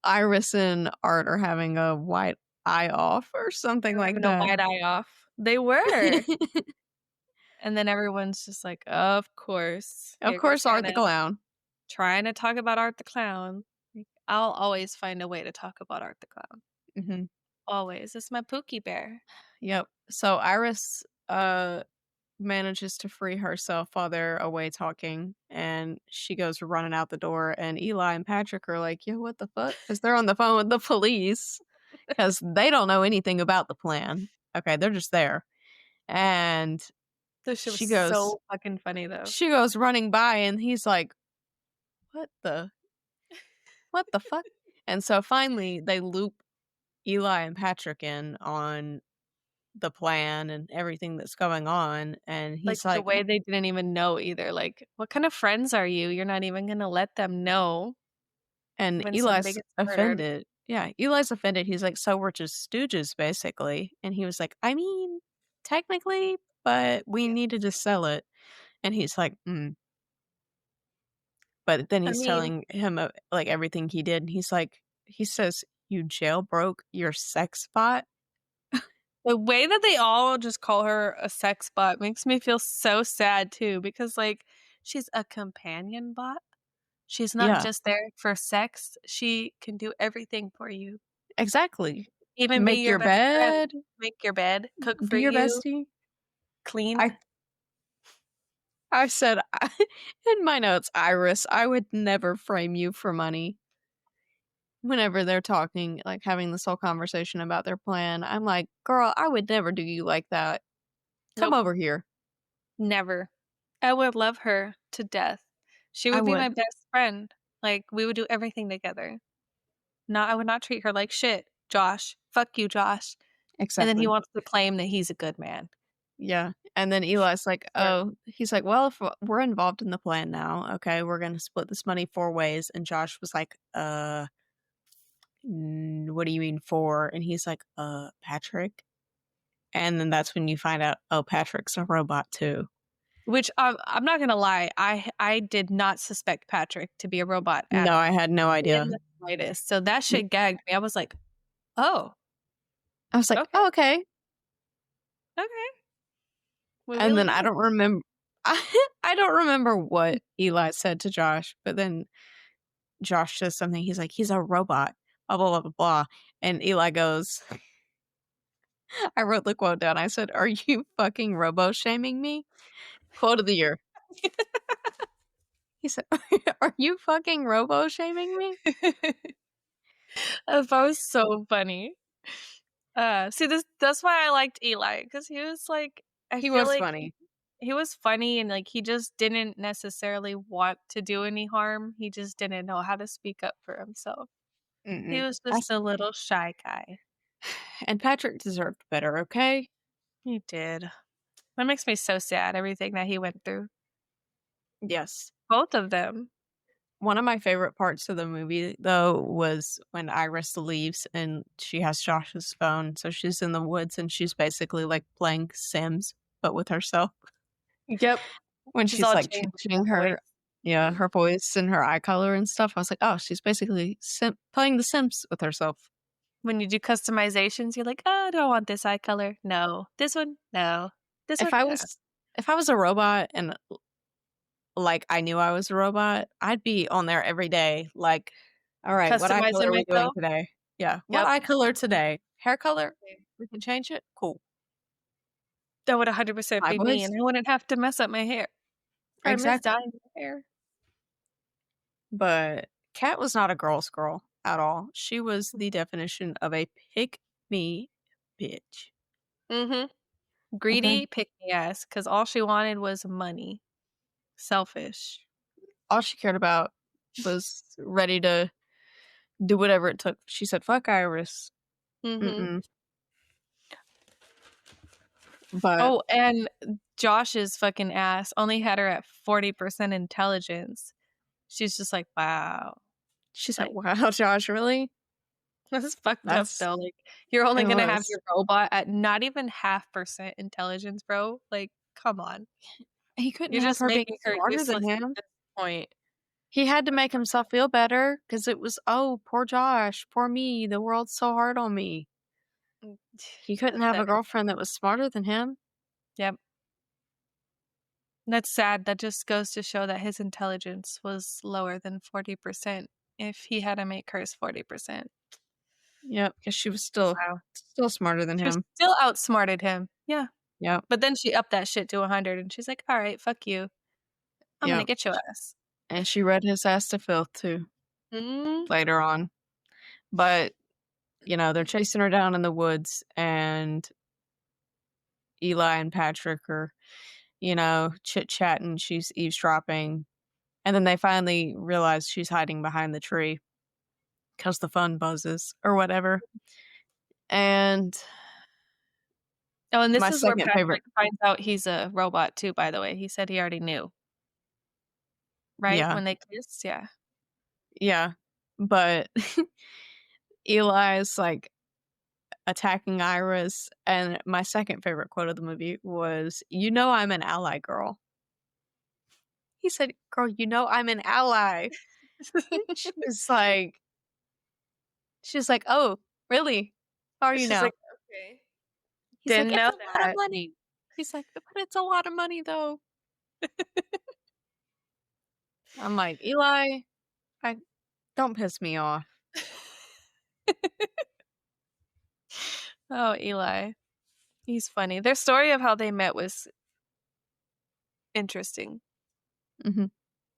Speaker 1: Iris and Art are having a white eye off or something
Speaker 2: They were
Speaker 1: like
Speaker 2: having a
Speaker 1: that.
Speaker 2: wide eye off. They were. And then everyone's just like, "Of course.
Speaker 1: Of
Speaker 2: Here goes
Speaker 1: course, Art the
Speaker 2: Hannah
Speaker 1: Clown.
Speaker 2: trying to talk about Art the Clown." Like, I'll always find a way to talk about Art the Clown.
Speaker 1: Mhm.
Speaker 2: Always. It's my Pookie Bear.
Speaker 1: Yep. So Iris manages to free herself while they're away talking, and she goes running out the door, and Eli and Patrick are like, "Yo, what the fuck?" Because they're on the phone with the police because they don't know anything about the plan. Okay, they're just there. And
Speaker 2: This shit was
Speaker 1: she goes
Speaker 2: so fucking funny, though.
Speaker 1: she goes running by, and he's like, what the fuck?" And so finally they loop Eli and Patrick in on the plan and everything that's going on, and
Speaker 2: Like,
Speaker 1: he's
Speaker 2: the
Speaker 1: like,
Speaker 2: way they didn't even know either, like, "What kind of friends are you? You're not even gonna let them know
Speaker 1: and
Speaker 2: when somebody
Speaker 1: Eli's
Speaker 2: gets murdered."
Speaker 1: offended. Yeah, Eli's offended. He's like, "So we're just stooges, basically." And he was like, "I mean, technically, but we
Speaker 2: Yeah.
Speaker 1: needed to sell it." And he's like, "Mm." But then
Speaker 2: I
Speaker 1: he's
Speaker 2: mean,
Speaker 1: telling him, like, everything he did, and he's like he says, "You jailbroke your sex bot?"
Speaker 2: the way that they all just call her a sex bot makes me feel so sad too, because, like, she's a companion bot. She's not
Speaker 1: Yeah,
Speaker 2: just there for sex, she can do everything for you.
Speaker 1: exactly.
Speaker 2: Even be
Speaker 1: Make
Speaker 2: your
Speaker 1: your
Speaker 2: best friend,
Speaker 1: bed,
Speaker 2: make your bed, cook for
Speaker 1: be your
Speaker 2: you,
Speaker 1: bestie.
Speaker 2: clean.
Speaker 1: I I said in my notes, "Iris, I would never frame you for money." Whenever they're talking, like, having this whole conversation about their plan, I'm like, "Girl, I would never do you like that. Come
Speaker 2: Nope,
Speaker 1: over here."
Speaker 2: never. I would love her to death. She
Speaker 1: I
Speaker 2: would be
Speaker 1: would.
Speaker 2: my best friend. Like, we would do everything together. Not I would not treat her like shit. Josh. Fuck you, Josh. And then he
Speaker 1: Exactly.
Speaker 2: wants to claim that he's a good man.
Speaker 1: Yeah, and then Eli's like,
Speaker 2: Or
Speaker 1: "Oh," he's like, "Well, if we're involved in the plan now, okay, we're gonna split this money 4 ways," and Josh was like, what do you mean 4?" And he's like, Patrick?" And then that's when you find out, oh, Patrick's a robot too.
Speaker 2: which, I'm not gonna lie, I did not suspect Patrick to be a robot at
Speaker 1: No, I had no
Speaker 2: in
Speaker 1: idea.
Speaker 2: the slightest. So that
Speaker 1: N
Speaker 2: shit gagged me. I was like, "Oh,
Speaker 1: I was like,
Speaker 2: okay,
Speaker 1: "Oh, okay."
Speaker 2: okay." Movie a
Speaker 1: And then
Speaker 2: little
Speaker 1: I
Speaker 2: bit.
Speaker 1: don't remember. I don't remember what Eli said to Josh, but then Josh says something, he's like, "He's a robot, blah, blah, blah, blah, blah," and Eli goes I wrote the quote down, I said, "Are you fucking robo-shaming me?" Quote of the year. He said, "Are you fucking robo-shaming me?"
Speaker 2: That was so funny. See, that's why I liked Eli, because he was like, I
Speaker 1: He
Speaker 2: feel
Speaker 1: was
Speaker 2: like
Speaker 1: funny.
Speaker 2: he was funny and like he just didn't necessarily want to do any harm. He just didn't know how to speak up for himself. He
Speaker 1: Mm-mm.
Speaker 2: was just a little shy guy.
Speaker 1: And Patrick deserved better, okay?
Speaker 2: He did. That makes me so sad, everything that he went through.
Speaker 1: Yes.
Speaker 2: Both of them.
Speaker 1: One of my favorite parts of the movie, though, was when Iris leaves and she has Josh's phone. So she's in the woods and she's basically like playing Sims, but with herself.
Speaker 2: Yep.
Speaker 1: When
Speaker 2: She's
Speaker 1: she's
Speaker 2: all
Speaker 1: like
Speaker 2: changing
Speaker 1: changing
Speaker 2: her
Speaker 1: her,
Speaker 2: voice.
Speaker 1: yeah, her voice and her eye color and stuff, I was like, oh, she's basically playing The Sims with herself.
Speaker 2: When you do customizations, you're like, oh, do I want this eye color? No. This one? No. This
Speaker 1: If
Speaker 2: one?
Speaker 1: I
Speaker 2: No.
Speaker 1: was, if I was a robot and like I knew I was a robot, I'd be on there every day. Like, all right, what eye color
Speaker 2: Customizing
Speaker 1: are we doing
Speaker 2: myself?
Speaker 1: today? Yeah, what
Speaker 2: Yep.
Speaker 1: eye color today? Hair color? We can change it. Cool.
Speaker 2: That would 100%
Speaker 1: My
Speaker 2: be me,
Speaker 1: voice.
Speaker 2: and I wouldn't have to mess up my hair. I miss
Speaker 1: Exactly.
Speaker 2: dyeing my hair.
Speaker 1: But Kat was not a girl's girl at all. She was the definition of a pick me bitch.
Speaker 2: Mhm.
Speaker 1: Okay.
Speaker 2: Greedy, pick me ass, because all she wanted was money. Selfish.
Speaker 1: All she cared about was ready to do whatever it took. She said, fuck Iris.
Speaker 2: Mhm.
Speaker 1: Mm-mm. But
Speaker 2: Oh, and Josh's fucking ass only had her at 40% intelligence. She's just like, "Wow."
Speaker 1: she's like,
Speaker 2: Like,
Speaker 1: "Wow, Josh, really?"
Speaker 2: that's fucked up
Speaker 1: That's
Speaker 2: though, like, you're only
Speaker 1: it
Speaker 2: gonna have
Speaker 1: was.
Speaker 2: your robot at not even half percent intelligence, bro. Like, come on.
Speaker 1: He couldn't
Speaker 2: You're
Speaker 1: have
Speaker 2: just
Speaker 1: her being
Speaker 2: making her
Speaker 1: smarter than
Speaker 2: useless at
Speaker 1: him.
Speaker 2: this point.
Speaker 1: He had to
Speaker 2: That's
Speaker 1: make
Speaker 2: fucked
Speaker 1: himself
Speaker 2: up.
Speaker 1: feel better because it was, "Oh, poor Josh, poor me, the world's so hard on me."
Speaker 2: Mm,
Speaker 1: He couldn't have a
Speaker 2: pathetic.
Speaker 1: girlfriend that was smarter than him.
Speaker 2: Yep. That's sad. That just goes to show that his intelligence was lower than 40% if he had to make hers 40%.
Speaker 1: Yep, because she was still smarter than
Speaker 2: She was
Speaker 1: him.
Speaker 2: still outsmarted him. Yeah.
Speaker 1: Yep,
Speaker 2: But then she upped that shit to 100 and she's like, "Alright, fuck you. I'm gonna
Speaker 1: yep,
Speaker 2: get your ass."
Speaker 1: and she read his ass to filth too,
Speaker 2: Mm.
Speaker 1: later on. But, they're chasing her down in the woods, and Eli and Patrick are, chit-chatting, she's eavesdropping, and then they finally realize she's hiding behind the tree because the phone buzzes or whatever, and
Speaker 2: Oh, and this
Speaker 1: my
Speaker 2: is where
Speaker 1: second favorite.
Speaker 2: Patrick finds out he's a robot too, by the way. He said he already knew, right?
Speaker 1: Yeah,
Speaker 2: When they kissed? Yeah.
Speaker 1: yeah, but Eli's, like, attacking Iris, and my second favorite quote of the movie was, "You know I'm an ally, girl." He said, "Girl, you know I'm an ally." She was like "Oh, really? How are you
Speaker 2: She's
Speaker 1: now?"
Speaker 2: like, "Okay.
Speaker 1: He's like,
Speaker 2: Didn't
Speaker 1: "It's
Speaker 2: know
Speaker 1: a lot of
Speaker 2: that."
Speaker 1: money." He's like, "But it's a lot of money, though." I'm like, "Eli, I don't piss me off."
Speaker 2: Oh, Eli. He's funny. Their story of how they met was interesting.
Speaker 1: Mhm.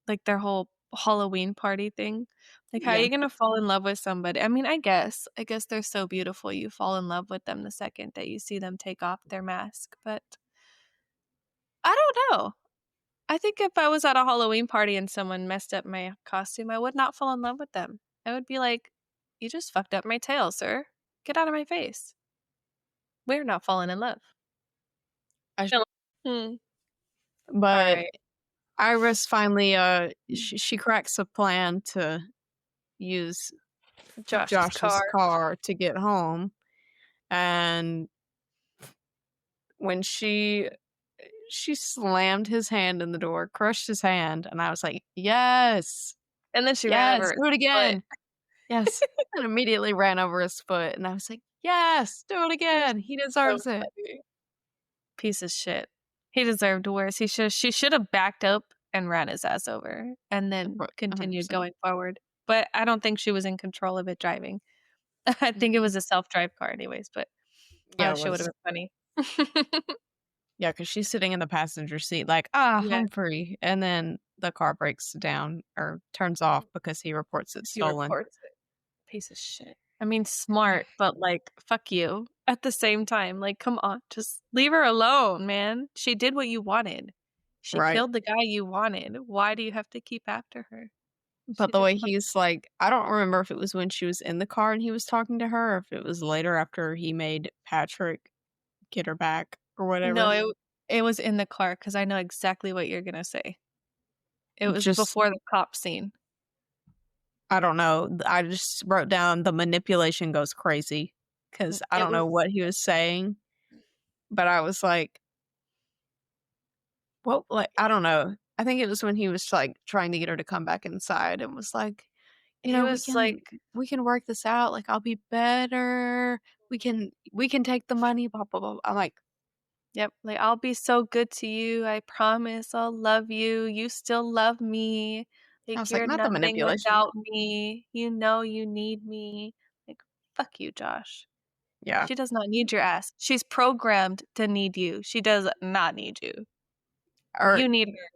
Speaker 2: Like, their whole Halloween party thing. Like, how are
Speaker 1: Yeah,
Speaker 2: you gonna fall in love with somebody? I mean, I guess they're so beautiful, you fall in love with them the second that you see them take off their mask, but I don't know. I think if I was at a Halloween party and someone messed up my costume, I would not fall in love with them. I would be like, "You just fucked up my tail, sir. Get out of my face. We're not falling in love."
Speaker 1: I sh
Speaker 2: You're like, "Hmm,
Speaker 1: but
Speaker 2: alright."
Speaker 1: Iris finally, she cracks a plan to use
Speaker 2: Josh's
Speaker 1: Josh's
Speaker 2: car.
Speaker 1: car to get home, and when she slammed his hand in the door, crushed his hand, and I was like, "Yes,
Speaker 2: And then she ran over
Speaker 1: yes,
Speaker 2: his
Speaker 1: do it
Speaker 2: foot.
Speaker 1: again, yes," and immediately ran over his foot, and I was like, "Yes, do it
Speaker 2: It's
Speaker 1: again, he
Speaker 2: so
Speaker 1: deserves it."
Speaker 2: funny. Piece of shit. He deserved worse. She should have backed up and ran his ass over and then continued
Speaker 1: 100%.
Speaker 2: going forward. But I don't think she was in control of it driving. I think it was a self-drive car anyways, but
Speaker 1: Yeah, it
Speaker 2: she would
Speaker 1: was.
Speaker 2: have been funny.
Speaker 1: Yeah, because she's sitting in the passenger seat like,
Speaker 2: Yeah,
Speaker 1: I'm free," and then the car breaks down or turns off because he reports it
Speaker 2: he
Speaker 1: stolen.
Speaker 2: reports it. Piece of shit. I mean, smart, but, like, fuck you at the same time. Like, come on, just leave her alone, man. She did what you wanted. She
Speaker 1: Right.
Speaker 2: killed the guy you wanted. Why do you have to keep after her?
Speaker 1: But
Speaker 2: She
Speaker 1: the
Speaker 2: did
Speaker 1: way
Speaker 2: fine.
Speaker 1: he's like, I don't remember if it was when she was in the car and he was talking to her, or if it was later after he made Patrick get her back or
Speaker 2: No,
Speaker 1: whatever.
Speaker 2: it was in the car because I know exactly what you're gonna say. It was
Speaker 1: Just
Speaker 2: before the cop scene.
Speaker 1: I don't know. I just wrote down the manipulation goes crazy because I
Speaker 2: It
Speaker 1: don't know
Speaker 2: was
Speaker 1: what he was saying, but I was like, "What?" Like I don't know. I think it was when he was like trying to get her to come back inside and was like,
Speaker 2: he
Speaker 1: we
Speaker 2: was
Speaker 1: can
Speaker 2: like,
Speaker 1: work this out. Like I'll be better. We can take the money. Blah blah blah. I'm like,
Speaker 2: "Yep, like, I'll be so good to you, I promise I'll love you, you still love me,
Speaker 1: I
Speaker 2: like,
Speaker 1: was like,
Speaker 2: you're
Speaker 1: not the
Speaker 2: nothing
Speaker 1: manipulation.
Speaker 2: without me, you know you need me." Like, fuck you, Josh.
Speaker 1: Yeah.
Speaker 2: She does not need your ass. She's programmed to need you. She does not need you.
Speaker 1: Or
Speaker 2: You need her.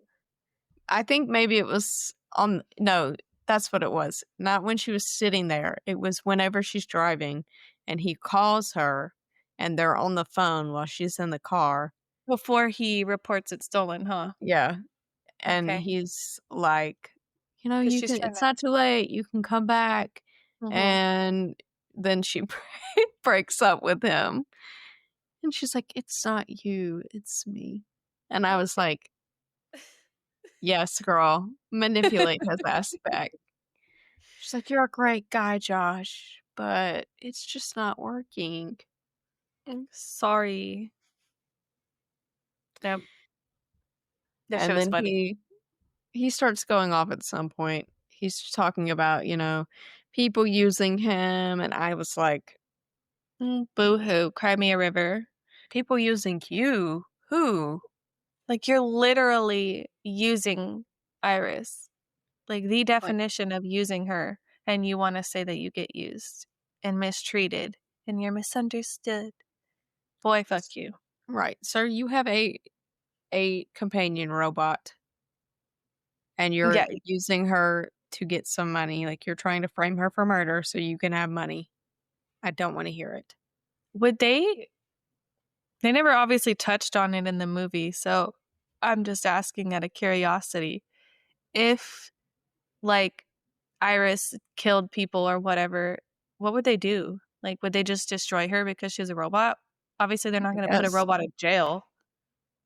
Speaker 1: I think maybe it was on no, that's what it was. Not when she was sitting there. It was whenever she's driving and he calls her and they're on the phone while she's in the car.
Speaker 2: Before he reports it stolen, huh?
Speaker 1: Yeah. And
Speaker 2: Okay.
Speaker 1: he's like,
Speaker 2: Because
Speaker 1: you
Speaker 2: she's
Speaker 1: can
Speaker 2: trying
Speaker 1: it's
Speaker 2: to
Speaker 1: not too late. You can come back.
Speaker 2: mhm.
Speaker 1: And then she breaks up with him. And she's like, "It's not you, it's me." And I was like, "Yes, girl, manipulate his ass back." She's like, "You're a great guy, Josh, but it's just not working."
Speaker 2: Sorry. Yep, that shit
Speaker 1: And
Speaker 2: was
Speaker 1: then
Speaker 2: funny.
Speaker 1: he starts going off at some point. He's talking about, people using him, and I was like,
Speaker 2: Boo-hoo, cry me a river.
Speaker 1: "People using you? Who?"
Speaker 2: Like, you're literally using Iris, like, the
Speaker 1: Like,
Speaker 2: definition of using her, and you wanna say that you get used and mistreated and you're misunderstood. Boy, fuck you.
Speaker 1: right, sir, you have a companion robot, and you're
Speaker 2: Yeah,
Speaker 1: using her to get some money, like, you're trying to frame her for murder so you can have money. I don't wanna hear it.
Speaker 2: would they never obviously touched on it in the movie, so I'm just asking out of curiosity. If, like, Iris killed people or whatever, what would they do? Like, would they just destroy her because she's a robot? Obviously, they're not
Speaker 1: I
Speaker 2: gonna put a
Speaker 1: guess.
Speaker 2: robot in jail.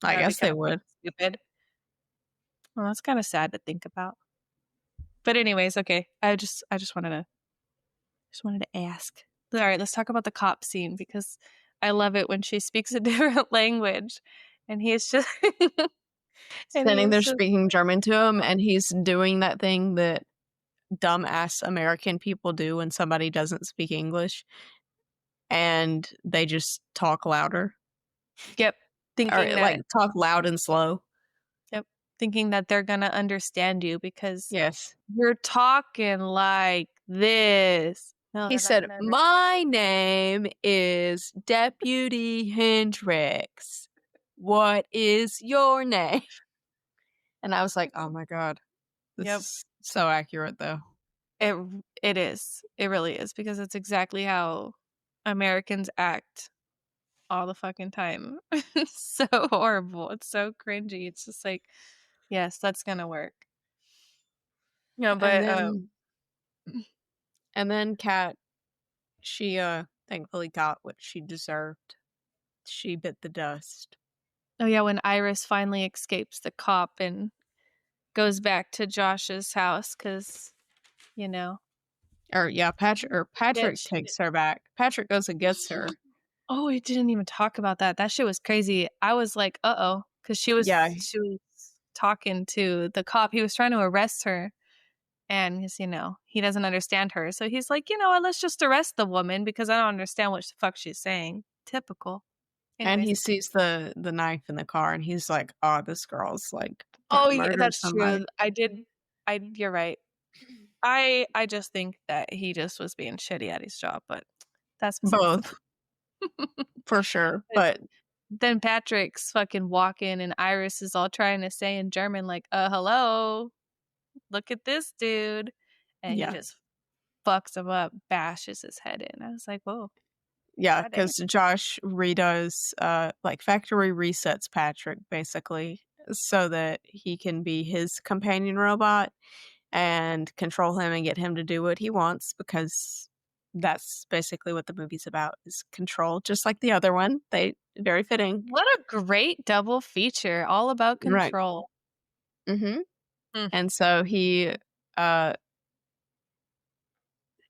Speaker 1: I
Speaker 2: That would be
Speaker 1: guess they
Speaker 2: kinda
Speaker 1: would.
Speaker 2: stupid. Well, that's kinda sad to think about. But anyways, okay. I just wanted to ask. Alright, let's talk about the cop scene because I love it when she speaks a different language and he's just and
Speaker 1: Sitting there
Speaker 2: he's just
Speaker 1: speaking German to him, and he's doing that thing that dumbass American people do when somebody doesn't speak English, and they just talk louder,
Speaker 2: yep,
Speaker 1: or,
Speaker 2: thinking
Speaker 1: like,
Speaker 2: that
Speaker 1: talk loud and slow.
Speaker 2: yep, thinking that they're gonna understand you because
Speaker 1: Yes.
Speaker 2: you're talking like this. No,
Speaker 1: He
Speaker 2: they're not
Speaker 1: said,
Speaker 2: gonna understand.
Speaker 1: "My name is Deputy Hendricks. What is your name?" And I was like, "Oh my god. This
Speaker 2: Yep.
Speaker 1: is so accurate, though."
Speaker 2: It it is. It really is because it's exactly how Americans act all the fucking time. It's so horrible. It's so cringy. It's just like, yes, that's gonna work. Yeah,
Speaker 1: And
Speaker 2: but
Speaker 1: then and then Kat, she, thankfully got what she deserved. She bit the dust.
Speaker 2: oh yeah, when Iris finally escapes the cop and goes back to Josh's house because you know,
Speaker 1: Or, yeah, Patrick
Speaker 2: bitch.
Speaker 1: takes her back. Patrick goes and gets her.
Speaker 2: Oh, we didn't even talk about that. That shit was crazy. I was like, uh-oh, because
Speaker 1: Yeah,
Speaker 2: she was talking to the cop. He was trying to arrest her. And he doesn't understand her. So he's like, you know what, let's just arrest the woman because I don't understand what the fuck she's saying. Typical.
Speaker 1: and he
Speaker 2: Anyways.
Speaker 1: sees the knife in the car, and he's like, "Oh, this girl's, like,
Speaker 2: Oh,
Speaker 1: gonna
Speaker 2: yeah,
Speaker 1: murder
Speaker 2: that's true.
Speaker 1: somebody."
Speaker 2: You're right. I just think that he just was being shitty at his job, but that's besides the
Speaker 1: Both,
Speaker 2: point.
Speaker 1: for sure,
Speaker 2: But
Speaker 1: but
Speaker 2: then Patrick's fucking walking and Iris is all trying to say in German, like, hello, look at this dude. And he
Speaker 1: yeah.
Speaker 2: just fucks him up, bashes his head in. I was like, whoa,
Speaker 1: Yeah,
Speaker 2: goddamn.
Speaker 1: because Josh redoes, like, factory resets Patrick, basically, so that he can be his companion robot and control him and get him to do what he wants, because that's basically what the movie's about, is control, just like the other one. They very fitting.
Speaker 2: What a great double feature, all about
Speaker 1: Right.
Speaker 2: control.
Speaker 1: Mhm.
Speaker 2: Mm,
Speaker 1: And so he, uh,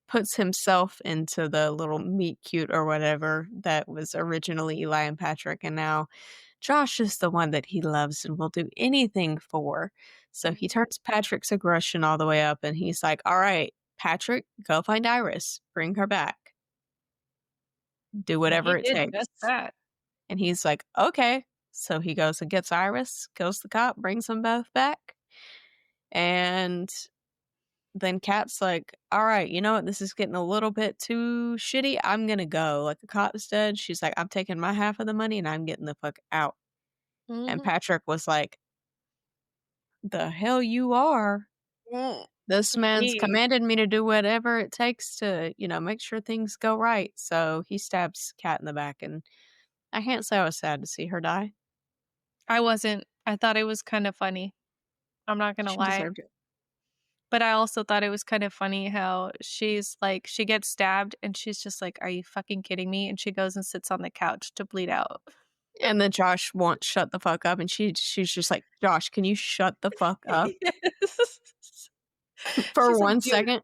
Speaker 1: puts himself into the little meet cute or whatever that was originally Eli and Patrick, and now Josh is the one that he loves and will do anything for. So he
Speaker 2: mhm.
Speaker 1: turns Patrick's aggression all the way up, and he's like, "All right, Patrick, go find Iris, bring her back, do
Speaker 2: And he
Speaker 1: whatever it
Speaker 2: did just
Speaker 1: takes."
Speaker 2: that.
Speaker 1: And he's like, "Okay." So he goes and gets Iris, kills the cop, brings them both back, and then Kat's like, "All right, you know what? This is getting a little bit too shitty. I'm gonna go." Like, the cop's dead. She's like, "I'm taking my half of the money and I'm getting the fuck out." And
Speaker 2: Mhm.
Speaker 1: Patrick was like, "The hell you are.
Speaker 2: Mm.
Speaker 1: This man's
Speaker 2: He
Speaker 1: commanded me to do whatever it takes to, make sure things go right." So he stabs Kat in the back, and I can't say I was sad to see her die.
Speaker 2: I wasn't. I thought it was kind of funny. I'm not gonna
Speaker 1: She
Speaker 2: lie.
Speaker 1: deserved it.
Speaker 2: But I also thought it was kind of funny how she's like she gets stabbed and she's just like, "Are you fucking kidding me?" And she goes and sits on the couch to bleed out.
Speaker 1: And then Josh won't shut the fuck up, and she's just like, "Josh, can you shut the fuck up
Speaker 2: Yes.
Speaker 1: for
Speaker 2: She's like,
Speaker 1: one
Speaker 2: "Dude,
Speaker 1: second?"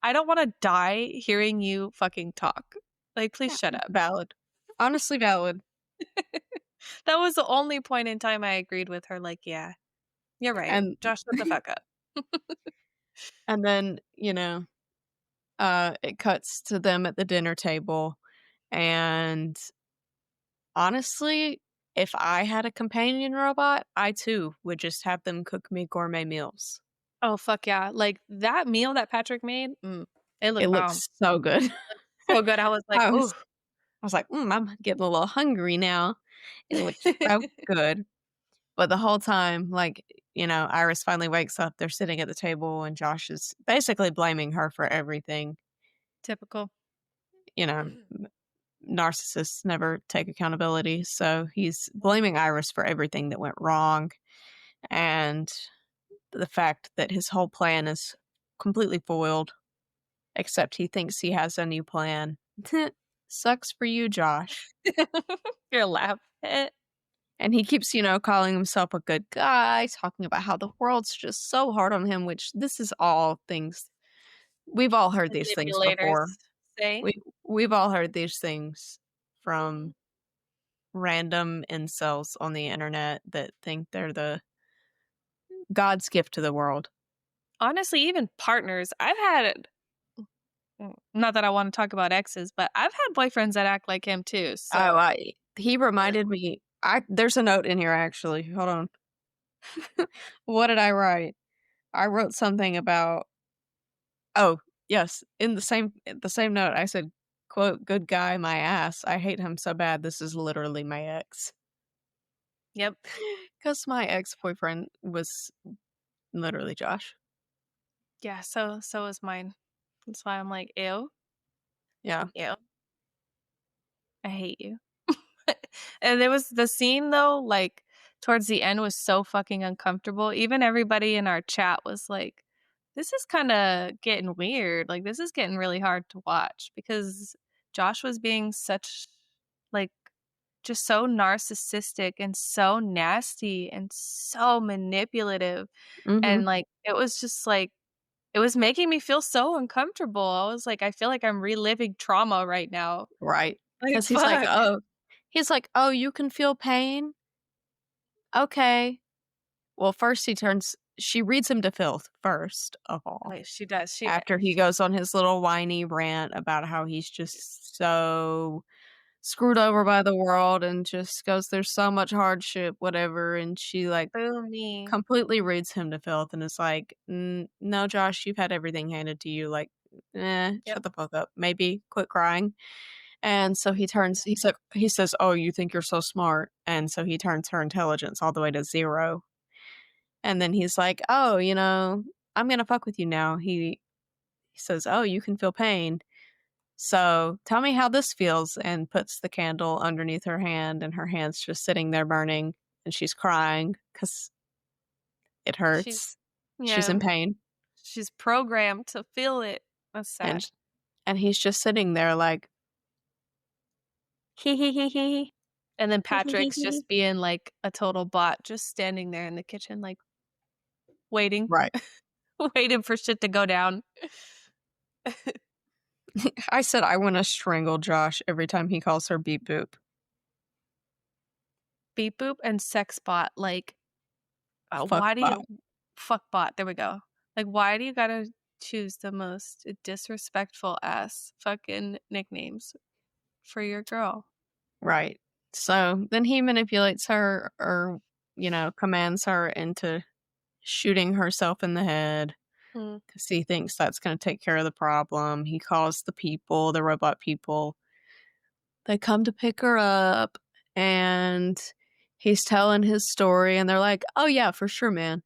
Speaker 2: I don't wanna die hearing you fucking talk. Like, please
Speaker 1: Yeah,
Speaker 2: shut up."
Speaker 1: valid. Honestly valid.
Speaker 2: That was the only point in time I agreed with her, like, "Yeah, you're right.
Speaker 1: And
Speaker 2: Josh, shut the fuck up."
Speaker 1: and then, it cuts to them at the dinner table, and honestly, if I had a companion robot, I too would just have them cook me gourmet meals.
Speaker 2: Oh, fuck yeah. Like, that meal that Patrick made, it
Speaker 1: It
Speaker 2: looked bomb.
Speaker 1: looks so good.
Speaker 2: So good, I was like,
Speaker 1: I
Speaker 2: "Ooh."
Speaker 1: was I was like, I'm getting a little hungry now." It looks so good. But the whole time, like, Iris finally wakes up, they're sitting at the table, and Josh is basically blaming her for everything.
Speaker 2: Typical.
Speaker 1: You know, narcissists never take accountability, so he's blaming Iris for everything that went wrong, and the fact that his whole plan is completely foiled, except he thinks he has a new plan. Sucks for you, Josh.
Speaker 2: Your laugh.
Speaker 1: And he keeps, calling himself a good guy, talking about how the world's just so hard on him, which this is all things we've all heard these things
Speaker 2: Manipulators
Speaker 1: before.
Speaker 2: say.
Speaker 1: We we've all heard these things
Speaker 2: Mhm.
Speaker 1: from random incels on the internet that think they're the God's gift to the world.
Speaker 2: Honestly, even partners, I've had not that I wanna talk about exes, but I've had boyfriends that act like him too,
Speaker 1: Oh,
Speaker 2: so
Speaker 1: he reminded me I there's a note in here actually. Hold on. What did I write? I wrote something about oh, yes, in the same note, I said, quote, "Good guy, my ass. I hate him so bad, this is literally my ex."
Speaker 2: yep.
Speaker 1: Because my ex-boyfriend was literally Josh.
Speaker 2: Yeah, so is mine. That's why I'm like, "Ew,
Speaker 1: Yeah.
Speaker 2: ew, I hate you." And there was the scene though, like, towards the end was so fucking uncomfortable. Even everybody in our chat was like, "This is kinda getting weird, like, this is getting really hard to watch," because Josh was being such like, just so narcissistic and so nasty and so manipulative, and,
Speaker 1: Mhm.
Speaker 2: like, it was just, like it was making me feel so uncomfortable. I was like, "I feel like I'm reliving trauma right now."
Speaker 1: Right.
Speaker 2: Like,
Speaker 1: Because he's like,
Speaker 2: fuck.
Speaker 1: "Oh, you can feel pain? Okay." Well, first she reads him to filth, first of all,
Speaker 2: Wait, she does,
Speaker 1: after he goes on his little whiny rant about how he's just so screwed over by the world and just goes, "There's so much hardship, whatever," and she, like,
Speaker 2: boo me.
Speaker 1: completely reads him to filth and is like, No, Josh, you've had everything handed to you, like,
Speaker 2: Yep.
Speaker 1: shut the fuck up, maybe quit crying." And so he says, "Oh, you think you're so smart," and so he turns her intelligence all the way to 0, and then he's like, "Oh, I'm gonna fuck with you now." He says, "Oh, you can feel pain. So tell me how this feels," and puts the candle underneath her hand, and her hand's just sitting there burning, and she's crying because it
Speaker 2: She's
Speaker 1: hurts. She's in
Speaker 2: yeah,
Speaker 1: pain,
Speaker 2: she's programmed to feel it. That's
Speaker 1: and
Speaker 2: sad.
Speaker 1: and he's just sitting there like, "Hee hee hee hee,
Speaker 2: And then
Speaker 1: hee hee hee
Speaker 2: Patrick's
Speaker 1: hee."
Speaker 2: just being like a total bot, just standing there in the kitchen, like, waiting,
Speaker 1: Right.
Speaker 2: waiting for shit to go down.
Speaker 1: I said I wanna strangle Josh every time he calls her beep boop.
Speaker 2: Beep boop and sex bot, like,
Speaker 1: Fuck
Speaker 2: why do
Speaker 1: bot.
Speaker 2: you fuck bot, there we go. Like, why do you gotta choose the most disrespectful ass fucking nicknames for your girl?
Speaker 1: Right. So then he manipulates her or, commands her into shooting herself in the head
Speaker 2: Mm.
Speaker 1: because he thinks that's going to take care of the problem. He calls the robot people. They come to pick her up and he's telling his story and they're like, "Oh, yeah, for sure, man.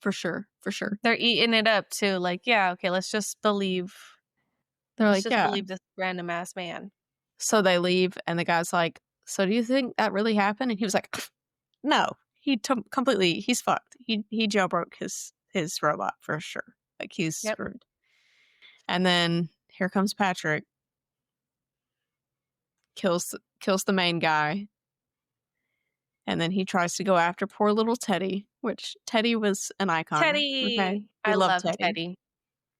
Speaker 1: For sure. For sure."
Speaker 2: They're eating it up too, like, "Yeah, okay,
Speaker 1: They're
Speaker 2: let's
Speaker 1: like,
Speaker 2: just
Speaker 1: "Yeah."
Speaker 2: believe this random ass man."
Speaker 1: So they leave and the guy's like, "So do you think that really happened?" And he was like, "No. He's fucked. He jailbroke his robot for sure. Like, he's
Speaker 2: Yep.
Speaker 1: screwed. And then here comes Patrick, kills the main guy, and then he tries to go after poor little Teddy, which Teddy was an icon, okay?
Speaker 2: Teddy!
Speaker 1: We
Speaker 2: I
Speaker 1: love
Speaker 2: love
Speaker 1: Teddy.
Speaker 2: Teddy.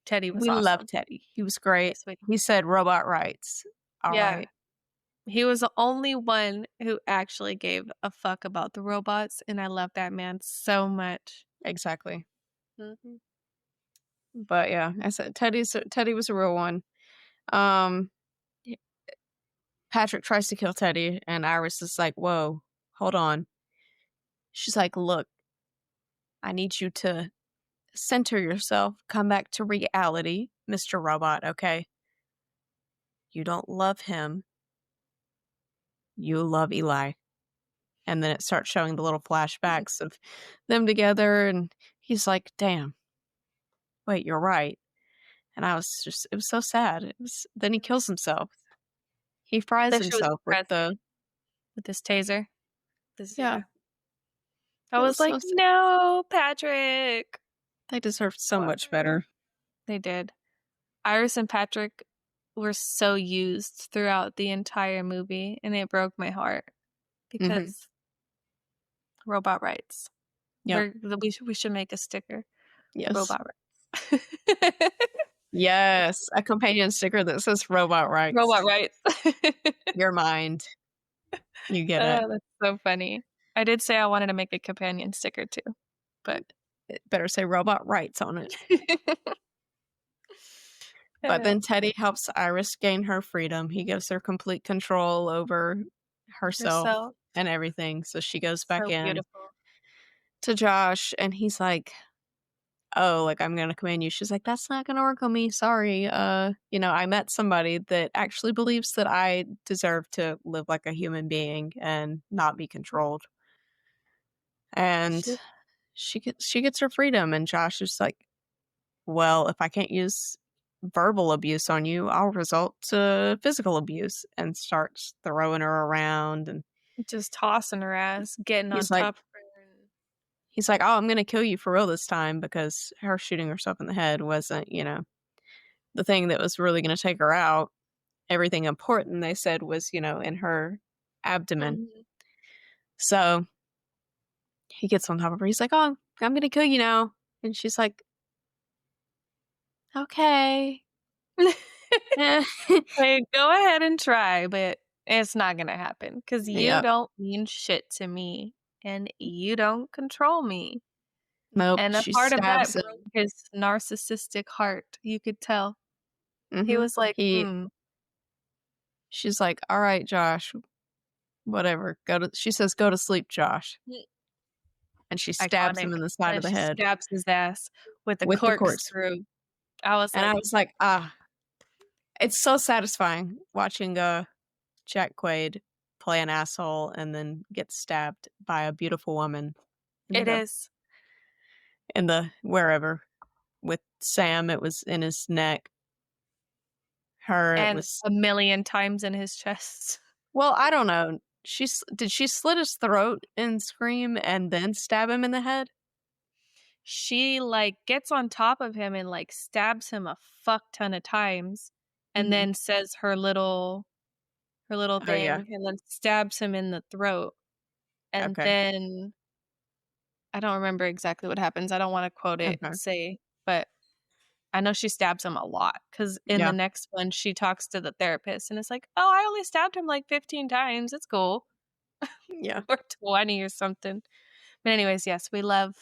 Speaker 2: Teddy was
Speaker 1: We love
Speaker 2: awesome.
Speaker 1: Teddy. He was great.
Speaker 2: Sweet.
Speaker 1: He said robot rights. All
Speaker 2: Yeah.
Speaker 1: right.
Speaker 2: He was the only one who actually gave a fuck about the robots, and I love that man so much.
Speaker 1: Exactly.
Speaker 2: Mhm.
Speaker 1: But yeah, I said Teddy was a real one. Um, y- Patrick tries to kill Teddy, and Iris is like, "Whoa, hold on." She's like, "Look, I need you to center yourself, come back to reality, Mr. Robot. Okay, you don't love him, you love Eli." And then it starts showing the little flashbacks of them together, and he's like, "Damn, wait, you're right." And I was just, it was so sad. It was. Then he
Speaker 2: It was
Speaker 1: kills himself. He fries
Speaker 2: that she was
Speaker 1: himself with
Speaker 2: impressed
Speaker 1: the.
Speaker 2: with this taser. This
Speaker 1: Yeah,
Speaker 2: yeah. I
Speaker 1: it
Speaker 2: was
Speaker 1: was so
Speaker 2: like,
Speaker 1: sad.
Speaker 2: "No, Patrick."
Speaker 1: They deserved so
Speaker 2: Poor
Speaker 1: much better.
Speaker 2: They did. Iris and Patrick were so used throughout the entire movie, and it broke my heart
Speaker 1: Mhm.
Speaker 2: because robot rights.
Speaker 1: Yep.
Speaker 2: We should make a sticker.
Speaker 1: Yes.
Speaker 2: Robot rights.
Speaker 1: Yes, a companion sticker that says "Robot Rights."
Speaker 2: Robot rights.
Speaker 1: Your mind. You get it.
Speaker 2: Oh, that's so funny. I did say I wanted to make a companion sticker too, but
Speaker 1: It better say "Robot Rights" on it. But
Speaker 2: uh,
Speaker 1: then Teddy helps Iris gain her freedom. He gives her complete control over herself
Speaker 2: herself.
Speaker 1: and everything. So she goes back
Speaker 2: So
Speaker 1: in
Speaker 2: beautiful.
Speaker 1: to Josh, and he's like, "Oh, like, I'm gonna command you." She's like, "That's not gonna work on me. Sorry. I met somebody that actually believes that I deserve to live like a human being and not be controlled." And
Speaker 2: She
Speaker 1: she gets her freedom, and Josh is like, "Well, if I can't use verbal abuse on you, I'll resort to physical abuse," and starts throwing her around, and
Speaker 2: just tossing her ass, getting on
Speaker 1: he's like
Speaker 2: top of her. And
Speaker 1: he's like, "Oh, I'm gonna kill you for real this time," because her shooting herself in the head wasn't, the thing that was really gonna take her out. Everything important they said was, in her abdomen.
Speaker 2: Mhm.
Speaker 1: So, he gets on top of her. He's like, "Oh, I'm gonna kill you now." And she's like, "Okay." Eh.
Speaker 2: Like, go ahead and try, but it's not gonna happen because you
Speaker 1: Yep.
Speaker 2: don't mean shit to me, and you don't control me.
Speaker 1: Nope,
Speaker 2: And a
Speaker 1: she
Speaker 2: part of that
Speaker 1: stabs
Speaker 2: broke
Speaker 1: him.
Speaker 2: his narcissistic heart, you could tell. He
Speaker 1: Mhm.
Speaker 2: was like,
Speaker 1: He
Speaker 2: "Mm."
Speaker 1: She's like, "Alright, Josh, whatever. She says, "Go to sleep, Josh."
Speaker 2: Mm.
Speaker 1: And she stabs
Speaker 2: Iconic.
Speaker 1: him in the side of
Speaker 2: And
Speaker 1: the
Speaker 2: she
Speaker 1: head
Speaker 2: stabs his ass with a
Speaker 1: with the corks.
Speaker 2: corkscrew. I was
Speaker 1: And I
Speaker 2: like,
Speaker 1: was like, "Ah." It's so satisfying watching, Jack Quaid play an asshole and then get stabbed by a beautiful woman in
Speaker 2: "It
Speaker 1: the
Speaker 2: is."
Speaker 1: wherever. With Sam, it was in his neck. Her, it
Speaker 2: And
Speaker 1: was,
Speaker 2: a million times in his chest.
Speaker 1: well, I don't know. Did she slit his throat and scream and then stab him in the head?
Speaker 2: She, like, gets on top of him and, like, stabs him a fuck ton of times and
Speaker 1: Mhm.
Speaker 2: then says her little
Speaker 1: Oh, yeah.
Speaker 2: thing and then stabs him in the throat. And
Speaker 1: Okay.
Speaker 2: then I don't remember exactly what happens. I don't wanna quote it
Speaker 1: Okay.
Speaker 2: and say, but I know she stabs him a lot because in the
Speaker 1: Yeah.
Speaker 2: next one, she talks to the therapist and it's like, "Oh, I only stabbed him like 15 times. It's cool."
Speaker 1: Yeah.
Speaker 2: Or 20 or something. But anyways, yes, we love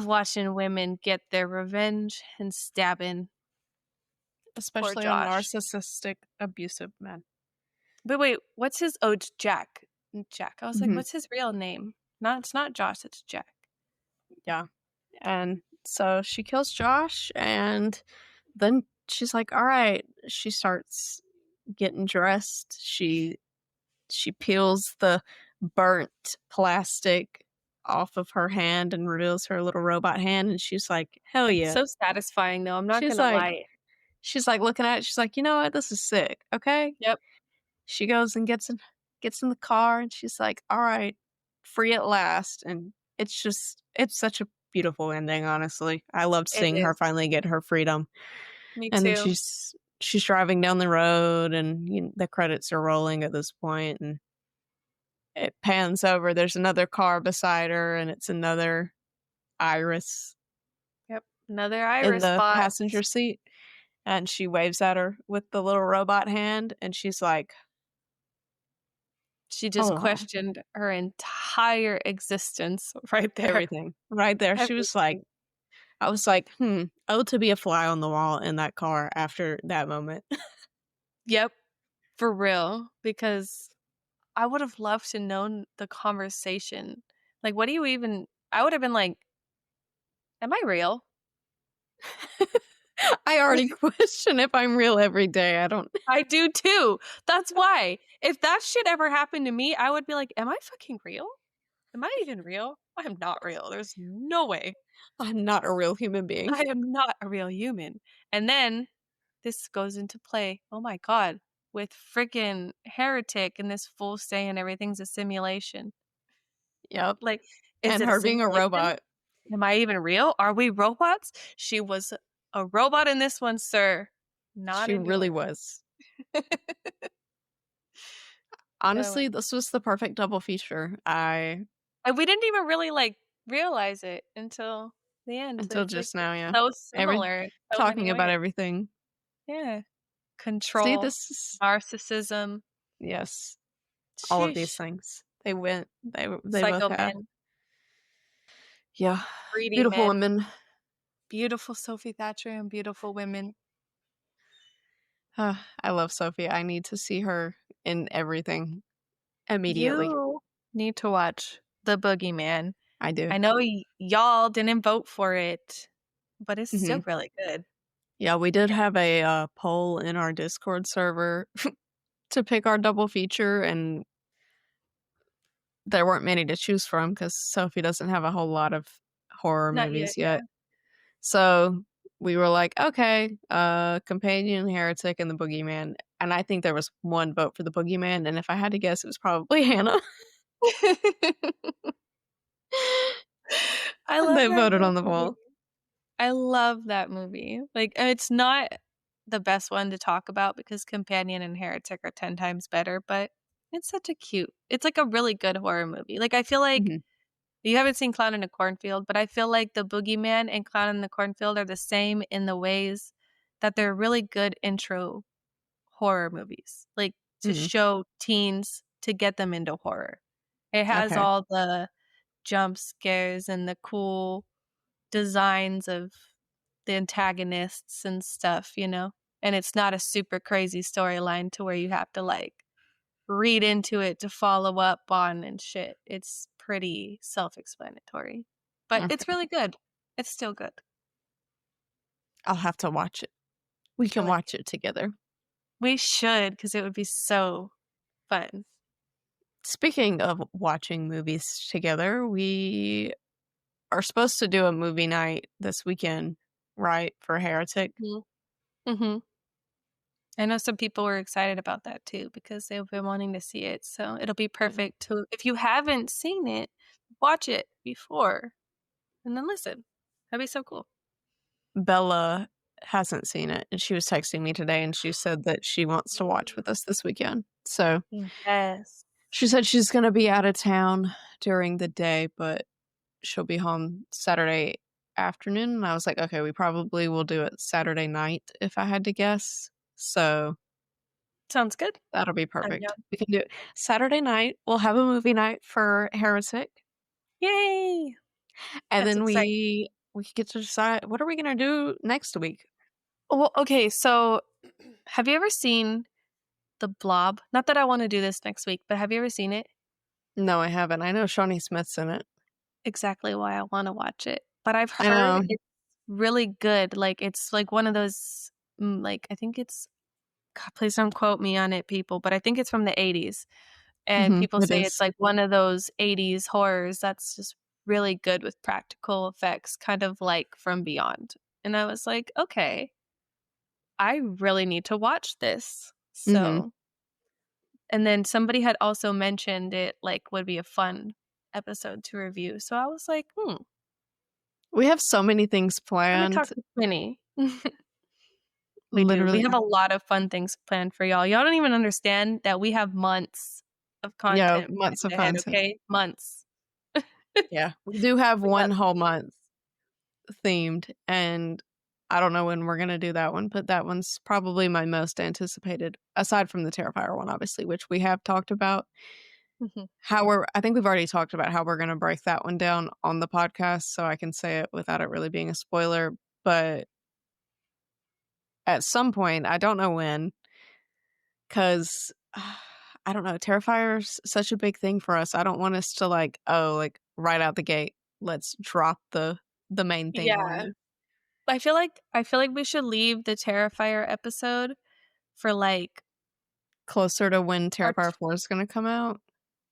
Speaker 2: watching women get their revenge and stabbing poor
Speaker 1: Especially on
Speaker 2: Josh.
Speaker 1: narcissistic, abusive men.
Speaker 2: But wait, what's his oh, it's Jack. Jack. I was like,
Speaker 1: Mhm.
Speaker 2: "What's his real name?" It's not Josh, it's Jack.
Speaker 1: Yeah. And so she kills Josh, and then she's like, "Alright." She starts getting dressed. She peels the burnt plastic off of her hand and reveals her little robot hand, and she's like, "Hell
Speaker 2: It's
Speaker 1: yeah."
Speaker 2: so satisfying though, I'm not
Speaker 1: She's
Speaker 2: gonna
Speaker 1: like
Speaker 2: lie.
Speaker 1: she's like looking at it, she's like, "You know what? This is sick, okay?"
Speaker 2: Yep.
Speaker 1: She goes and gets in the car, and she's like, "Alright, free at last." And it's such a beautiful ending, honestly. I loved
Speaker 2: It
Speaker 1: seeing her
Speaker 2: is.
Speaker 1: finally get her freedom,
Speaker 2: Me
Speaker 1: and then
Speaker 2: too.
Speaker 1: she's driving down the road, and, the credits are rolling at this point, and it pans over, there's another car beside her, and it's another Iris
Speaker 2: Yep. Another
Speaker 1: in
Speaker 2: Iris
Speaker 1: the
Speaker 2: bot.
Speaker 1: passenger seat, and she waves at her with the little robot hand, and she's like,
Speaker 2: She just
Speaker 1: "Oh."
Speaker 2: questioned her entire existence right there.
Speaker 1: Everything. Right there. She was like
Speaker 2: Everything.
Speaker 1: I was like, "Hmm, oh, to be a fly on the wall in that car after that moment."
Speaker 2: Yep. For real. Because I would have loved to known the conversation. Like, what do you even I would have been like, "Am I real?"
Speaker 1: I already question if I'm real every day, I don't
Speaker 2: I do too. That's why. If that shit ever happened to me, I would be like, "Am I fucking real? Am I even real? I am not real. There's no way.
Speaker 1: I'm not a real human being.
Speaker 2: I am not a real human." And then this goes into play. Oh my god, with freaking Heretic and this fool saying everything's a simulation.
Speaker 1: Yep,
Speaker 2: Like, is
Speaker 1: and
Speaker 2: it a
Speaker 1: her being a
Speaker 2: simulation?
Speaker 1: robot.
Speaker 2: Am I even real? Are we robots? She was a robot in this one, sir. Not
Speaker 1: She
Speaker 2: in
Speaker 1: really
Speaker 2: yours.
Speaker 1: was.
Speaker 2: Oh my
Speaker 1: Honestly, this was the perfect double feature. I
Speaker 2: and we didn't even really, like, realize it until the end.
Speaker 1: until
Speaker 2: It's, like,
Speaker 1: just now,
Speaker 2: it's
Speaker 1: yeah.
Speaker 2: so
Speaker 1: Every
Speaker 2: similar in so many
Speaker 1: talking about
Speaker 2: ways.
Speaker 1: everything.
Speaker 2: Yeah.
Speaker 1: See,
Speaker 2: Control,
Speaker 1: this is
Speaker 2: narcissism,
Speaker 1: yes, all of these
Speaker 2: sheesh,
Speaker 1: things. They both
Speaker 2: psycho
Speaker 1: have.
Speaker 2: men,
Speaker 1: Yeah,
Speaker 2: greedy
Speaker 1: beautiful
Speaker 2: men,
Speaker 1: women.
Speaker 2: beautiful Sophie Thatcher, and beautiful women.
Speaker 1: I love Sophie. I need to see her in everything immediately.
Speaker 2: You need to watch The Boogeyman.
Speaker 1: I do.
Speaker 2: I know y'all didn't vote for it, but it's still
Speaker 1: Mhm.
Speaker 2: really good.
Speaker 1: Yeah, we did
Speaker 2: Yeah.
Speaker 1: have a, poll in our Discord server to pick our double feature, and there weren't many to choose from because Sophie doesn't have a whole lot of horror
Speaker 2: Not yet,
Speaker 1: movies
Speaker 2: yeah.
Speaker 1: yet. So, we were like, "Okay, Companion, Heretic, and The Boogeyman," and I think there was 1 vote for The Boogeyman, and if I had to guess, it was probably Hannah.
Speaker 2: I love
Speaker 1: They
Speaker 2: that
Speaker 1: voted on the
Speaker 2: movie.
Speaker 1: poll.
Speaker 2: I love that movie. Like, and it's not the best one to talk about because Companion and Heretic are 10 times better, but it's such a cute it's like a really good horror movie. Like, I feel like
Speaker 1: Mhm,
Speaker 2: you haven't seen Clown in a Cornfield, but I feel like The Boogeyman and Clown in the Cornfield are the same in the ways that they're really good intro horror movies, like, to
Speaker 1: mhm,
Speaker 2: show teens to get them into horror. It has
Speaker 1: okay,
Speaker 2: all the jump scares and the cool designs of the antagonists and stuff, you know? And it's not a super crazy storyline to where you have to, like, read into it to follow up on and shit. It's pretty self-explanatory. But it's
Speaker 1: okay.
Speaker 2: really good. It's still good.
Speaker 1: I'll have to watch it. We can
Speaker 2: Do it.
Speaker 1: watch it together.
Speaker 2: We should, because it would be so fun.
Speaker 1: Speaking of watching movies together, we are supposed to do a movie night this weekend, right, for Heretic?
Speaker 2: Mhm. Mhm. I know some people were excited about that too because they've been wanting to see it. So it'll be
Speaker 1: Yeah.
Speaker 2: perfect to if you haven't seen it, watch it before and then listen. That'd be so cool.
Speaker 1: Bella hasn't seen it, and she was texting me today, and she said that she wants to watch with us this weekend. So,
Speaker 2: Yes.
Speaker 1: she said she's gonna be out of town during the day, but she'll be home Saturday afternoon, and I was like, "Okay, we probably will do it Saturday night if I had to guess." So,
Speaker 2: Sounds good.
Speaker 1: that'll be
Speaker 2: I'm
Speaker 1: perfect.
Speaker 2: down.
Speaker 1: We can do it Saturday night, we'll have a movie night for Heretic,
Speaker 2: Yay!
Speaker 1: and
Speaker 2: That's
Speaker 1: then
Speaker 2: exciting.
Speaker 1: we get to decide what are we gonna do next week?
Speaker 2: Well, okay, so have you ever seen The Blob? Not that I want to do this next week, but have you ever seen it?
Speaker 1: No, I haven't. I know Shawnee Smith's in it.
Speaker 2: Exactly why I want to watch it. But I've
Speaker 1: I
Speaker 2: heard
Speaker 1: know.
Speaker 2: it's really good. Like it's like one of those like I think it's God, please don't quote me on it, people, but I think it's from the 80s. And
Speaker 1: Mhm,
Speaker 2: people
Speaker 1: it
Speaker 2: say it's
Speaker 1: is.
Speaker 2: like one of those 80s horrors that's just really good with practical effects, kind of like From Beyond. And I was like, okay, I really need to watch this.
Speaker 1: Mhm.
Speaker 2: So, and then somebody had also mentioned it like would be a fun episode to review. So I was like,
Speaker 1: We have so many things
Speaker 2: Let me
Speaker 1: planned.
Speaker 2: talk to Quinny. We do. We
Speaker 1: Literally,
Speaker 2: have a lot of fun things planned for y'all. Y'all don't even understand that we have months of
Speaker 1: yeah,
Speaker 2: content
Speaker 1: months of
Speaker 2: planned ahead,
Speaker 1: content.
Speaker 2: okay? Months.
Speaker 1: Yeah. We do have
Speaker 2: We got
Speaker 1: one whole month themed, and I don't know when we're gonna do that one, but that one's probably my most anticipated, aside from the Terrifier one, obviously, which we have talked about.
Speaker 2: Mhm.
Speaker 1: I think we've already talked about how we're gonna break that one down on the podcast, so I can say it without it really being a spoiler, but at some point, I don't know when, 'cause I don't know, Terrifier's such a big thing for us. I don't want us to like, oh, like right out the gate, let's drop the main theme on
Speaker 2: Yeah.
Speaker 1: you.
Speaker 2: I feel like we should leave the Terrifier episode for, like,
Speaker 1: Closer to when
Speaker 2: our
Speaker 1: Terrifier 4 is gonna come out.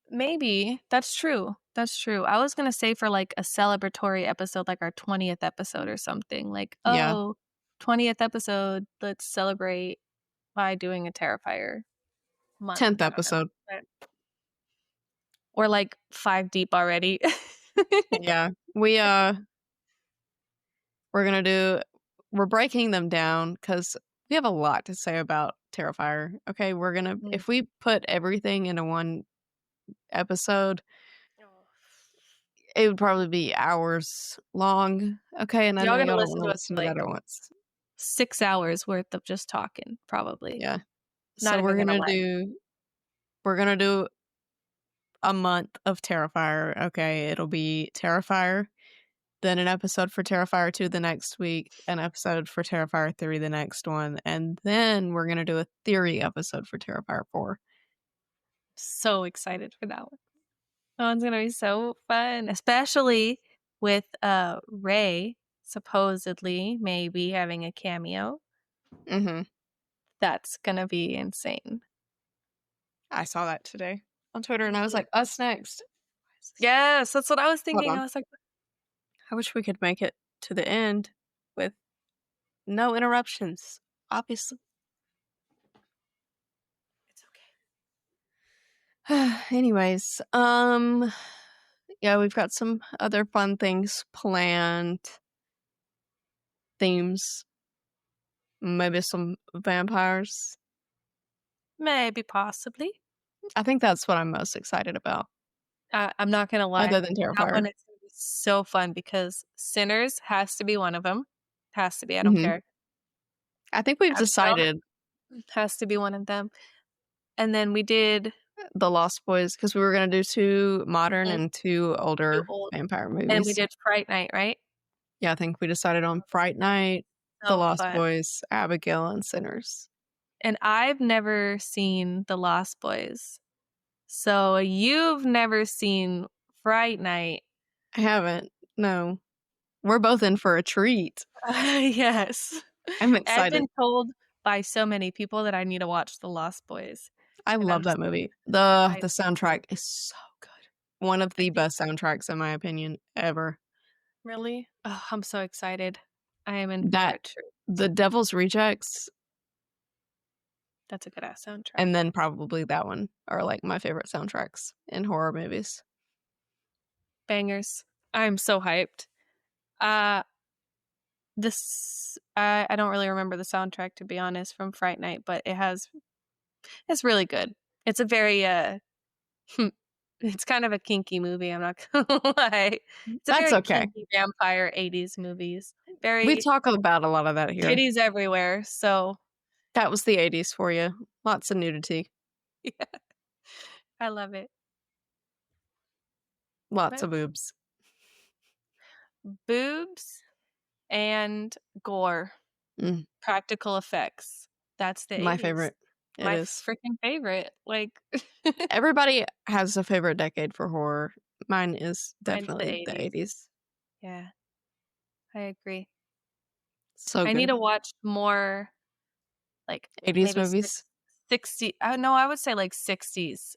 Speaker 2: maybe. That's true. That's true. I was gonna say for, like, a celebratory episode, like our 20th episode or something, like,
Speaker 1: Yeah,
Speaker 2: "Oh, 20th episode, let's celebrate by doing a Terrifier month."
Speaker 1: 10th
Speaker 2: I don't know.
Speaker 1: episode.
Speaker 2: But we're, like, 5 deep already.
Speaker 1: Yeah. We're gonna do we're breaking them down because we have a lot to say about Terrifier. Okay, we're gonna
Speaker 2: Mm.
Speaker 1: if we put everything into one episode,
Speaker 2: Oh.
Speaker 1: it would probably be hours long. Okay, and I
Speaker 2: Y'all
Speaker 1: know
Speaker 2: gonna
Speaker 1: y'all don't
Speaker 2: listen
Speaker 1: wanna
Speaker 2: to us
Speaker 1: listen
Speaker 2: for,
Speaker 1: to that
Speaker 2: like,
Speaker 1: at once.
Speaker 2: 6 hours worth of just talking, probably.
Speaker 1: Yeah.
Speaker 2: Not
Speaker 1: So
Speaker 2: even gonna lie.
Speaker 1: we're gonna do a month of Terrifier. Okay, it'll be Terrifier, then an episode for Terrifier 2 the next week, an episode for Terrifier 3 the next one, and then we're gonna do a theory episode for Terrifier 4.
Speaker 2: So excited for that one. That one's gonna be so fun, especially with, Ray supposedly maybe having a cameo.
Speaker 1: Mhm.
Speaker 2: That's gonna be insane.
Speaker 1: I saw that today on Twitter, and I was
Speaker 2: Mhm.
Speaker 1: like, "Us next."
Speaker 2: Yes, that's what I was
Speaker 1: Hold
Speaker 2: thinking. I
Speaker 1: on.
Speaker 2: was like,
Speaker 1: I wish we could make it to the end with no interruptions, obviously.
Speaker 2: "It's okay."
Speaker 1: Anyways, yeah, we've got some other fun things planned, themes, maybe some vampires.
Speaker 2: Maybe, possibly.
Speaker 1: I think that's what I'm most excited about,
Speaker 2: I'm not gonna lie.
Speaker 1: other than
Speaker 2: That one
Speaker 1: Terrifier.
Speaker 2: is gonna be so fun because Sinners has to be one of them. Has to be, I don't
Speaker 1: Mhm.
Speaker 2: care.
Speaker 1: I think we've
Speaker 2: Abigail
Speaker 1: decided
Speaker 2: has to be one of them. And then we did
Speaker 1: The Lost Boys because we were gonna do 2 modern
Speaker 2: Mhm.
Speaker 1: and 2
Speaker 2: Too
Speaker 1: older
Speaker 2: Old,
Speaker 1: vampire
Speaker 2: and we
Speaker 1: movies.
Speaker 2: did Fright Night, right?
Speaker 1: Yeah, I think we decided on Fright Night, The
Speaker 2: So
Speaker 1: Lost
Speaker 2: fun.
Speaker 1: Boys, Abigail, and Sinners.
Speaker 2: And I've never seen The Lost Boys. So you've never seen Fright Night.
Speaker 1: I haven't. No. We're both in for a treat.
Speaker 2: Yes.
Speaker 1: I'm
Speaker 2: I've
Speaker 1: excited.
Speaker 2: been told by so many people that I need to watch The Lost Boys,
Speaker 1: I
Speaker 2: and I'm
Speaker 1: love
Speaker 2: just
Speaker 1: that movie. The
Speaker 2: I
Speaker 1: soundtrack is so good. One of
Speaker 2: I
Speaker 1: the
Speaker 2: think
Speaker 1: best soundtracks in my opinion ever.
Speaker 2: really? Oh, I'm so excited. I am in for
Speaker 1: That
Speaker 2: a treat.
Speaker 1: The Devil's Rejects
Speaker 2: That's a good ass soundtrack.
Speaker 1: and then probably that one are like my favorite soundtracks in horror movies.
Speaker 2: Bangers. I'm so hyped. Uh, this I don't really remember the soundtrack to be honest from Fright Night, but it's really good. It's a very it's kind of a kinky movie, I'm not gonna lie. It's a
Speaker 1: That's
Speaker 2: very
Speaker 1: okay.
Speaker 2: kinky vampire 80s movies.
Speaker 1: We
Speaker 2: Very
Speaker 1: talk about a lot of that here.
Speaker 2: titties everywhere, so
Speaker 1: That was the '80s for you. Lots of nudity,
Speaker 2: yeah, I love it.
Speaker 1: lots
Speaker 2: But
Speaker 1: of boobs.
Speaker 2: boobs and gore,
Speaker 1: Mm,
Speaker 2: practical effects. That's the
Speaker 1: my
Speaker 2: 80s.
Speaker 1: favorite. It
Speaker 2: My
Speaker 1: is.
Speaker 2: freaking favorite. Like
Speaker 1: Everybody has a favorite decade for horror. Mine is
Speaker 2: mine's the
Speaker 1: definitely the
Speaker 2: 80s.
Speaker 1: '80s.
Speaker 2: Yeah, I agree.
Speaker 1: So
Speaker 2: I need
Speaker 1: good.
Speaker 2: to watch more, like,
Speaker 1: '80s
Speaker 2: maybe
Speaker 1: movies.
Speaker 2: 60 no, I would say, like, 60s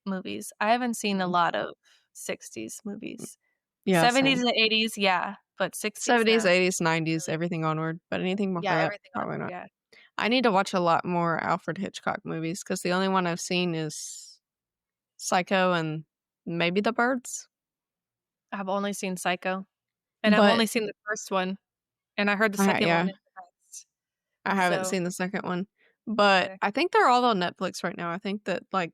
Speaker 2: movies. I haven't seen a
Speaker 1: Mhm.
Speaker 2: lot of 60s movies.
Speaker 1: Yeah,
Speaker 2: 70s
Speaker 1: same.
Speaker 2: and 80s, yeah, but 60s,
Speaker 1: 70s,
Speaker 2: no.
Speaker 1: 80s, 90s,
Speaker 2: Really.
Speaker 1: everything onward, but anything
Speaker 2: Yeah,
Speaker 1: before that,
Speaker 2: everything
Speaker 1: probably
Speaker 2: onward,
Speaker 1: not.
Speaker 2: yeah.
Speaker 1: I need to watch a lot more Alfred Hitchcock movies because the only one I've seen is Psycho and maybe The Birds.
Speaker 2: I've only seen Psycho. And I've
Speaker 1: But
Speaker 2: only seen the first one, and I heard the second one
Speaker 1: yeah,
Speaker 2: is the best.
Speaker 1: I haven't
Speaker 2: So
Speaker 1: seen the second one, but
Speaker 2: okay.
Speaker 1: I think they're all on Netflix right now. I think that, like,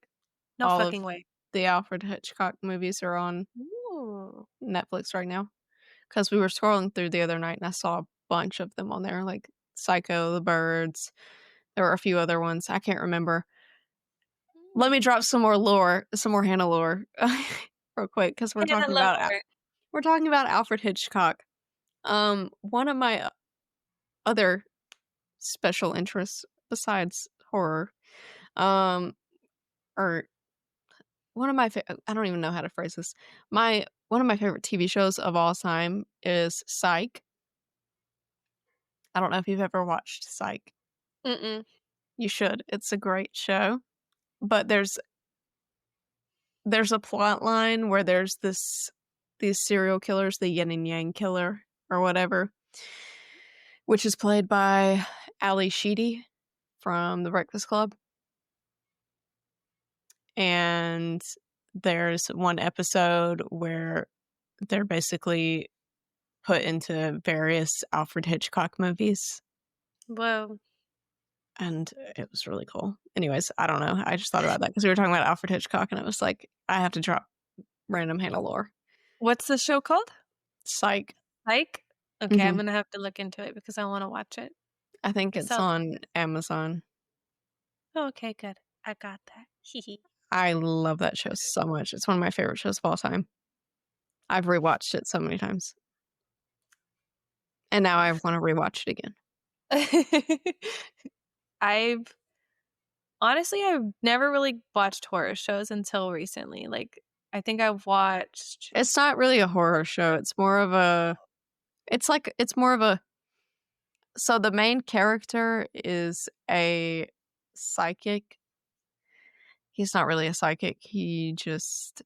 Speaker 2: No
Speaker 1: all of
Speaker 2: fucking way.
Speaker 1: the Alfred Hitchcock movies are on
Speaker 2: Ooh.
Speaker 1: Netflix right now. Because we were scrolling through the other night and I saw a bunch of them on there, like Psycho, The Birds. There were a few other ones. I can't remember. Let me
Speaker 2: Mm.
Speaker 1: drop some more lore, some more Hannah lore, real quick, because
Speaker 2: Hannah Lore.
Speaker 1: we're talking about Alfred Hitchcock. One of my other special interests besides horror, um, or one of my I don't even know how to phrase this. My One of my favorite TV shows of all time is Psych. I don't know if you've ever watched Psych.
Speaker 2: Mm-mm.
Speaker 1: You should. It's a great show. But there's a plot line where there's these serial killers, the yin and yang killer or whatever, which is played by Ali Sheedy from The Breakfast Club. And there's one episode where they're basically put into various Alfred Hitchcock movies,
Speaker 2: Whoa.
Speaker 1: and it was really cool. Anyways, I don't know. I just thought about that because we were talking about Alfred Hitchcock, and I was like, I have to drop random Hannah lore.
Speaker 2: What's the show called?
Speaker 1: Psych.
Speaker 2: Psych? Okay, I'm
Speaker 1: Mhm.
Speaker 2: gonna have to look into it because I wanna watch it.
Speaker 1: I think
Speaker 2: It
Speaker 1: it's
Speaker 2: sounds
Speaker 1: on Amazon.
Speaker 2: oh, okay, good. I got that. Hee hee.
Speaker 1: I love that show so much. It's one of my favorite shows of all time. I've rewatched it so many times, and now I wanna rewatch it again.
Speaker 2: I've honestly, I've never really watched horror shows until recently. Like, I think I've watched
Speaker 1: It's not really a horror show, it's more of a so the main character is a psychic. He's not really a psychic, he just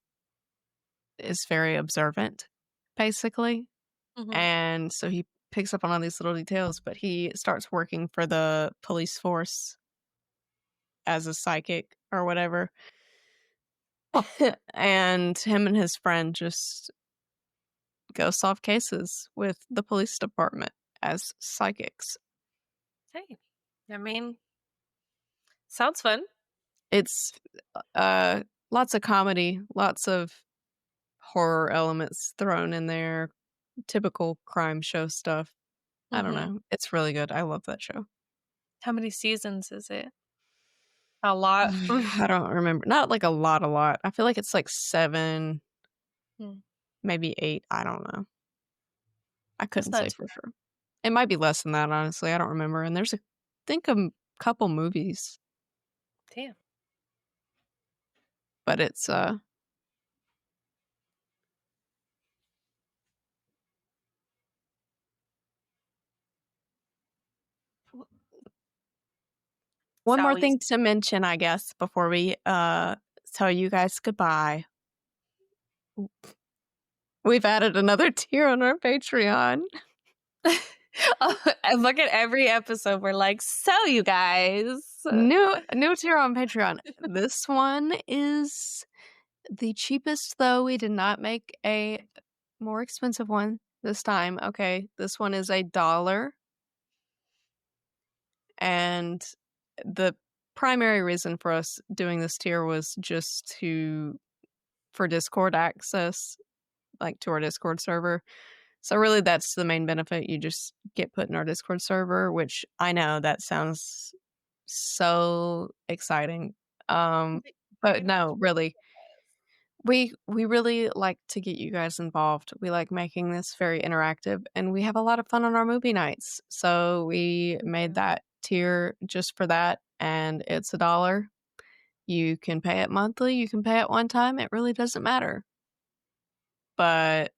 Speaker 1: is very observant, basically,
Speaker 2: mhm.
Speaker 1: and so he picks up on all these little details, but he starts working for the police force as a psychic or whatever. And him and his friend just go solve cases with the police department as psychics.
Speaker 2: Hey, I mean, sounds fun.
Speaker 1: It's uh lots of comedy, lots of horror elements thrown in there, typical crime show stuff. I don't
Speaker 2: Mhm.
Speaker 1: know. It's really good. I love that show.
Speaker 2: How many seasons is it? A lot.
Speaker 1: I don't remember. Not like a lot. I feel like it's like 7,
Speaker 2: Mm,
Speaker 1: maybe 8. I don't know. I
Speaker 2: that's
Speaker 1: couldn't
Speaker 2: not
Speaker 1: say
Speaker 2: too
Speaker 1: for sure. It might be less than that, honestly. I don't remember. And there's think a couple movies,
Speaker 2: damn.
Speaker 1: but it's one more
Speaker 2: Sally's.
Speaker 1: thing to mention, I guess, before we tell you guys goodbye. We've added another tier on our Patreon.
Speaker 2: Oh, and look at every episode. We're like, so you guys.
Speaker 1: New tier on Patreon. This one is the cheapest, though. We did not make a more expensive one this time. Okay, this one is $1, and the primary reason for us doing this tier was just for Discord access, like to our Discord server. So really that's the main benefit. You just get put in our Discord server, which I know that sounds so exciting. Um,
Speaker 2: We
Speaker 1: but
Speaker 2: don't
Speaker 1: no, really, we really like to get you guys involved. We like making this very interactive, and we have a lot of fun on our movie nights. So we made
Speaker 2: do.
Speaker 1: that tier just for that, and it's $1. You can pay it monthly, you can pay it one time. It really doesn't matter. But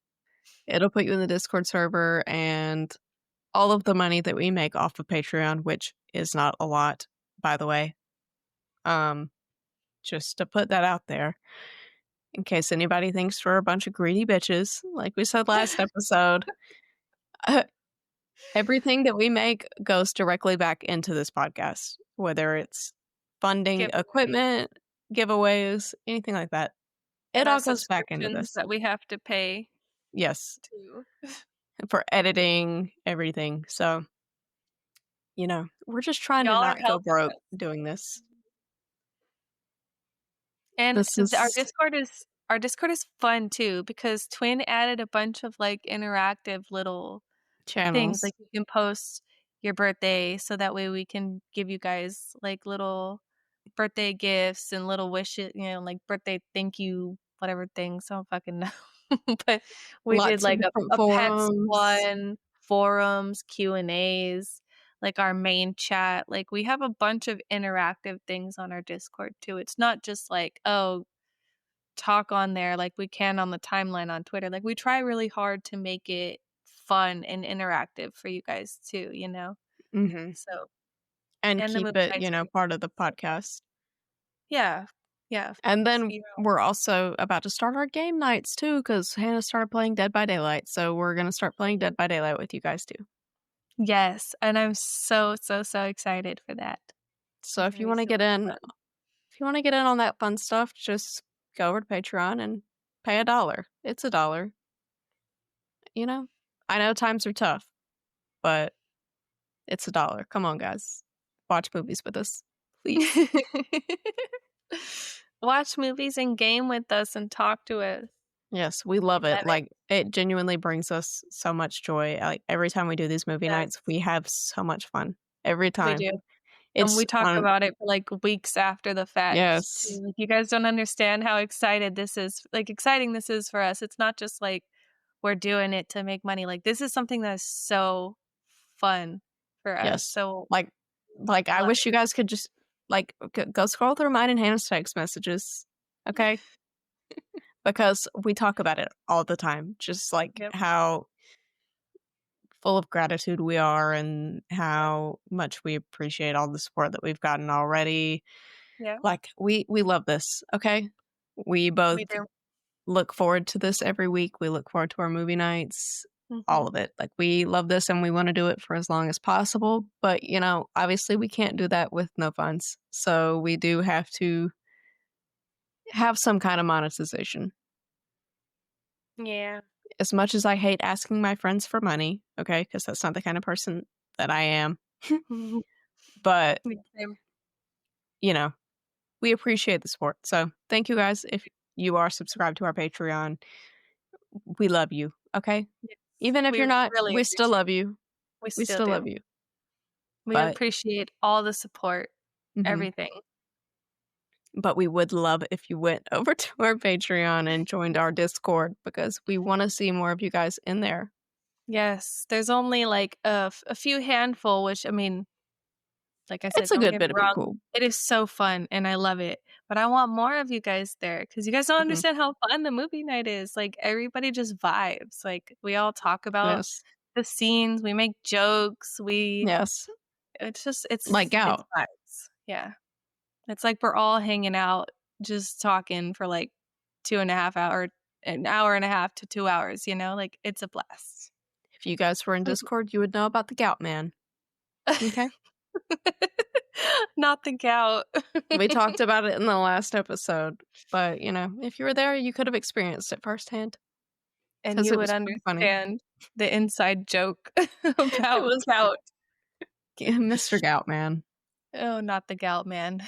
Speaker 1: it'll put you in the Discord server, and all of the money that we make off of Patreon, which is not a lot, by the way. Um, just to put that out there in case anybody thinks we're a bunch of greedy bitches, like we said last episode. Uh, Everything that we make goes directly back into this podcast, whether it's funding
Speaker 2: Giveaways.
Speaker 1: equipment, giveaways, anything like that. It
Speaker 2: And our
Speaker 1: all goes back into
Speaker 2: subscriptions
Speaker 1: this.
Speaker 2: that we have to pay
Speaker 1: Yes.
Speaker 2: to.
Speaker 1: for editing, everything. So, we're just trying to
Speaker 2: Y'all are
Speaker 1: not go
Speaker 2: helping
Speaker 1: broke
Speaker 2: us.
Speaker 1: doing this.
Speaker 2: And
Speaker 1: This
Speaker 2: our
Speaker 1: is
Speaker 2: Discord is fun too because Twin added a bunch of like interactive little things.
Speaker 1: channels.
Speaker 2: Like you can post your birthday so that way we can give you guys like little birthday gifts and little wishes, like birthday thank you, whatever things. I don't fucking know. But we did
Speaker 1: Lots of
Speaker 2: like
Speaker 1: different
Speaker 2: a pets
Speaker 1: forums.
Speaker 2: one, forums, Q&As, like our main chat. Like we have a bunch of interactive things on our Discord too. It's not just like, oh, talk on there like we can on the timeline on Twitter. Like we try really hard to make it fun and interactive for you guys too.
Speaker 1: Mhm.
Speaker 2: So,
Speaker 1: And
Speaker 2: and the
Speaker 1: keep
Speaker 2: movie
Speaker 1: it,
Speaker 2: nights are
Speaker 1: part of the podcast.
Speaker 2: yeah. Yeah, of
Speaker 1: And
Speaker 2: course.
Speaker 1: then we're also about to start our game nights too, because Hannah started playing Dead by Daylight. So we're gonna start playing Dead by Daylight with you guys too.
Speaker 2: Yes, and I'm so, so, so excited for that.
Speaker 1: So
Speaker 2: It's gonna
Speaker 1: if you
Speaker 2: be
Speaker 1: want to
Speaker 2: so
Speaker 1: get
Speaker 2: much
Speaker 1: in,
Speaker 2: fun.
Speaker 1: on that fun stuff, just go over to Patreon and pay $1. It's $1. You know, I know times are tough, but it's $1. Come on, guys, watch movies with us, please.
Speaker 2: Watch movies and game with us and talk to us.
Speaker 1: Yes, we love it.
Speaker 2: Love it.
Speaker 1: Like, it genuinely brings us so much joy. Like, every time we do these movie
Speaker 2: Yes,
Speaker 1: nights, we have so much fun. Every
Speaker 2: we
Speaker 1: time.
Speaker 2: do. And
Speaker 1: It's
Speaker 2: we talk
Speaker 1: one
Speaker 2: about it for, like, weeks after the fact too.
Speaker 1: Yes.
Speaker 2: Like, you guys don't understand how exciting this is for us. It's not just, like, we're doing it to make money. Like, this is something that is so fun for us.
Speaker 1: Yes.
Speaker 2: So,
Speaker 1: I
Speaker 2: love
Speaker 1: wish you guys could just, go scroll through mine and Hannah's text messages, okay? Because we talk about it all the time, just,
Speaker 2: it. Yep,
Speaker 1: how full of gratitude we are and
Speaker 2: yep,
Speaker 1: how much we appreciate all the support that we've gotten already.
Speaker 2: yep.
Speaker 1: Like, we love this, okay? We both
Speaker 2: We do.
Speaker 1: look forward to this every week. We look forward to our movie nights, all
Speaker 2: Mhm.
Speaker 1: of it. Like, we love this and we wanna do it for as long as possible, but, obviously, we can't do that with no funds. So, we do have to have some kind of monetization.
Speaker 2: Yeah.
Speaker 1: As much as I hate asking my friends for money, okay, because that's not the kind of person that I am,
Speaker 2: Mhm.
Speaker 1: but,
Speaker 2: Me too.
Speaker 1: you know, we appreciate the support. So, thank you guys if you are subscribed to our Patreon. We love you, okay?
Speaker 2: Yes.
Speaker 1: Even if
Speaker 2: We
Speaker 1: you're not,
Speaker 2: really
Speaker 1: we still
Speaker 2: appreciate
Speaker 1: love you.
Speaker 2: We
Speaker 1: We
Speaker 2: still
Speaker 1: still love
Speaker 2: do.
Speaker 1: you.
Speaker 2: We
Speaker 1: But
Speaker 2: appreciate all the support,
Speaker 1: mhm,
Speaker 2: everything.
Speaker 1: but we would love if you went over to our Patreon and joined our Discord because we wanna see more of you guys in there.
Speaker 2: Yes, there's only, like, a few handful, which, I mean, like I
Speaker 1: It's
Speaker 2: said,
Speaker 1: a
Speaker 2: don't
Speaker 1: good
Speaker 2: get me
Speaker 1: bit of
Speaker 2: wrong,
Speaker 1: people.
Speaker 2: it is so fun, and I love it, but I want more of you guys there because you guys don't
Speaker 1: Mhm.
Speaker 2: understand how fun the movie night is, like, everybody just vibes, like, we all talk about
Speaker 1: Yes.
Speaker 2: the scenes, we make jokes,
Speaker 1: Yes.
Speaker 2: it's just
Speaker 1: Like
Speaker 2: it's
Speaker 1: out.
Speaker 2: vibes, yeah. It's like we're all hanging out, just talking for, like, 2.5 hour an hour and a half to 2 hours, like, it's a blast.
Speaker 1: If you guys were in Discord, you would know about the Gout Man, okay?
Speaker 2: Not the gout.
Speaker 1: We talked about it in the last episode, but, if you were there, you could have experienced it firsthand
Speaker 2: And
Speaker 1: because
Speaker 2: you
Speaker 1: it
Speaker 2: would
Speaker 1: was pretty funny.
Speaker 2: understand the inside joke
Speaker 1: It
Speaker 2: about
Speaker 1: was
Speaker 2: gout.
Speaker 1: Mr. Gout Man.
Speaker 2: Oh, not the gout man.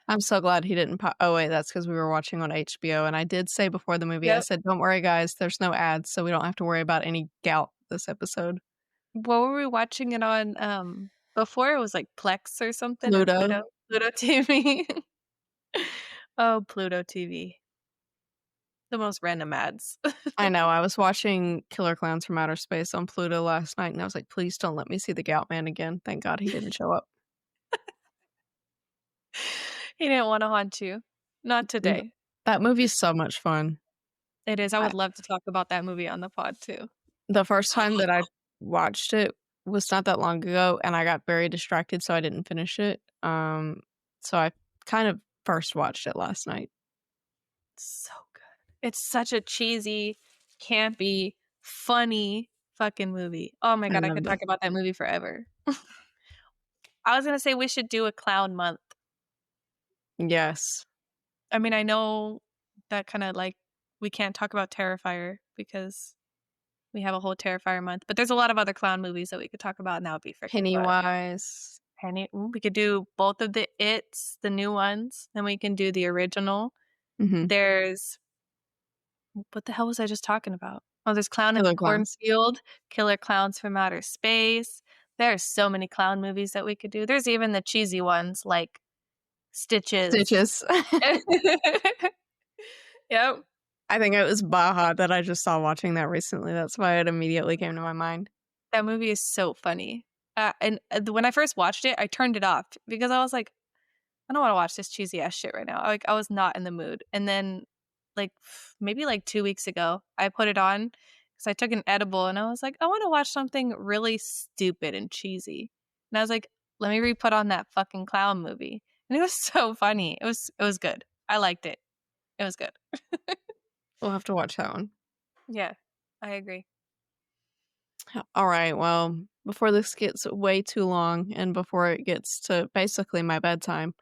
Speaker 1: I'm so glad he didn't pop. Oh, wait, that's because we were watching on HBO, and I did say before the movie, I
Speaker 2: Yep.
Speaker 1: said, "Don't worry, guys, there's no ads, so we don't have to worry about any gout this episode."
Speaker 2: What were we watching it on, before? It was, like, Plex or something or
Speaker 1: Pluto.
Speaker 2: Pluto TV. Oh, Pluto TV. The most random ads.
Speaker 1: I know, I was watching Killer Clowns from Outer Space on Pluto last night, and I was like, "Please don't let me see the Gout Man again." Thank God he didn't show up.
Speaker 2: He didn't wanna haunt you. Not
Speaker 1: N
Speaker 2: today.
Speaker 1: That movie's so much fun.
Speaker 2: It is, I
Speaker 1: I
Speaker 2: would love to talk about that movie on the pod too.
Speaker 1: The first time that I watched it was not that long ago, and I got very distracted, so I didn't finish it. So I kind of first watched it last night.
Speaker 2: So good. It's such a cheesy, campy, funny fucking movie. Oh my
Speaker 1: I
Speaker 2: god, I
Speaker 1: love
Speaker 2: could
Speaker 1: that.
Speaker 2: talk about that movie forever. I was gonna say we should do a clown month.
Speaker 1: Yes.
Speaker 2: I mean, I know that kinda, like we can't talk about Terrifier because We have a whole Terrifier month, but there's a lot of other clown movies that we could talk about, and that would be freaking fun.
Speaker 1: Pennywise.
Speaker 2: We could do both of the It's, the new ones, then we can do the original.
Speaker 1: Mhm.
Speaker 2: There's what the hell was I just talking about? Oh, there's Clown in the
Speaker 1: Killer Clowns.
Speaker 2: Cornfield, Killer Clowns from Outer Space. There's so many clown movies that we could do. There's even the cheesy ones like Stitches.
Speaker 1: Stitches.
Speaker 2: Yep.
Speaker 1: I think it was Baja that I just saw watching that recently, that's why it immediately came to my mind.
Speaker 2: That movie is so funny. When I first watched it, I turned it off because I was like, I don't want to watch this cheesy ass shit right now. Like I was not in the mood. And then like maybe like 2 weeks ago, I put it on cuz I took an edible and I was like, I want to watch something really stupid and cheesy. And I was like, let me re-put on that fucking clown movie. And it was so funny. It was good. I liked it. It was good.
Speaker 1: We'll have to watch that one.
Speaker 2: Yeah. I agree.
Speaker 1: Alright, well, before this gets way too long and before it gets to basically my bedtime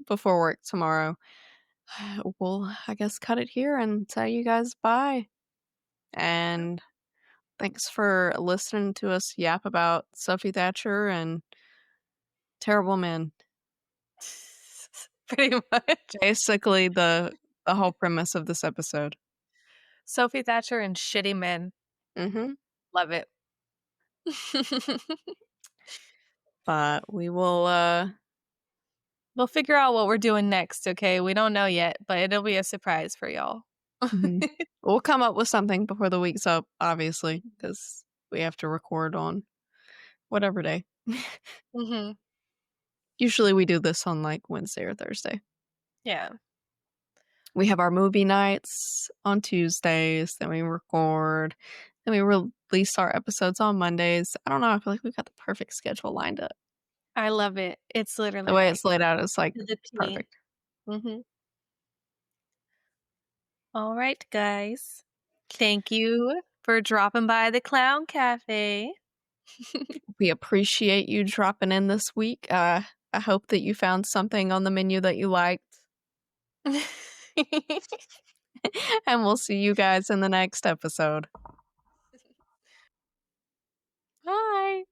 Speaker 1: before work tomorrow, we'll, I guess, cut it here and tell you guys bye. And thanks for listening to us yap about Sophie Thatcher and terrible men.
Speaker 2: Pretty much.
Speaker 1: Basically, the whole premise of this episode.
Speaker 2: Sophie Thatcher and shitty men.
Speaker 1: Mhm.
Speaker 2: Love it.
Speaker 1: But we will,
Speaker 2: We'll figure out what we're doing next, okay? We don't know yet, but it'll be a surprise for y'all.
Speaker 1: mhm. We'll come up with something before the week's up, obviously, because we have to record on whatever day.
Speaker 2: Mhm.
Speaker 1: Usually we do this on, like, Wednesday or Thursday.
Speaker 2: Yeah.
Speaker 1: We have our movie nights on Tuesdays, then we record, then we release our episodes on Mondays. I don't know, I feel like we've got the perfect schedule lined up.
Speaker 2: I love it. It's
Speaker 1: The
Speaker 2: literally
Speaker 1: way
Speaker 2: like
Speaker 1: it's laid out is, like,
Speaker 2: to the T.
Speaker 1: perfect.
Speaker 2: Mhm. All right, guys. Thank you for dropping by the Clown Cafe.
Speaker 1: We appreciate you dropping in this week. I hope that you found something on the menu that you liked, and we'll see you guys in the next episode.
Speaker 2: Bye.